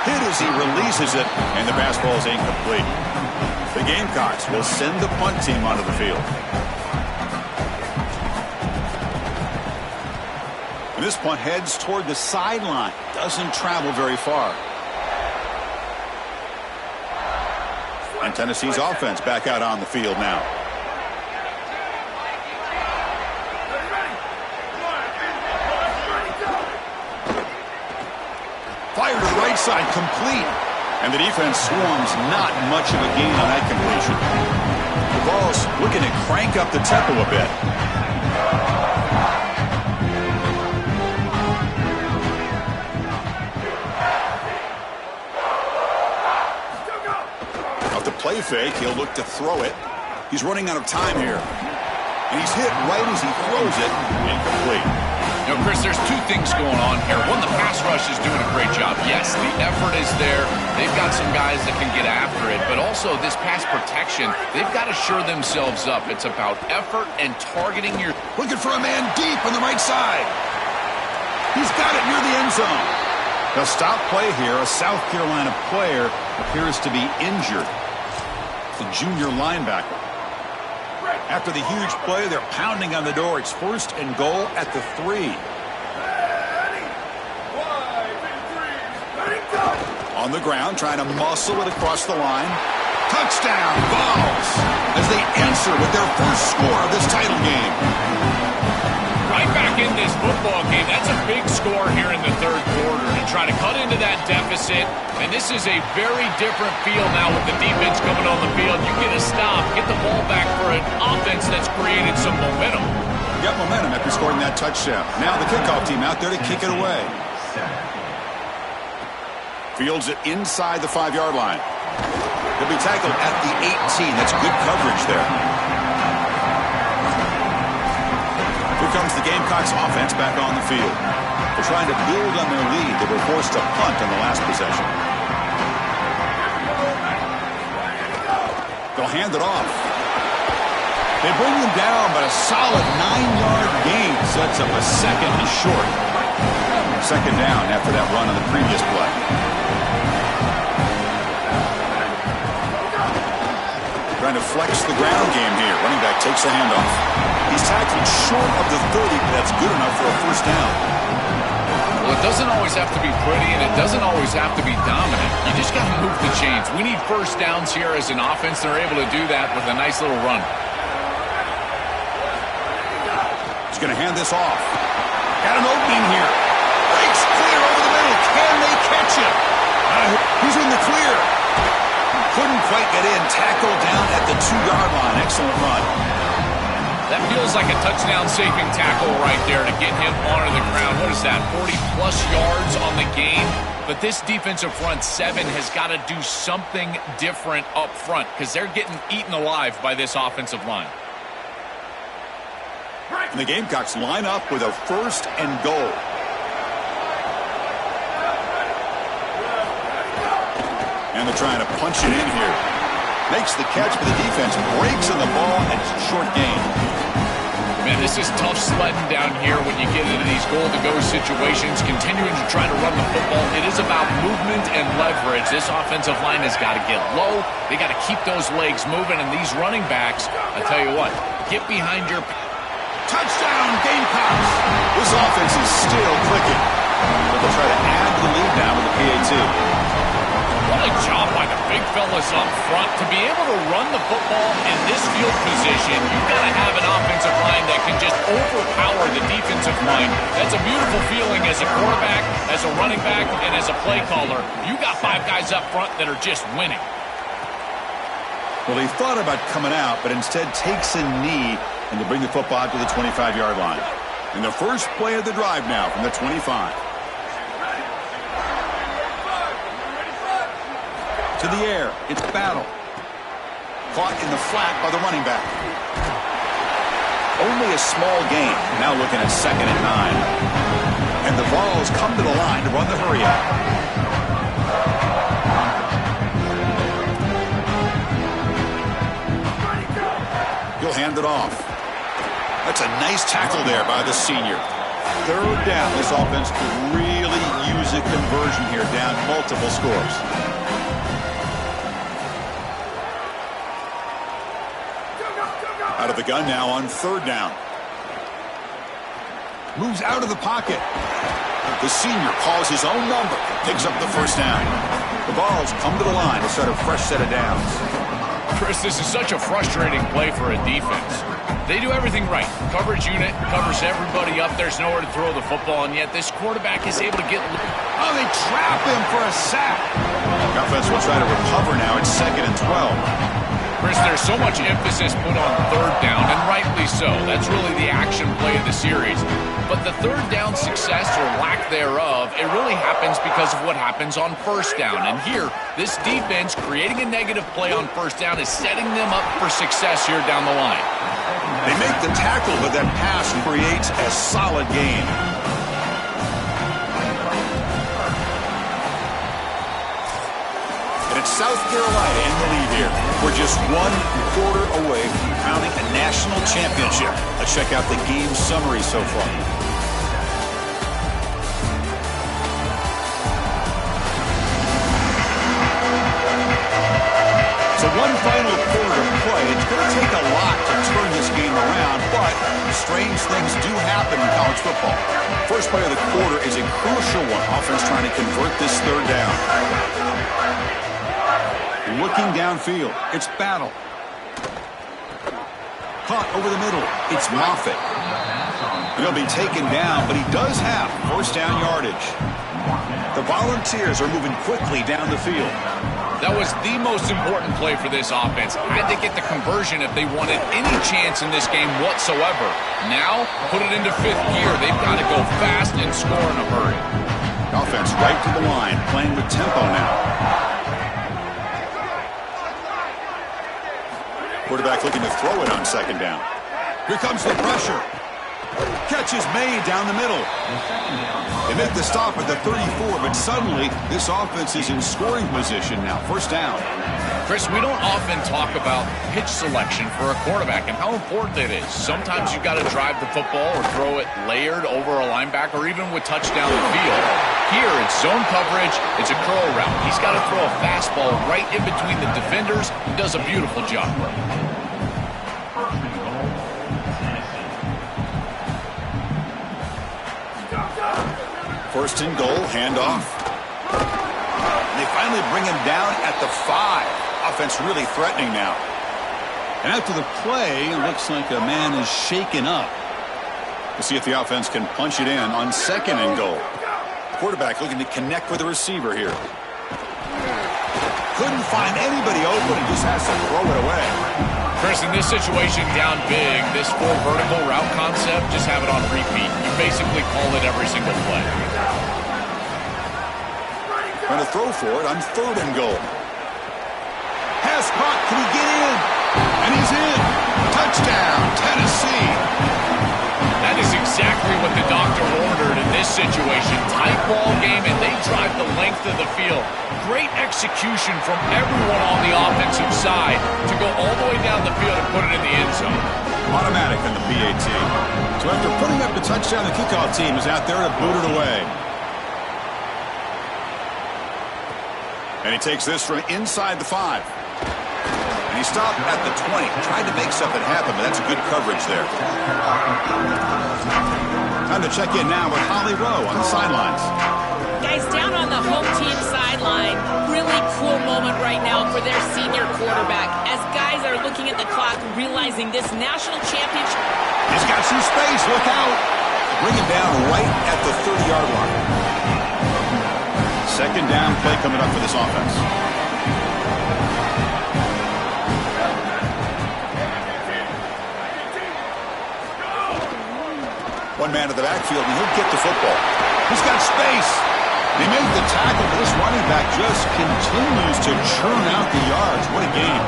Speaker 1: Hit as he releases it, and the pass ball is incomplete. The Gamecocks will send the punt team onto the field. And this punt heads toward the sideline. Doesn't travel very far. And Tennessee's offense back out on the field now. Fire to the right side, complete. And the defense swarms, not much of a gain on that completion. The ball's looking to crank up the tempo a bit. Off the play fake, he'll look to throw it. He's running out of time here. And he's hit right as he throws it. Incomplete.
Speaker 3: You know, Chris, there's 2 things going on here. One, the pass rush is doing a great job. Yes, the effort is there. They've got some guys that can get after it. But also, this pass protection, they've got to shore themselves up. It's about effort and targeting your...
Speaker 1: Looking for a man deep on the right side. He's got it near the end zone. The stop play here, a South Carolina player appears to be injured. The junior linebacker. After the huge play, they're pounding on the door. It's 1st and goal at the 3. On the ground, trying to muscle it across the line. Touchdown, Vols, as they answer with their first score of this title game.
Speaker 3: Right back in this football game. That's a big score here in the 3rd quarter to try to cut into that deficit. And this is a very different feel now with the defense coming on the field. You get a stop, get the ball back for an offense that's created some momentum.
Speaker 1: You got momentum after scoring that touchdown. Now the kickoff team out there to kick it away. Fields it inside the 5-yard line. He'll be tackled at the 18. That's good coverage there. Here comes the Gamecocks offense back on the field. They're trying to build on their lead. They were forced to punt on the last possession. They'll hand it off. They bring them down, but a solid 9-yard gain sets up a 2nd and short. 2nd down after that run on the previous play. Trying to flex the ground game here. Running back takes the handoff. He's tackled short of the 30, but that's good enough for a 1st down.
Speaker 3: Well, it doesn't always have to be pretty, and it doesn't always have to be dominant. You just got to move the chains. We need 1st downs here as an offense. They're able to do that with a nice little run.
Speaker 1: He's going to hand this off. Got an opening here. Breaks clear over the middle. Can they catch him? He's in the clear. Couldn't quite get in. Tackled down at the 2-yard line. Excellent run.
Speaker 3: That feels like a touchdown-saving tackle right there to get him onto the ground. What is that, 40-plus yards on the game? But this defensive front 7 has got to do something different up front because they're getting eaten alive by this offensive line.
Speaker 1: And the Gamecocks line up with a 1st and goal. And they're trying to punch it in here. Makes the catch, but the defense breaks on the ball, and it's a short gain.
Speaker 3: Man, this is tough sledding down here when you get into these goal-to-go situations, continuing to try to run the football. It is about movement and leverage. This offensive line has got to get low. They got to keep those legs moving, and these running backs, I tell you what, get behind your...
Speaker 1: Touchdown, Gamecocks! This offense is still clicking. But they'll try to add to the lead now with the PAT.
Speaker 3: What a job by the big fellas up front. To be able to run the football in this field position, you've got to have an offensive line that can just overpower the defensive offensive line. That's a beautiful feeling as a quarterback, as a running back, and as a play caller. You got 5 guys up front that are just winning.
Speaker 1: Well, he thought about coming out, but instead takes a knee and to bring the football out to the 25-yard line. And the first play of the drive now from the 25. To the air. It's Battle. Caught in the flat by the running back. Only a small gain. Now looking at 2nd and 9. And the Vols come to the line to run the hurry up. He'll hand it off. That's a nice tackle there by the senior. 3rd down. This offense could really use a conversion here, down multiple scores. Out of the gun now on 3rd down. Moves out of the pocket. The senior calls his own number. Picks up the 1st down. The Vols come to the line to start a fresh set of downs.
Speaker 3: Chris, this is such a frustrating play for a defense. They do everything right. Coverage unit covers everybody up. There's nowhere to throw the football, and yet this quarterback is able to get...
Speaker 1: Oh, they trap him for a sack. The offense will try to recover now. It's 2nd and 12.
Speaker 3: Chris, there's so much emphasis put on 3rd down, and rightly so. That's really the action play of the series. But the 3rd down success or lack thereof, it really happens because of what happens on 1st down. And here, this defense creating a negative play on 1st down is setting them up for success here down the line.
Speaker 1: They make the tackle, but that pass creates a solid gain. And it's South Carolina in the lead here. We're just 1 quarter away from crowning a national championship. Let's check out the game summary so far. So 1 final quarter to play. It's going to take a lot to turn this game around, but strange things do happen in college football. First play of the quarter is a crucial one. Offense trying to convert this 3rd down. Looking downfield. It's Battle. Caught over the middle. It's Moffitt. He'll be taken down, but he does have 1st down yardage. The Volunteers are moving quickly down the field.
Speaker 3: That was the most important play for this offense. Had to get the conversion if they wanted any chance in this game whatsoever. Now, put it into 5th gear. They've got to go fast and score in a hurry.
Speaker 1: Offense right to the line, playing with tempo now. Quarterback looking to throw it on 2nd down. Here comes the pressure. Catch is made down the middle. They make the stop at the 34, but suddenly this offense is in scoring position now. 1st down.
Speaker 3: Chris, we don't often talk about pitch selection for a quarterback and how important it is. Sometimes you've got to drive the football or throw it layered over a linebacker or even with touchdown the field. Here, it's zone coverage. It's a curl route. He's got to throw a fastball right in between the defenders. He does a beautiful job.
Speaker 1: 1st and goal, handoff. And they finally bring him down at the 5. Offense really threatening now. And after the play, it looks like a man is shaken up. We'll see if the offense can punch it in on 2nd and goal. Quarterback looking to connect with the receiver here. Couldn't find anybody open and just has to throw it away.
Speaker 3: Chris, in this situation down big, this full vertical route concept, just have it on repeat. You basically call it every single play.
Speaker 1: Trying to throw for it on 3rd and goal. Pass caught. Can he get in? And he's in. Touchdown, Tennessee.
Speaker 3: That is exactly what the doctor ordered in this situation. Tight ball game, and they drive the length of the field. Great execution from everyone on the offensive side to go all the way down the field and put it in the end zone.
Speaker 1: Automatic on the PAT. So after putting up the touchdown, the kickoff team is out there to boot it away. And he takes this from inside the 5. And he stopped at the 20. Tried to make something happen, but that's good coverage there. Time to check in now with Holly Rowe on the sidelines.
Speaker 2: Guys, down on the home team sideline, really cool moment right now for their senior quarterback. As guys are looking at the clock, realizing this national championship.
Speaker 1: He's got some space. Look out. Bring him down right at the 30-yard line. Second down play coming up for this offense. One man to the backfield, and he'll get the football. He's got space. They make the tackle, but this running back just continues to churn out the yards. What a game.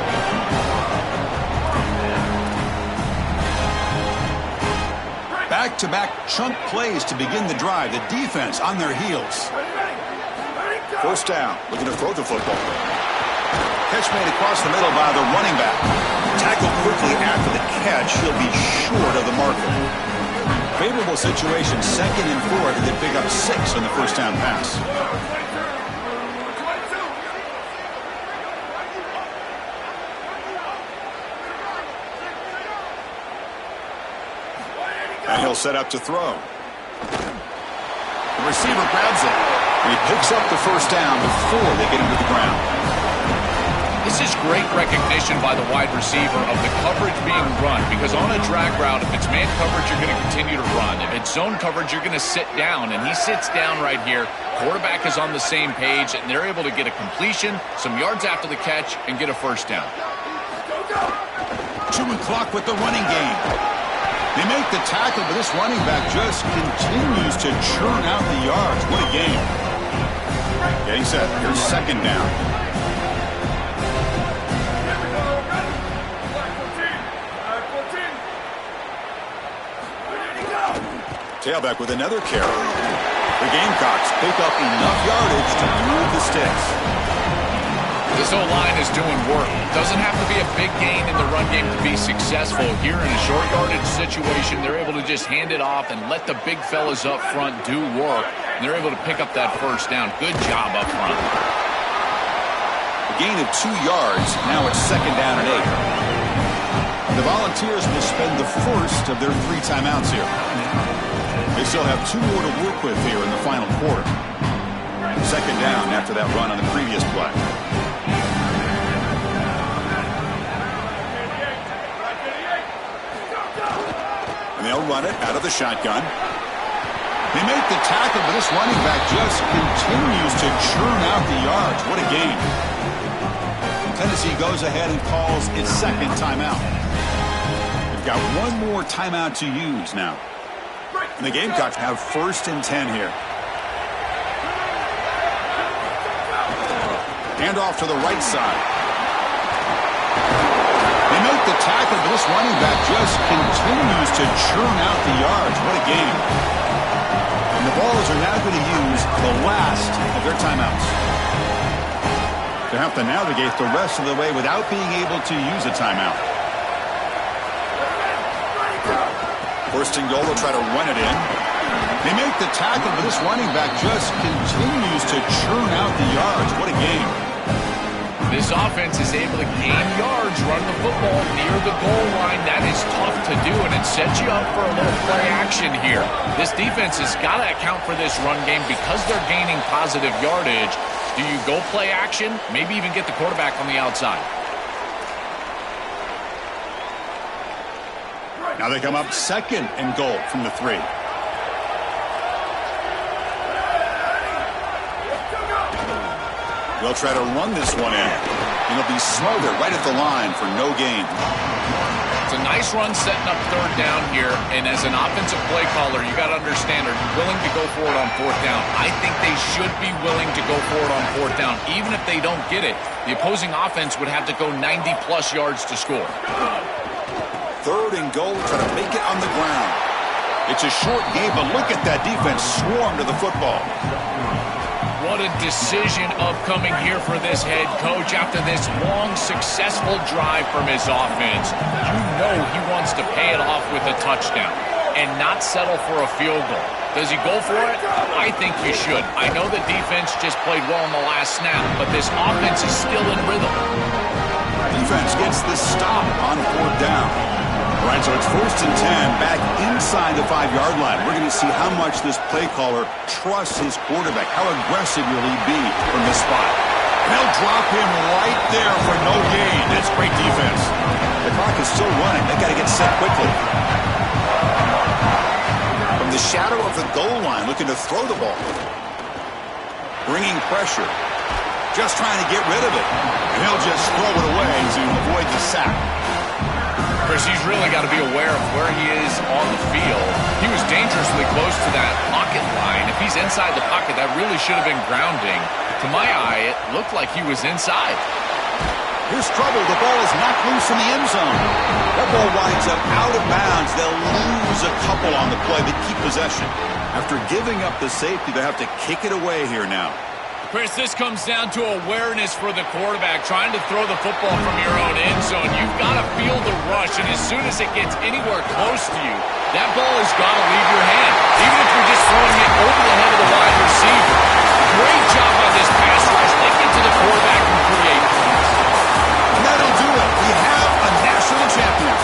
Speaker 1: Back-to-back chunk plays to begin the drive. The defense on their heels. First down, looking to throw the football. Catch made across the middle by the running back. Tackled quickly after the catch. He'll be short of the marker. Favorable situation, 2nd and 4. They pick up 6 on the first down pass. And he'll set up to throw. The receiver grabs it. And he picks up the first down before they get him to the ground.
Speaker 3: This is great recognition by the wide receiver of the coverage being run, because on a drag route, if it's man coverage, you're going to continue to run. If it's zone coverage, you're going to sit down, and he sits down right here. Quarterback is on the same page, and they're able to get a completion, some yards after the catch, and get a first down.
Speaker 1: Chewing clock with the running game. They make the tackle, but this running back just continues to churn out the yards. What a game. Getting set. Here's second down. Tailback with another carry. The Gamecocks pick up enough yardage to move the sticks.
Speaker 3: This O-line is doing work. Doesn't have to be a big gain in the run game to be successful. Here in a short yardage situation, they're able to just hand it off and let the big fellas up front do work. And they're able to pick up that first down. Good job up front.
Speaker 1: A gain of 2 yards. Now it's second down and 8. The Volunteers will spend the first of their 3 timeouts here. They still have 2 more to work with here in the final quarter. Second down after that run on the previous play. And they'll run it out of the shotgun. They make the tackle, but this running back just continues to churn out the yards. What a game. Tennessee goes ahead and calls its second timeout. They've got 1 more timeout to use now. And the Gamecocks have first and 10 here. Hand off to the right side. They make the tackle, but this running back just continues to churn out the yards. What a game. And the Vols are now going to use the last of their timeouts. They have to navigate the rest of the way without being able to use a timeout. First and goal, they'll try to run it in. They make the tackle, but this running back just continues to churn out the yards. What a game.
Speaker 3: This offense is able to gain yards, run the football near the goal line. That is tough to do, and it sets you up for a little play action here. This defense has got to account for this run game because they're gaining positive yardage. Do you go play action? Maybe even get the quarterback on the outside.
Speaker 1: Now they come up second and goal from the 3. They'll try to run this one in. And it'll be smothered right at the line for no gain.
Speaker 3: It's a nice run setting up third down here. And as an offensive play caller, you got to understand, are you willing to go for it on fourth down? I think they should be willing to go for it on fourth down. Even if they don't get it, the opposing offense would have to go 90-plus yards to score.
Speaker 1: Third and goal, try to make it on the ground. It's a short game, but look at that defense swarm to the football.
Speaker 3: What a decision upcoming here for this head coach after this long, successful drive from his offense. You know he wants to pay it off with a touchdown and not settle for a field goal. Does he go for it? I think you should. I know the defense just played well in the last snap, but this offense is still in rhythm.
Speaker 1: Defense gets the stop on fourth down. All right, so it's first and 10 back inside the 5-yard line. We're going to see how much this play caller trusts his quarterback. How aggressive will he be from this spot? And they'll drop him right there for no gain. That's great defense. The clock is still running. They got to get set quickly. From the shadow of the goal line, looking to throw the ball. Bringing pressure. Just trying to get rid of it. And he'll just throw it away to avoid the sack.
Speaker 3: Chris, he's really got to be aware of where he is on the field. He was dangerously close to that pocket line. If he's inside the pocket, that really should have been grounding. To my eye, it looked like he was inside.
Speaker 1: Here's trouble. The ball is knocked loose in the end zone. That ball winds up out of bounds. They'll lose a couple on the play, but keep possession. After giving up the safety, they have to kick it away here now.
Speaker 3: Chris, this comes down to awareness for the quarterback, trying to throw the football from your own end zone. You've got to feel the rush, and as soon as it gets anywhere close to you, that ball has got to leave your hand, even if you're just throwing it over the head of the wide receiver. Great job by this pass rush. They get to the quarterback and create points.
Speaker 1: And that'll do it. We have a national champion.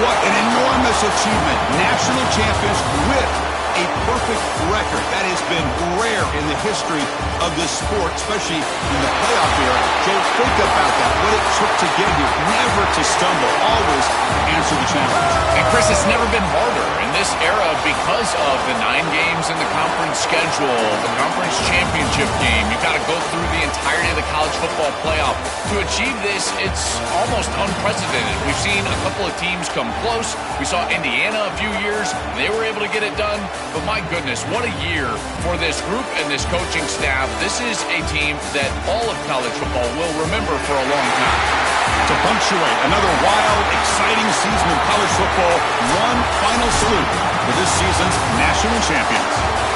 Speaker 1: What an enormous achievement. National champions with a perfect record. That has been rare in the history of this sport, especially in the playoff era. Joe, think about that. What it took to get here. Never to stumble. Always answer the challenge.
Speaker 3: And Chris, it's never been harder in this era because of the 9 games in the conference schedule, the conference championship game. You've got to go through the entirety of the college football playoff. To achieve this, it's almost unprecedented. We've seen a couple of teams come close. We saw Indiana a few years. They were able to get it done. But my goodness, what a year for this group and this coaching staff. This is a team that all of college football will remember for a long time.
Speaker 1: To punctuate another wild, exciting season of college football, one final salute for this season's national champions.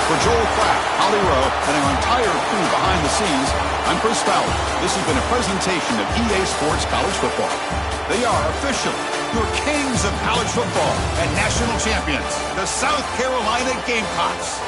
Speaker 1: For Joel Kraft, Holly Rowe, and our entire crew behind the scenes, I'm Chris Fowler. This has been a presentation of EA Sports College Football. They are officially your kings of college football and national champions, the South Carolina Gamecocks.